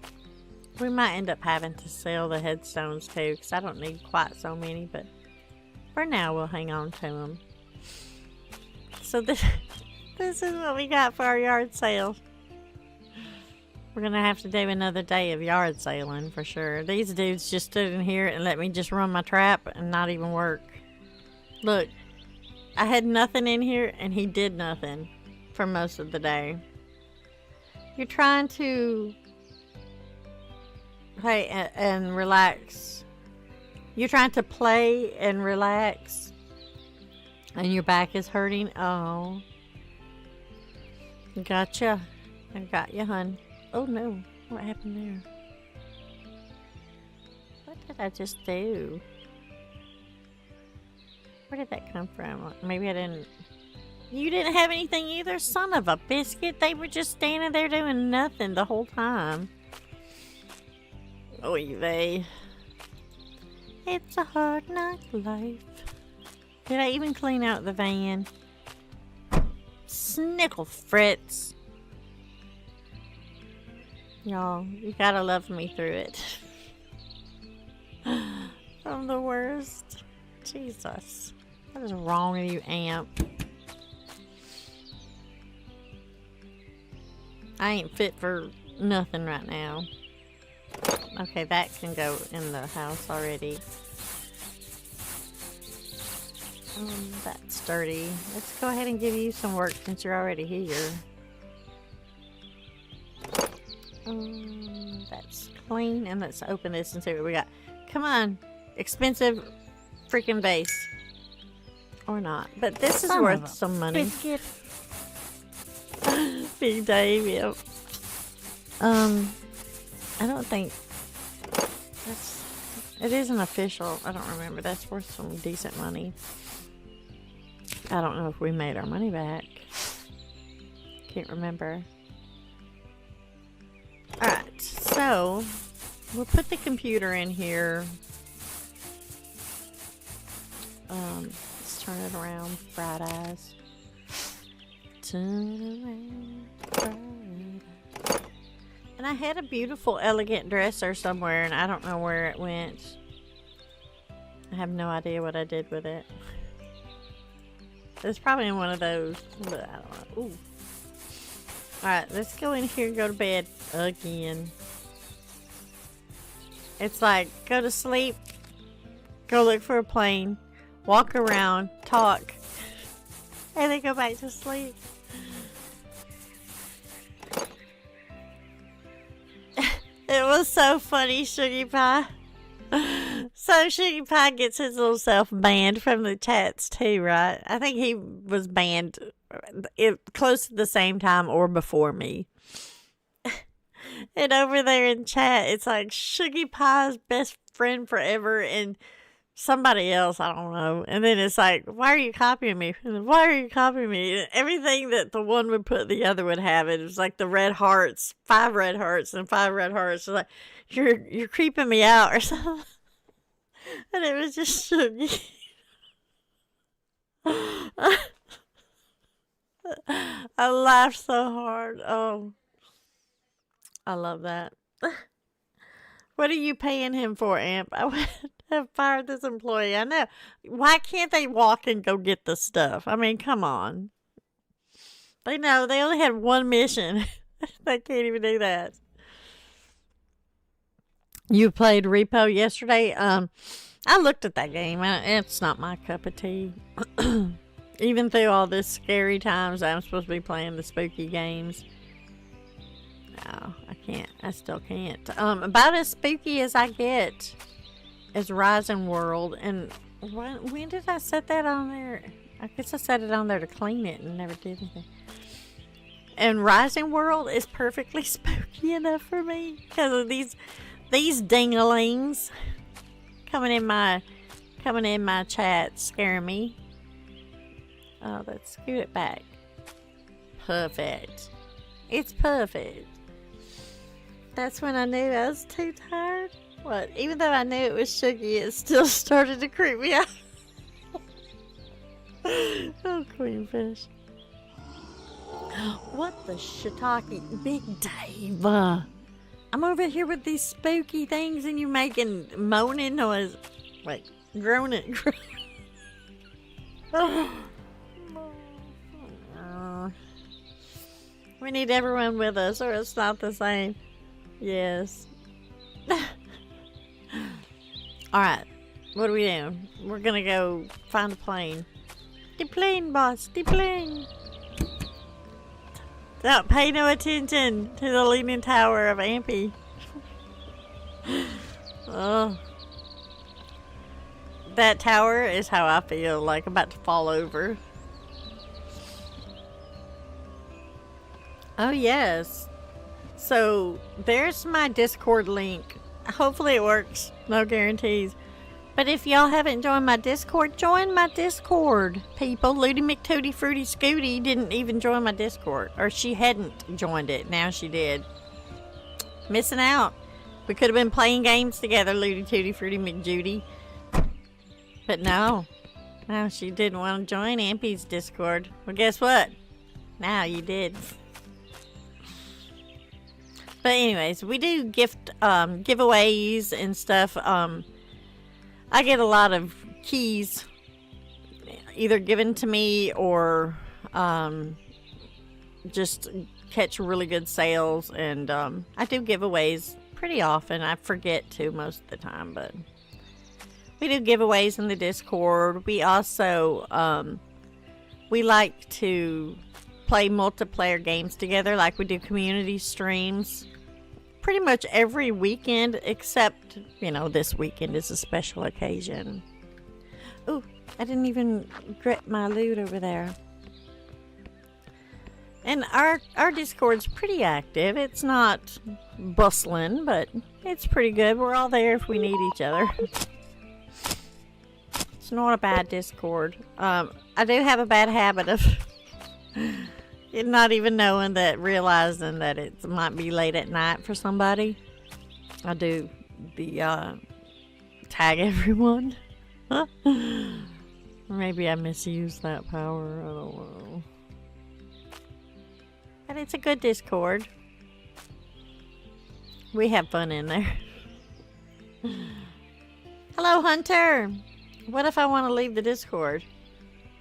We might end up having to sell the headstones too, because I don't need quite so many, but for now we'll hang on to them. So this is what we got for our yard sale. We're gonna have to do another day of yard sailing for sure. These dudes just stood in here and let me just run my trap and not even work. Look, I had nothing in here and he did nothing for most of the day. You're trying to play and relax. You're trying to play and relax and your back is hurting. Oh, gotcha. I got you, hun. Oh no, what happened there? What did I just do? Where did that come from? Maybe I didn't. You didn't have anything either? Son of a biscuit. They were just standing there doing nothing the whole time. Oy vey. It's a hard knock life. Did I even clean out the van? Snickle Fritz. Y'all, you gotta love me through it. I'm the worst. Jesus. What is wrong with you, Amp? I ain't fit for nothing right now. Okay, that can go in the house already. That's dirty. Let's go ahead and give you some work since you're already here. That's clean, and let's open this and see what we got. Come on, expensive freaking base. Or not, but this is worth some money. Biscuit. Big Dave, yep. I don't think it isn't official. I don't remember. That's worth some decent money. I don't know if we made our money back. Can't remember. Alright, so we'll put the computer in here. Let's turn it around. Bright eyes. Turn it around. Bright eyes. And I had a beautiful, elegant dresser somewhere, and I don't know where it went. I have no idea what I did with it. It's probably in one of those, but I don't know. Ooh. Alright, let's go in here and go to bed again. It's like, go to sleep, go look for a plane, walk around, talk, and then go back to sleep. It was so funny, Sugar Pie. So Sugar Pie gets his little self banned from the chats too, right? I think he was banned close to the same time or before me. And over there in chat, it's like Shuggy Pie's best friend forever and somebody else, I don't know. And then it's like, why are you copying me? Why are you copying me? And everything that the one would put, the other would have it. It was like the red hearts, 5 red hearts and 5 red hearts. It's like, you're creeping me out or something. And it was just Shuggy. I laughed so hard. Oh, I love that. What are you paying him for, Amp? I would have fired this employee. I know. Why can't they walk and go get the stuff? I mean, come on. They know they only had one mission. They can't even do that. You played Repo yesterday? I looked at that game. It's not my cup of tea. Even through all this scary times, I'm supposed to be playing the spooky games. No, I can't. I still can't. About as spooky as I get is Rising World. And when did I set that on there? I guess I set it on there to clean it and never did anything. And Rising World is perfectly spooky enough for me because of these dinglings coming in my chat scaring me. Oh, let's scoot it back. Perfect. It's perfect. That's when I knew I was too tired. What? Even though I knew it was Shuggy, it still started to creep me out. Oh, Queenfish. What the shiitake? Big Dave. I'm over here with these spooky things and you making moaning noise. Wait, groaning. We need everyone with us or it's not the same. Yes. Alright. What are we doing? We're gonna go find a plane. The plane, boss. The plane. Don't pay no attention to the leaning tower of Ampy. Oh. That tower is how I feel, like I'm about to fall over. Oh, yes. So, there's my Discord link. Hopefully it works. No guarantees. But if y'all haven't joined my Discord, join my Discord. People, Looty McTootie Fruity Scooty didn't even join my Discord. Or she hadn't joined it. Now she did. Missing out. We could have been playing games together, Looty Tootie Fruity McJudy. But no. No, she didn't want to join Ampy's Discord. Well, guess what? Now you did. But anyways, we do giveaways and stuff. I get a lot of keys either given to me or just catch really good sales. And I do giveaways pretty often. I forget to most of the time, but we do giveaways in the Discord. We also we like to play multiplayer games together, like we do community streams pretty much every weekend, except, you know, this weekend is a special occasion. Ooh, I didn't even grip my loot over there. And our Discord's pretty active. It's not bustling, but it's pretty good. We're all there if we need each other. It's not a bad Discord. I do have a bad habit of not even knowing that, realizing that it might be late at night for somebody. I do the tag everyone. Maybe I misuse that power. I don't know. But it's a good Discord. We have fun in there. Hello, Hunter. What if I want to leave the Discord?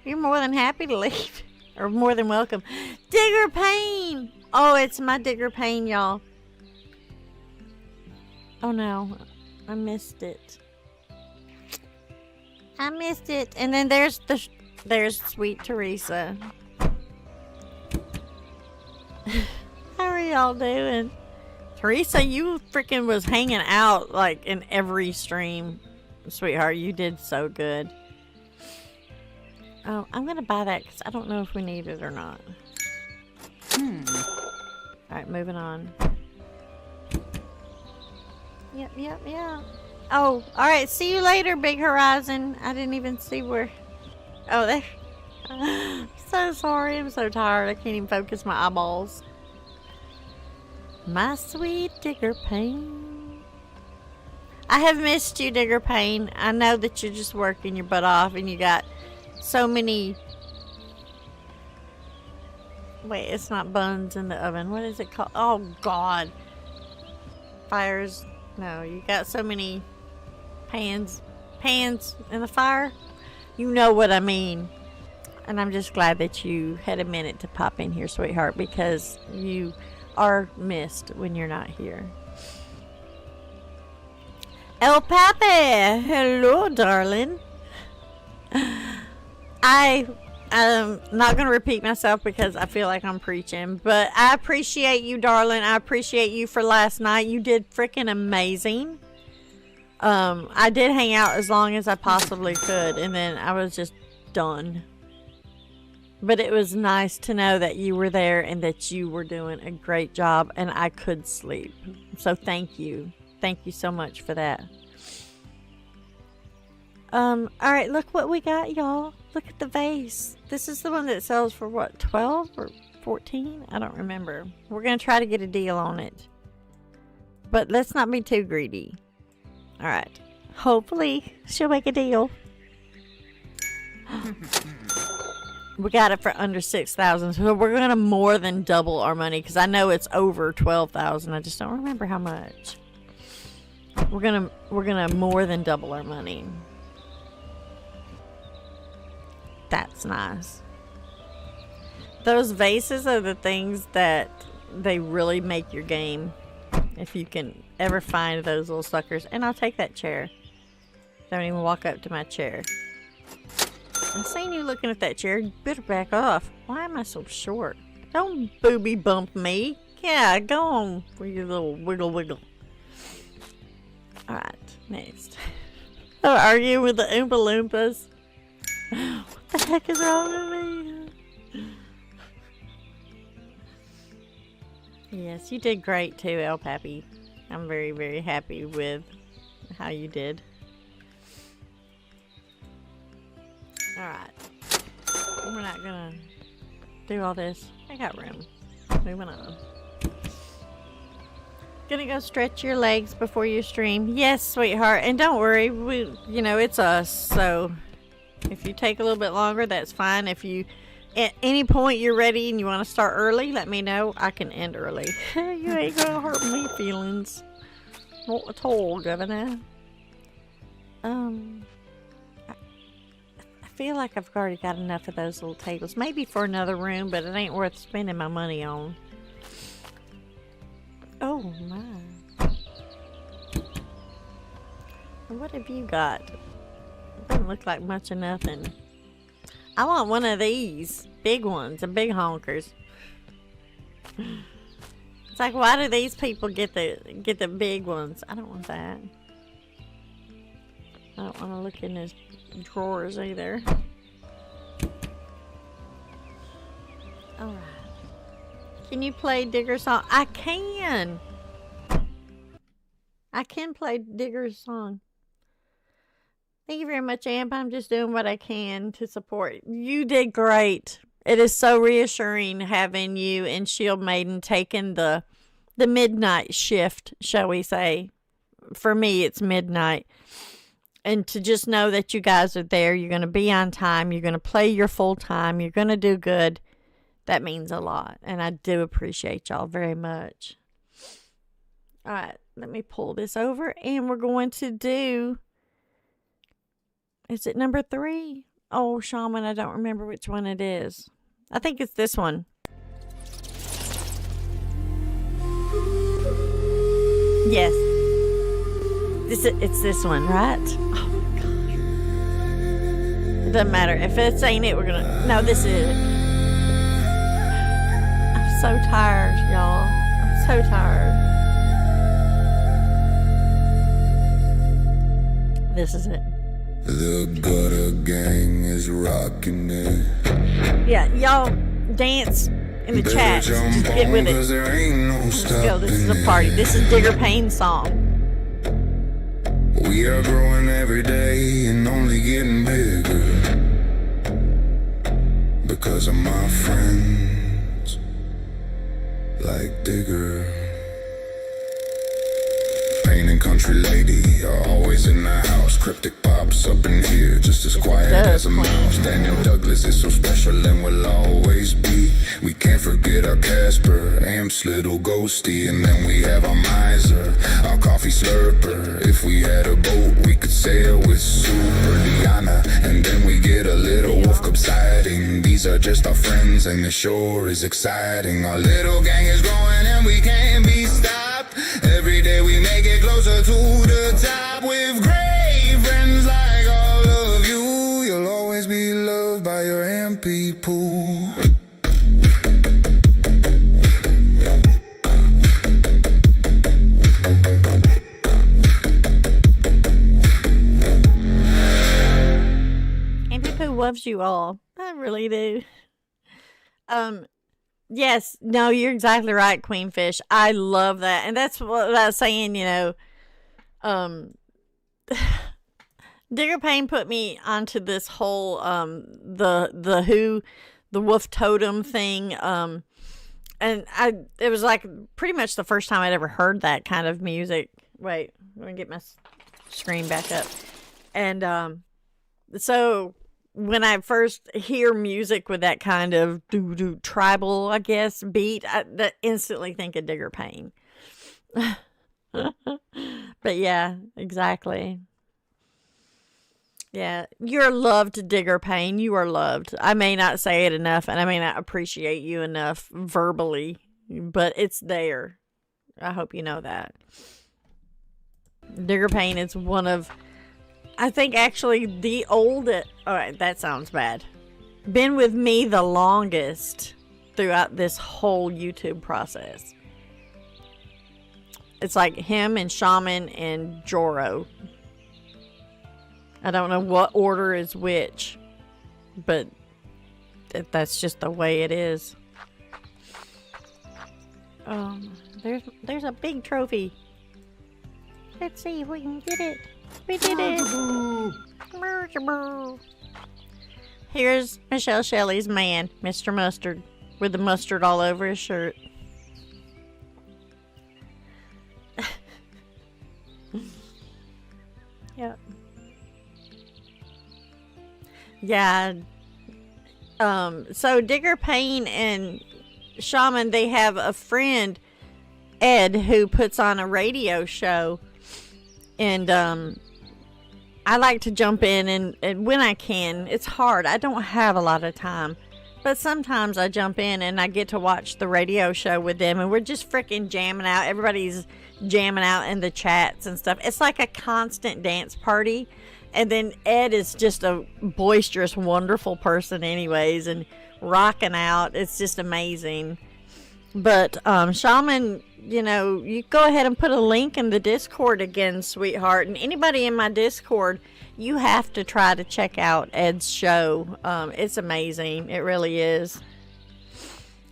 You're more than happy to leave. Or more than welcome. Digger Pain! Oh, it's my Digger Pain, y'all. Oh no. I missed it. I missed it. And then there's Sweet Teresa. How are y'all doing? Teresa, you freaking was hanging out like in every stream. Sweetheart, you did so good. Oh, I'm gonna buy that because I don't know if we need it or not. Alright, moving on. Yep. Oh, all right. See you later, Big Horizon. I didn't even see where. Oh, there. So sorry. I'm so tired. I can't even focus my eyeballs. My sweet Digger Payne. I have missed you, Digger Payne. I know that you're just working your butt off and you got so many. Wait, it's not buns in the oven. What is it called? Oh, God. Fires. No, you got so many pans in the fire. You know what I mean. And I'm just glad that you had a minute to pop in here, sweetheart, because you are missed when you're not here. El Pape! Hello, darling. I'm not going to repeat myself because I feel like I'm preaching, but I appreciate you, darling. I appreciate you for last night. You did freaking amazing. I did hang out as long as I possibly could, and then I was just done. But it was nice to know that you were there and that you were doing a great job, and I could sleep. So thank you. Thank you so much for that. Alright, look what we got, y'all. Look at the vase. This is the one that sells for what, 12 or 14? I don't remember. We're going to try to get a deal on it. But let's not be too greedy. Alright. Hopefully, she'll make a deal. We got it for under 6,000, so we're going to more than double our money, because I know it's over 12,000. I just don't remember how much. We're gonna more than double our money. That's nice. Those vases are the things that they really make your game. If you can ever find those little suckers. And I'll take that chair. Don't even walk up to my chair. I'm seeing you looking at that chair. You better back off. Why am I so short? Don't booby bump me. Yeah, go on with your little wiggle. Alright, next. Oh, are you with the Oompa Loompas? What the heck is wrong with me? Yes, you did great too, El Pappy. I'm very, very happy with how you did. Alright. We're not gonna do all this. I got room. Moving on. Gonna go stretch your legs before you stream. Yes, sweetheart. And don't worry, it's us. So if you take a little bit longer, that's fine. If you, at any point you're ready and you want to start early, let me know. I can end early. You ain't gonna hurt my feelings. Not at all, Governor. I feel like I've already got enough of those little tables. Maybe for another room, but it ain't worth spending my money on. Oh my. What have you got? Doesn't look like much of nothing. I want one of these big ones, the big honkers. It's like, why do these people get the big ones? I don't want that. I don't want to look in his drawers either. Alright. Can you play Digger's song? I can! I can play Digger's song. Thank you very much, Amp. I'm just doing what I can to support. You did great. It is so reassuring having you and Shield Maiden taking the midnight shift, shall we say. For me, it's midnight. And to just know that you guys are there. You're going to be on time. You're going to play your full time. You're going to do good. That means a lot. And I do appreciate y'all very much. Alright, let me pull this over. And we're going to do... Is it number 3? Oh, Shaman, I don't remember which one it is. I think it's this one. Yes. It's this one, right? Oh, my gosh. It doesn't matter. If it's ain't it, we're gonna... No, this is it. I'm so tired, y'all. I'm so tired. This is it. The gutter gang is rocking it. Yeah, y'all dance in the chat. Just get with it. There ain't no Let's go. This is a party. This is Digger Payne's song. We are growing every day and only getting bigger because of my friends like Digger. Pain and country lady are always in the house. Cryptic pops up in here just as quiet as a mouse. Daniel Douglas is so special and will always be. We can't forget our Casper, Amps, little ghosty. And then we have our miser, our coffee slurper. If we had a boat, we could sail with Super Diana. And then we get a little wolf cub sighting. These are just our friends and the shore is exciting. Our little gang is growing and we can't be stopped. Every day we make it closer to the top. With great friends like all of you, you'll always be loved by your MP pool. MP Poo loves you all. I really do. Yes, no, you're exactly right, Queenfish. I love that. And that's what I was saying, you know. Digger Payne put me onto this whole the wolf totem thing. And it was like pretty much the first time I'd ever heard that kind of music. Wait, I'm gonna get my screen back up. And so when I first hear music with that kind of tribal, I guess, beat, I instantly think of Digger Payne. But yeah, exactly. Yeah, you're loved, Digger Payne. You are loved. I may not say it enough, and I may not appreciate you enough verbally, but it's there. I hope you know that. Digger Payne is one of, I think, actually the oldest. All right, that sounds bad. Been with me the longest throughout this whole YouTube process. It's like him and Shaman and Joro. I don't know what order is which, but that's just the way it is. There's a big trophy. Let's see if we can get it. We did it. Here's Michelle Shelley's man, Mr. Mustard, with the mustard all over his shirt. Yep. Yeah. So Digger Payne and Shaman, they have a friend, Ed, who puts on a radio show. And I like to jump in and when I can. It's hard. I don't have a lot of time. But sometimes I jump in and I get to watch the radio show with them. And we're just freaking jamming out. Everybody's jamming out in the chats and stuff. It's like a constant dance party. And then Ed is just a boisterous, wonderful person anyways. And rocking out. It's just amazing. But Shaman, you know, you go ahead and put a link in the Discord again, sweetheart. And anybody in my Discord, you have to try to check out Ed's show. It's amazing. It really is.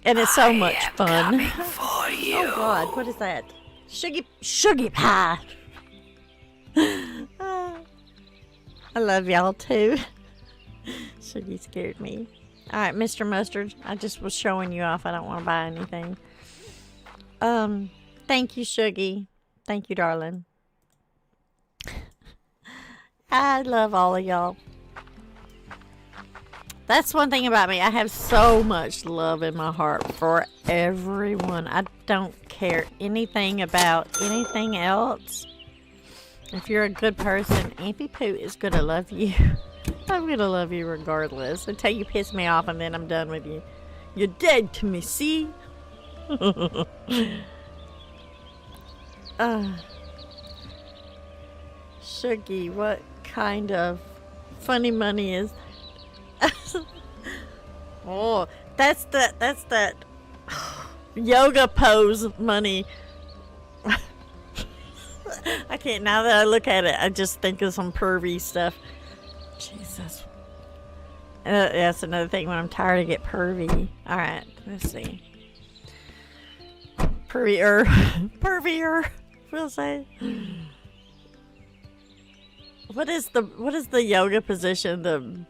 And it's so much fun. For you. Oh, God. What is that? Sugar pie. I love y'all, too. Shuggy scared me. All right, Mr. Mustard. I just was showing you off. I don't want to buy anything. Thank you, Shuggy. Thank you, darling. I love all of y'all. That's one thing about me. I have so much love in my heart for everyone. I don't care anything about anything else. If you're a good person, Ampy Poo is going to love you. I'm going to love you regardless. Until you piss me off and then I'm done with you. You're dead to me, see? Shuggy, what kind of funny money is that? Oh, that's that yoga pose money. I can't, now that I look at it, I just think of some pervy stuff. Jesus. That's another thing when I'm tired, I get pervy. Alright, let's see. Pervier, we'll say. What is the yoga position? The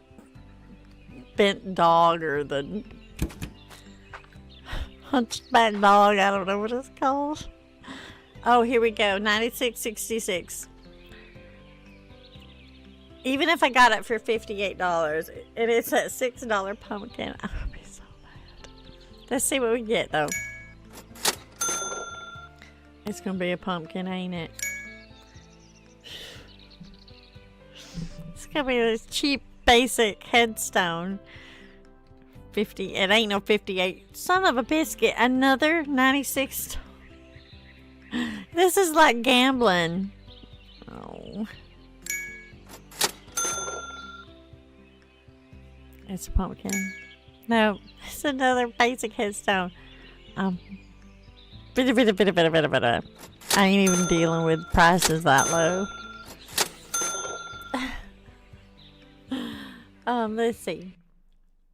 bent dog or the hunchback dog? I don't know what it's called. Oh, here we go. 96.66. Even if I got it for $58, and it's at $6 pumpkin, I would be so mad. Let's see what we get though. It's gonna be a pumpkin, ain't it? It's gonna be this cheap, basic headstone. 50. It ain't no 58. Son of a biscuit. Another 96. This is like gambling. Oh. It's a pumpkin. No, it's another basic headstone. I ain't even dealing with prices that low. Let's see.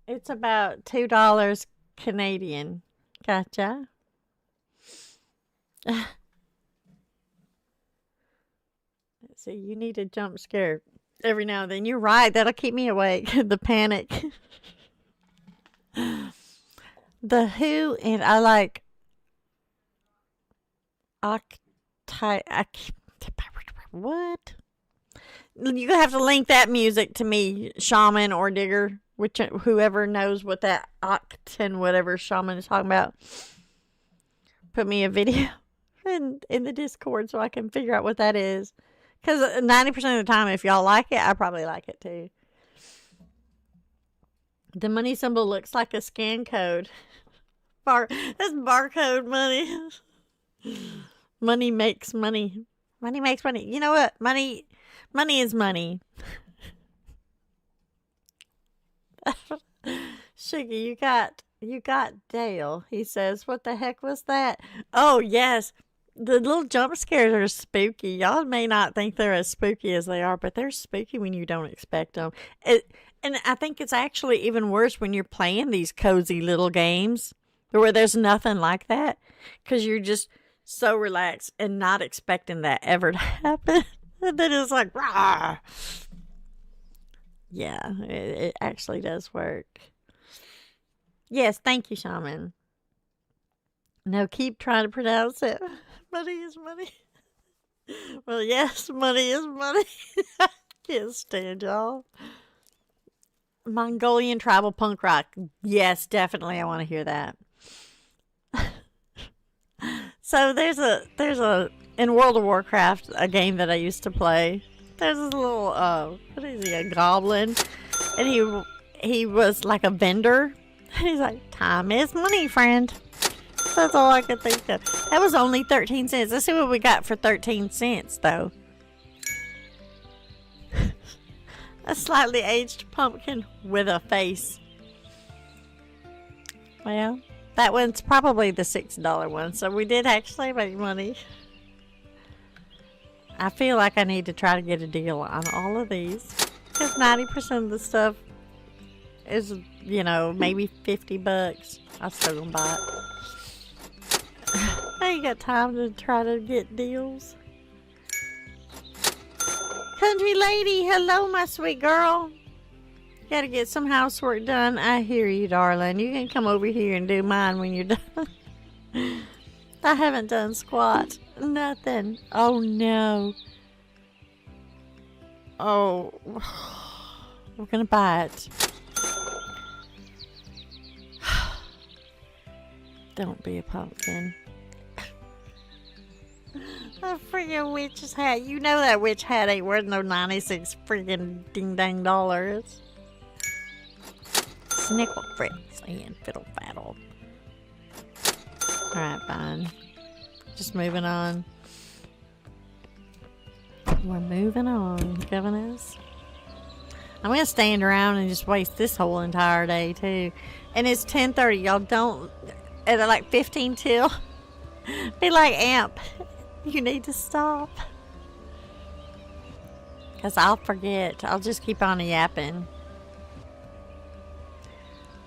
It's about $2 Canadian. Gotcha. Let's see. You need a jump scare every now and then. You're right. That'll keep me awake. The panic. The Who, and I like what? You have to link that music to me, Shaman or Digger, whoever knows what that Octan whatever Shaman is talking about. Put me a video in the Discord so I can figure out what that is. Because 90% of the time, if y'all like it, I probably like it too. The money symbol looks like a scan code. That's barcode money. Money makes money. Money makes money. You know what? Money is money. Sugar, you got Dale. He says, what the heck was that? Oh, yes. The little jump scares are spooky. Y'all may not think they're as spooky as they are, but they're spooky when you don't expect them. And I think it's actually even worse when you're playing these cozy little games where there's nothing like that, because you're just so relaxed and not expecting that ever to happen. And then it's like, rah! Yeah, it actually does work. Yes, thank you, Shaman. No, keep trying to pronounce it. Money is money. Well, yes, money is money. I can't stand y'all. Mongolian tribal punk rock. Yes, definitely. I want to hear that. So there's a in World of Warcraft, a game that I used to play. There's this little what is he, a goblin, and he was like a vendor. He's like, time is money, friend. That's all I could think of. That was only 13 cents. Let's see what we got for 13 cents, though. A slightly aged pumpkin with a face. Well, that one's probably the $6 one, so we did actually make money. I feel like I need to try to get a deal on all of these, because 90% of the stuff is, you know, maybe $50. I'm still gonna buy it. I ain't got time to try to get deals. Country lady, hello, my sweet girl. Gotta get some housework done. I hear you, darling. You can come over here and do mine when you're done. I haven't done squat. Nothing. Oh, no. Oh. We're gonna buy it. Don't be a pumpkin. A freaking witch's hat. You know that witch hat ain't worth no 96 freaking ding-dang dollars. Snickle fritz and fiddle faddle. Alright, fine. Just moving on. We're moving on, governors. I'm gonna stand around and just waste this whole entire day, too. And it's 10:30. Y'all don't... At like 15 till. Be like, Amp, you need to stop. Because I'll forget. I'll just keep on yapping.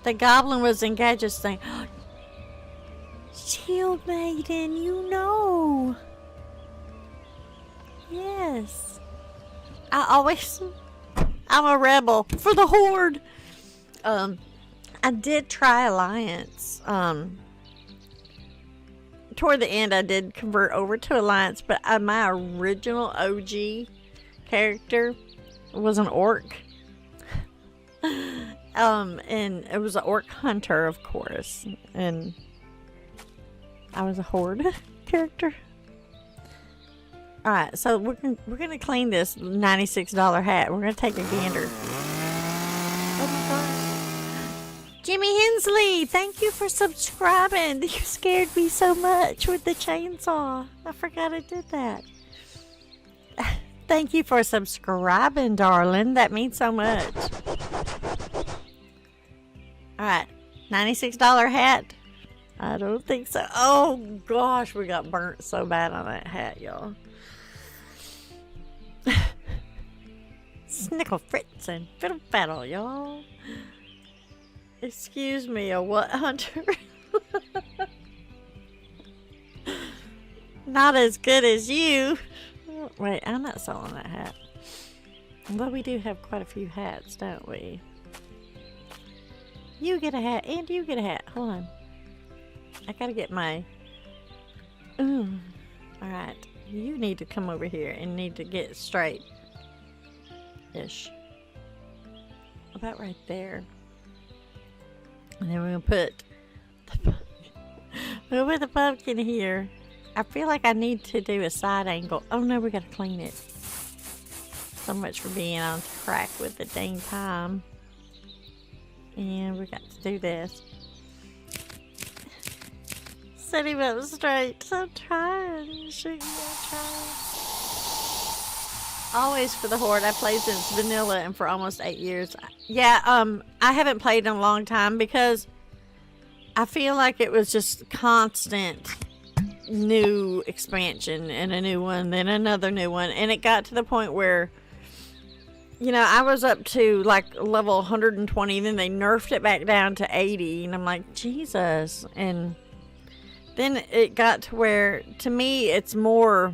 The goblin was engaged, just saying, oh, Shield Maiden, you know. Yes. I'm a rebel for the Horde. I did try Alliance. Toward the end, I did convert over to Alliance, but my original OG character was an orc. And it was an orc hunter, of course, and I was a Horde character. All right, so we're gonna clean this $96 hat. We're gonna take a gander. Oh my God, Jimmy Hensley, thank you for subscribing. You scared me so much with the chainsaw. I forgot I did that. Thank you for subscribing, darling. That means so much. All right, $96 hat. I don't think so. Oh gosh, we got burnt so bad on that hat, y'all. Snickle Fritz and Fiddle Faddle, y'all. Excuse me, a what, Hunter? Not as good as you. Wait, I'm not selling that hat. Although we do have quite a few hats, don't we? You get a hat, and you get a hat. Hold on. I gotta get my... Alright. You need to come over here and need to get straight. Ish. About right there. And then we're gonna put the pumpkin here. I feel like I need to do a side angle. Oh no, we gotta clean it. So much for being on track with the dang time. And we got to do this. Set him up straight. I'm trying. I'm trying. Always for the Horde. I played since vanilla and for almost 8 years. Yeah, I haven't played in a long time because I feel like it was just constant new expansion and a new one, then another new one. And it got to the point where, you know, I was up to like level 120, then they nerfed it back down to 80, and I'm like, Jesus. And then it got to where, to me, it's more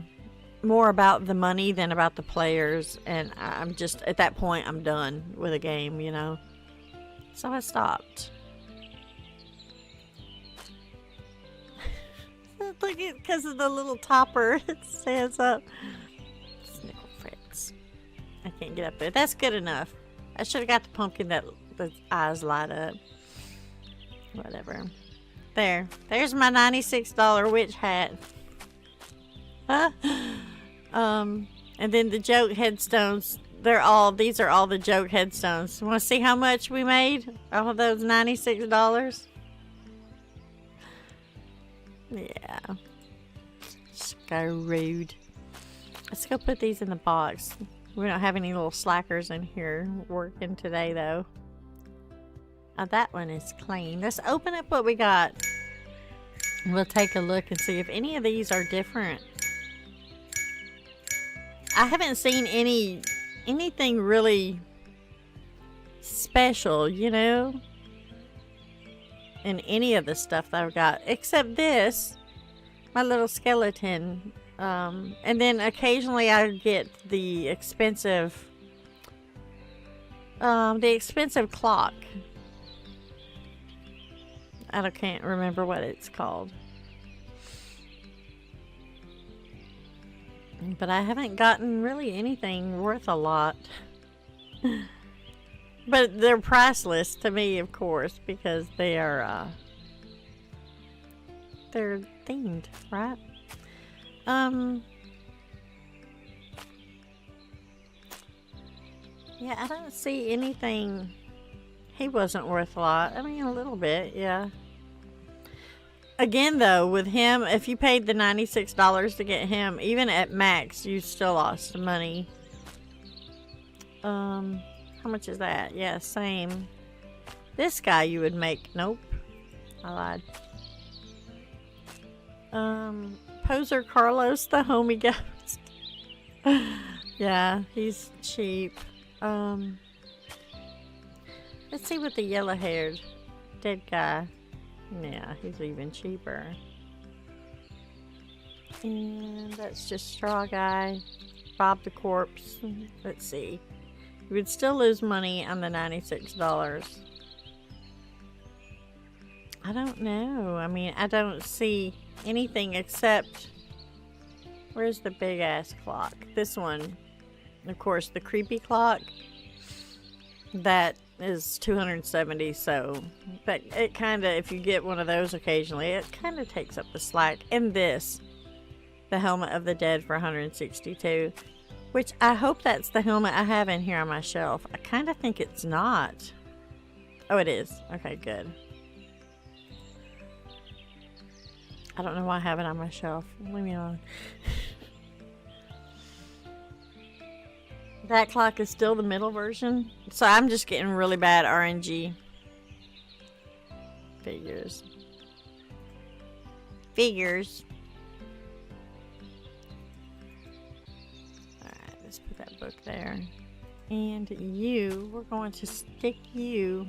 about the money than about the players, and I'm just, at that point, I'm done with a game, you know. So I stopped. Look at, because of the little topper, it stands up. Snickle Fritz. I can't get up there. That's good enough. I should have got the pumpkin that the eyes light up. Whatever. There's my $96 witch hat. Huh? And then the joke headstones. These are all the joke headstones. Want to see how much we made off of those $96? Yeah. So rude. Let's go put these in the box. We don't have any little slackers in here working today, though. Oh, that one is clean. Let's open up what we got. We'll take a look and see if any of these are different. I haven't seen anything really special, you know, in any of the stuff that I've got, except this, my little skeleton. And then occasionally I get the expensive clock. I can't remember what it's called. But I haven't gotten really anything worth a lot. But they're priceless to me, of course, because they are, they're themed, right? Yeah, I don't see anything. He wasn't worth a lot. I mean, a little bit, yeah. Again, though, with him, if you paid the $96 to get him, even at max, you still lost money. How much is that? Yeah, same. This guy you would make. Nope. I lied. Poser Carlos, the homie ghost. Yeah, he's cheap. Let's see what the yellow-haired dead guy. Yeah, he's even cheaper. And that's just Straw Guy. Bob the Corpse. Let's see. You would still lose money on the $96. I don't know. I mean, I don't see anything except... Where's the big ass clock? This one. Of course, the creepy clock. That is 270, so... But it kind of, if you get one of those occasionally, it kind of takes up the slack. And this. The Helmet of the Dead for 162. Which I hope that's the helmet I have in here on my shelf. I kind of think it's not. Oh, it is. Okay, good. I don't know why I have it on my shelf. Leave me alone. That clock is still the middle version. So I'm just getting really bad RNG. Figures. Figures. Alright, let's put that book there. And you, we're going to stick you.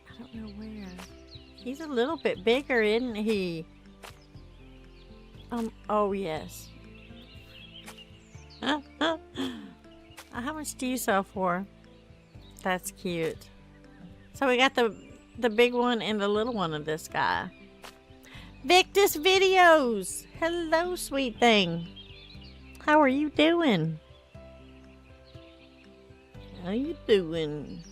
I don't know where. He's a little bit bigger, isn't he? Oh yes. How much do you sell for? That's cute. So we got the big one and the little one of this guy. Victus Videos! Hello, sweet thing. How are you doing? How you doing?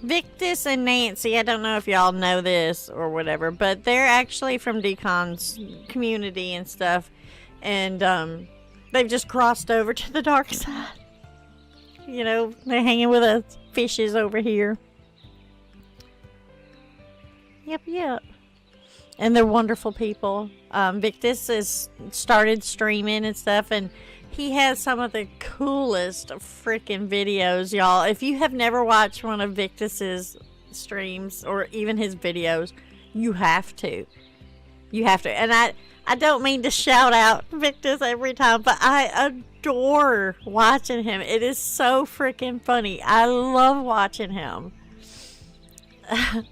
Victus and Nancy, I don't know if y'all know this or whatever, but they're actually from Decon's community and stuff. And they've just crossed over to the dark side. You know, they're hanging with us fishes over here. Yep. And they're wonderful people. Victus has started streaming and stuff, and he has some of the coolest freaking videos, y'all. If you have never watched one of Victus's streams or even his videos, you have to. You have to. And I don't mean to shout out Victus every time, but I adore watching him. It is so freaking funny. I love watching him. I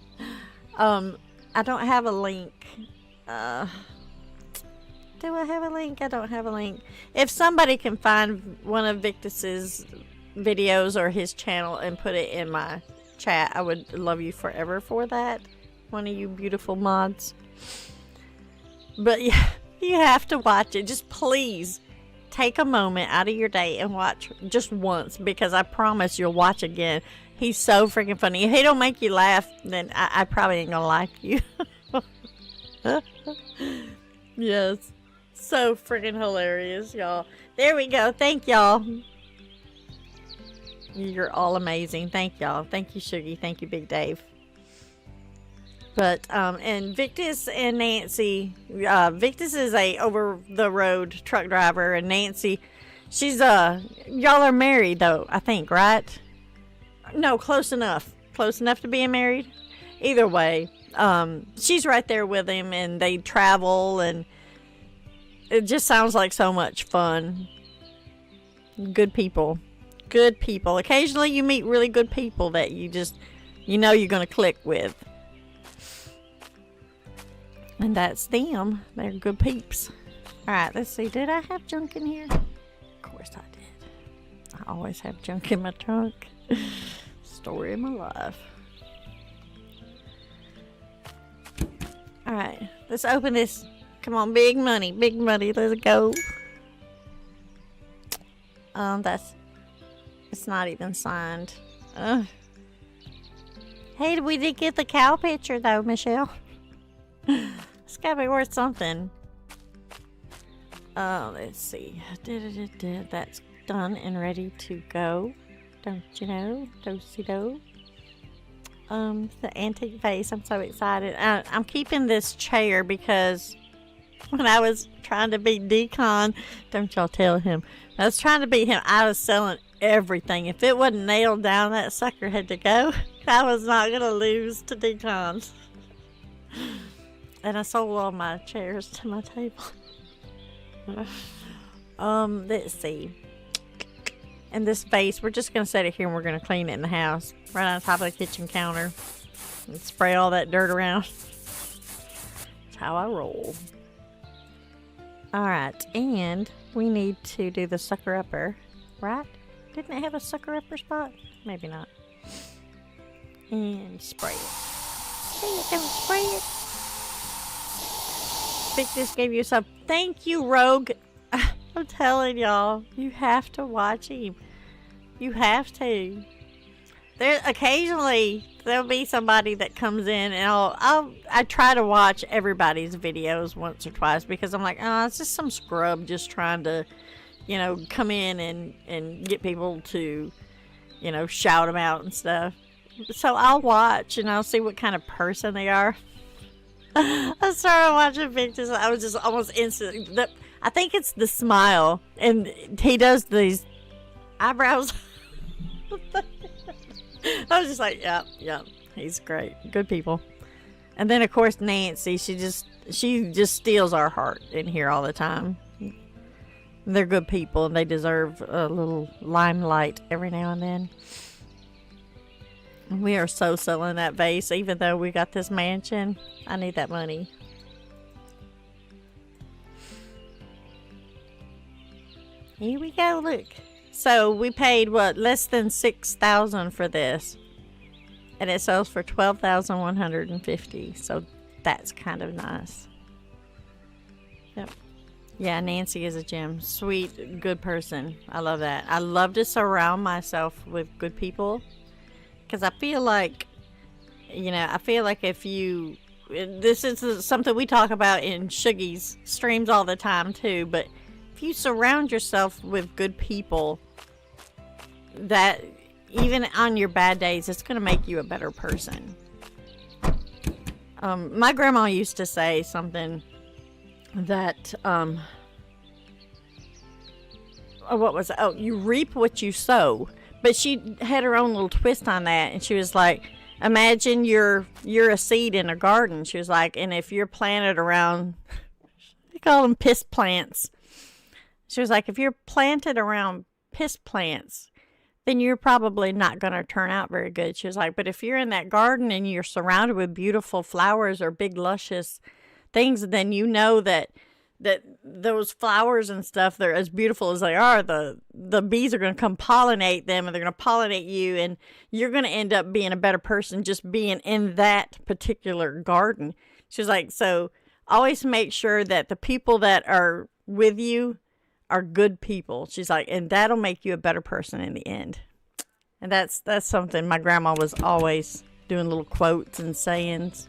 don't have a link. Do I have a link? I don't have a link. If somebody can find one of Victus's videos or his channel and put it in my chat, I would love you forever for that. One of you beautiful mods. But yeah, you have to watch it. Just please take a moment out of your day and watch just once, because I promise you'll watch again. He's so freaking funny. If he don't make you laugh, then I probably ain't gonna like you. Yes. So freaking hilarious, y'all. There we go. Thank y'all. You're all amazing. Thank y'all. Thank you, Sugie. Thank you, Big Dave. But, and Victus and Nancy, Victus is a over-the-road truck driver, and Nancy, she's, y'all are married, though, I think, right? No, close enough. Close enough to being married? Either way, she's right there with him, and they travel, and it just sounds like so much fun. Good people. Good people. Occasionally you meet really good people that you just, you know you're going to click with. And that's them. They're good peeps. Alright, let's see. Did I have junk in here? Of course I did. I always have junk in my trunk. Story of my life. Alright, let's open this. Come on, big money. Big money. Let's go. It's not even signed. Hey, we did get the cow picture though, Michelle. It's gotta be worth something. Let's see. That's done and ready to go. Don't you know? Do-si-do. The antique vase. I'm so excited. I'm keeping this chair because when I was trying to beat Decon, don't y'all tell him. I was trying to beat him. I was selling everything. If it wasn't nailed down, that sucker had to go. I was not gonna lose to Decon. And I sold all my chairs to my table. Let's see. And this vase, we're just gonna set it here and we're gonna clean it in the house. Right on top of the kitchen counter. And spray all that dirt around. That's how I roll. Alright, and we need to do the sucker upper, right? Didn't it have a sucker upper spot? Maybe not. And spray it. Spray it, don't spray it. Vic just gave you some. Thank you, Rogue. I'm telling y'all, you have to watch him. You have to. There occasionally there'll be somebody that comes in, and I try to watch everybody's videos once or twice because I'm like, oh, it's just some scrub just trying to, you know, come in and get people to, you know, shout them out and stuff. So I'll watch and I'll see what kind of person they are. I started watching pictures. I was just almost instantly. I think it's the smile, and he does these eyebrows. I was just like, yep, he's great. Good people. And then of course Nancy, she just steals our heart in here all the time. They're good people and they deserve a little limelight every now and then. We are so selling that vase, even though we got this mansion. I need that money. Here we go, look. So we paid what, less than $6,000 for this, and it sells for $12,150. So that's kind of nice. Yep. Yeah, Nancy is a gem. Sweet, good person. I love that. I love to surround myself with good people, because I feel like, you know, if you, this is something we talk about in Shuggy's streams all the time too, but if you surround yourself with good people, that even on your bad days, it's going to make you a better person. My grandma used to say something that, what was it? Oh, you reap what you sow. But she had her own little twist on that, and she was like, imagine you're a seed in a garden. She was like, and if you're planted around, they call them piss plants. She was like, if you're planted around piss plants, then you're probably not going to turn out very good. She was like, but if you're in that garden and you're surrounded with beautiful flowers or big luscious things, then you know that those flowers and stuff, they're as beautiful as they are, the bees are going to come pollinate them, and they're going to pollinate you, and you're going to end up being a better person just being in that particular garden. She was like, so always make sure that the people that are with you are good people. She's like, and that'll make you a better person in the end. And that's something my grandma was always doing, little quotes and sayings.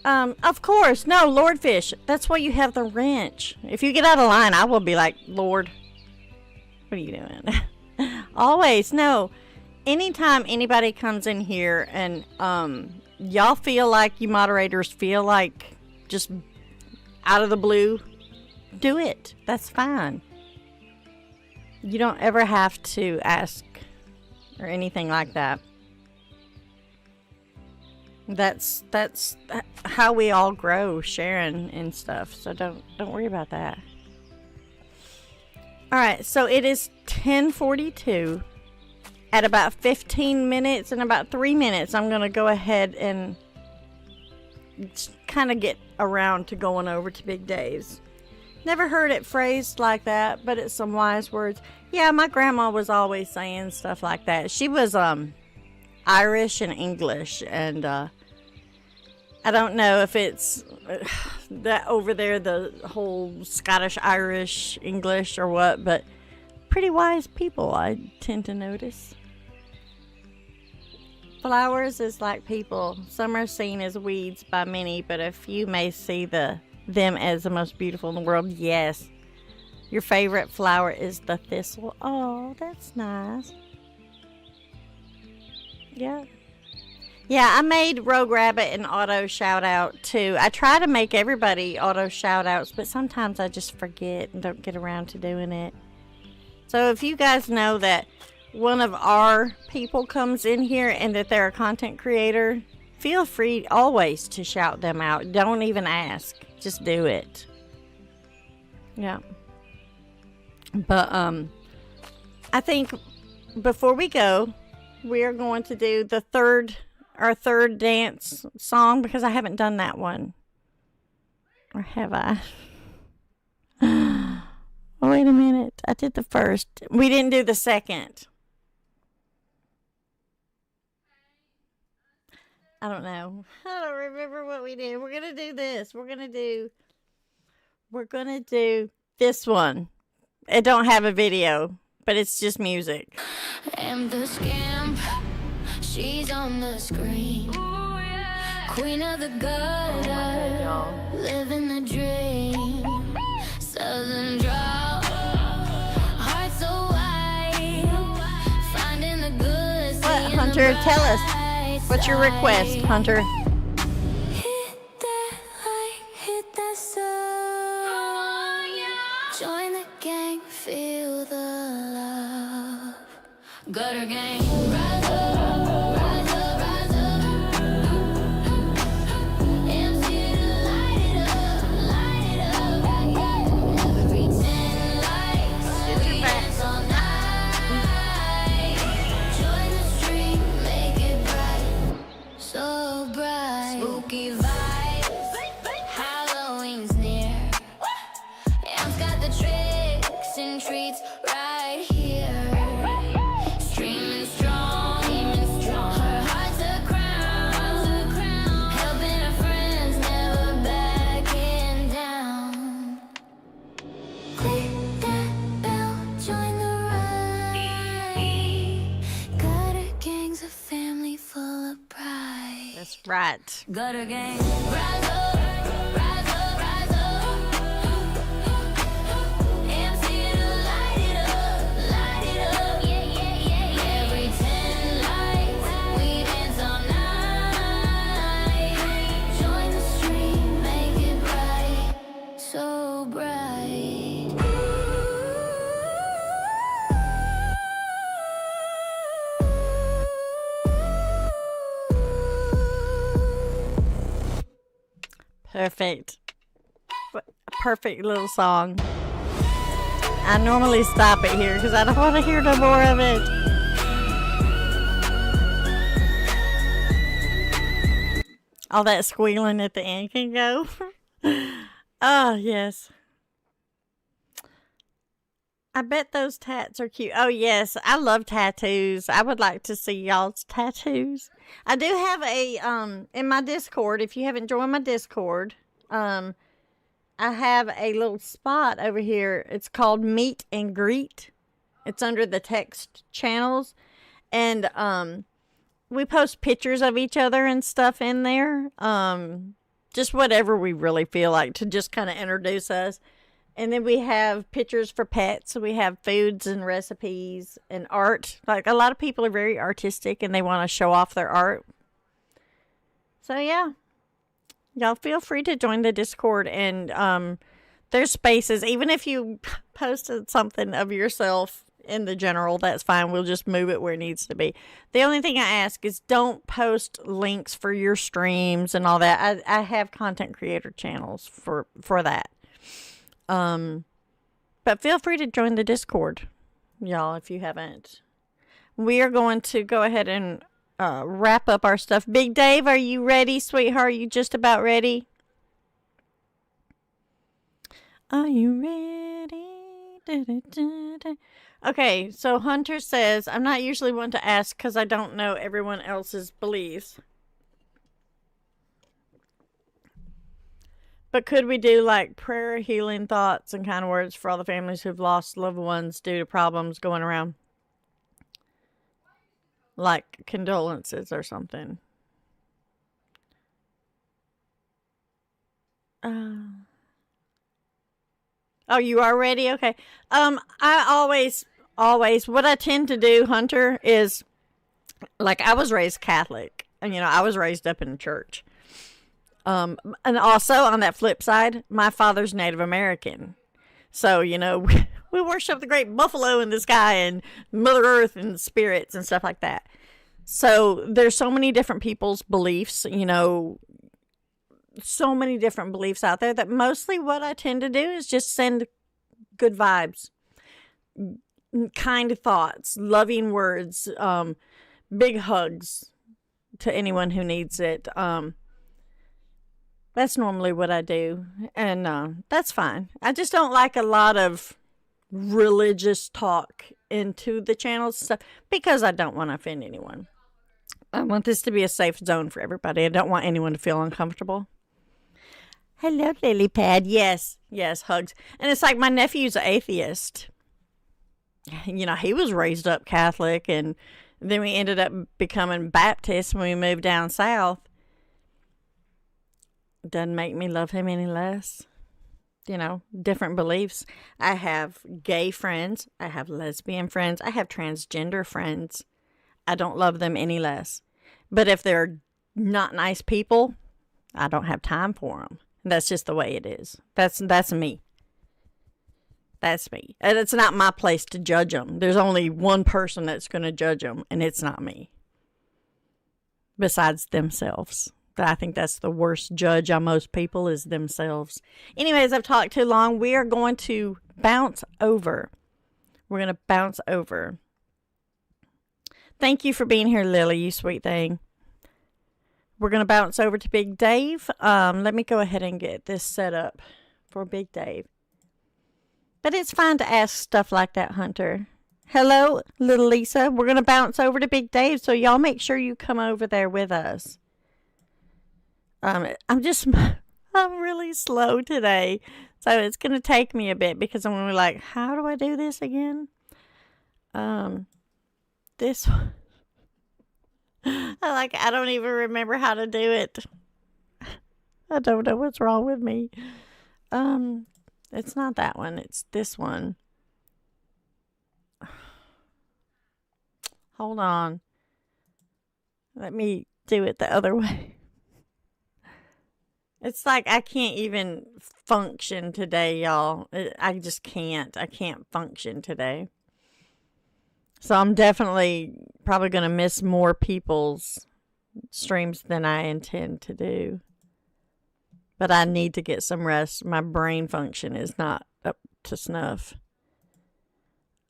Of course, no, Lordfish. That's why you have the wrench. If you get out of line, I will be like, Lord, what are you doing? Always, no. Anytime anybody comes in here and y'all feel like, you moderators feel like just out of the blue, do it. That's fine. You don't ever have to ask or anything like that. That's how we all grow, sharing and stuff. So don't worry about that. All right, so it is 10:42. At about 15 minutes, in about 3 minutes, I'm gonna go ahead and kind of get around to going over to Big Dave's. Never heard it phrased like that, but it's some wise words. Yeah, my grandma was always saying stuff like that. She was Irish and English, and I don't know if it's that over there, the whole Scottish, Irish, English, or what, but pretty wise people, I tend to notice. Flowers is like people. Some are seen as weeds by many, but a few may see them as the most beautiful in the world. Yes. Your favorite flower is the thistle. Oh, that's nice. Yeah. Yeah, I made Rogue Rabbit an auto shout out too. I try to make everybody auto shout outs, but sometimes I just forget and don't get around to doing it. So if you guys know that one of our people comes in here and that they're a content creator, feel free always to shout them out. Don't even ask. Just do it. Yeah. But I think before we go, we are going to do our third dance song, because I haven't done that one. Or have I? Oh, wait a minute. I did the first. We didn't do the second. I don't know. I don't remember what we did. We're going to do this. We're going to do this one. It don't have a video, but it's just music. And the scamp, she's on the screen. Queen of the gutter, living the dream. Southern draw, heart so wide, finding the good. What, Hunter? Tell us. What's your request, Hunter? Hit that light, hit that sun. Join the gang, feel the love. Gutter gang, rise up, rise up, rise up. MC to light it up, light it up. Never pretend like we dance all night. Join the stream, make it bright, so bright. Spooky vibes, Halloween's near. Am's got the tricks and treats right here. Streaming strong, her heart's a crown, helping her friends, never backing down. Click that bell, join the ride. Gutter gang's a family full of pride. That's right. Gutter gang, rise up, rise up, rise up. MC to light it up, yeah, yeah, yeah, yeah. Every 10 lights, we dance all night. Join the stream, make it bright, so bright. Perfect. What a perfect little song. I normally stop it here because I don't want to hear no more of it. All that squealing at the end can go. Oh, yes. I bet those tats are cute. Oh, yes. I love tattoos. I would like to see y'all's tattoos. I do have a, in my Discord, if you haven't joined my Discord, I have a little spot over here. It's called Meet and Greet. It's under the text channels. And, we post pictures of each other and stuff in there. Just whatever we really feel like to just kind of introduce us. And then we have pictures for pets. We have foods and recipes and art. Like, a lot of people are very artistic and they want to show off their art. So, yeah. Y'all feel free to join the Discord. And there's spaces. Even if you posted something of yourself in the general, that's fine. We'll just move it where it needs to be. The only thing I ask is don't post links for your streams and all that. I have content creator channels for that. But feel free to join the Discord, y'all, if you haven't. We are going to go ahead and wrap up our stuff. Big Dave, are you ready, sweetheart? Are you just about ready? Are you ready? Da, da, da, da. Okay, so Hunter says, I'm not usually one to ask because I don't know everyone else's beliefs. But could we do like prayer, healing thoughts, and kind words for all the families who've lost loved ones due to problems going around? Like condolences or something. Oh, you are ready? Okay. I always, what I tend to do, Hunter, is, like, I was raised Catholic. And, you know, I was raised up in the church. And also, on that flip side, my father's Native American. So, you know, we worship the great buffalo in the sky and Mother Earth and spirits and stuff like that. So, there's so many different people's beliefs, you know, so many different beliefs out there that mostly what I tend to do is just send good vibes, kind thoughts, loving words, big hugs to anyone who needs it. That's normally what I do, and that's fine. I just don't like a lot of religious talk into the channels stuff because I don't want to offend anyone. I want this to be a safe zone for everybody. I don't want anyone to feel uncomfortable. Hello, lily pad. Yes, hugs. And it's like my nephew's an atheist. You know, he was raised up Catholic, and then we ended up becoming Baptist when we moved down south. Doesn't make me love him any less. You know, different beliefs. I have gay friends. I have lesbian friends. I have transgender friends. I don't love them any less. But if they're not nice people, I don't have time for them. That's just the way it is. That's me. That's me. And it's not my place to judge them. There's only one person that's going to judge them, and it's not me. Besides themselves. I think that's the worst judge on most people is themselves. Anyways, I've talked too long. We are going to bounce over. We're going to bounce over. Thank you for being here, Lily, you sweet thing. We're going to bounce over to Big Dave. Let me go ahead and get this set up for Big Dave. But it's fine to ask stuff like that, Hunter. Hello, little Lisa. We're going to bounce over to Big Dave, so y'all make sure you come over there with us. I'm really slow today, so it's going to take me a bit because I'm going to be like, how do I do this again? This one. I don't even remember how to do it. I don't know what's wrong with me. It's not that one. It's this one. Hold on. Let me do it the other way. It's like I can't even function today, y'all. I just can't. I can't function today. So I'm definitely probably going to miss more people's streams than I intend to do. But I need to get some rest. My brain function is not up to snuff.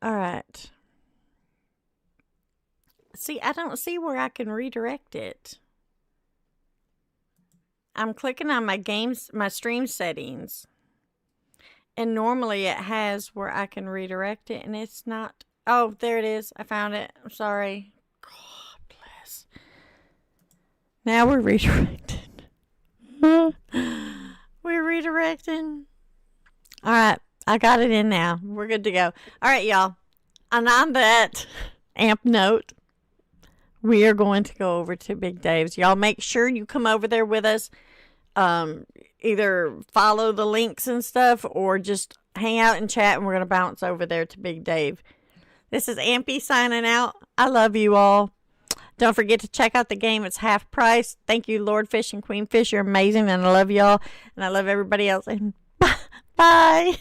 All right. See, I don't see where I can redirect it. I'm clicking on my stream settings. And normally it has where I can redirect it, and it's not. Oh, there it is. I found it. I'm sorry. God bless. Now we're redirecting. We're redirecting. All right. I got it in now. We're good to go. All right, y'all. And on that amp note, we are going to go over to Big Dave's. Y'all make sure you come over there with us. Either follow the links and stuff or just hang out and chat, and we're going to bounce over there to Big Dave. This is Ampy signing out. I love you all. Don't forget to check out the game. It's half price. Thank you, Lord Fish and Queen Fish. You're amazing, and I love y'all, and I love everybody else. And bye.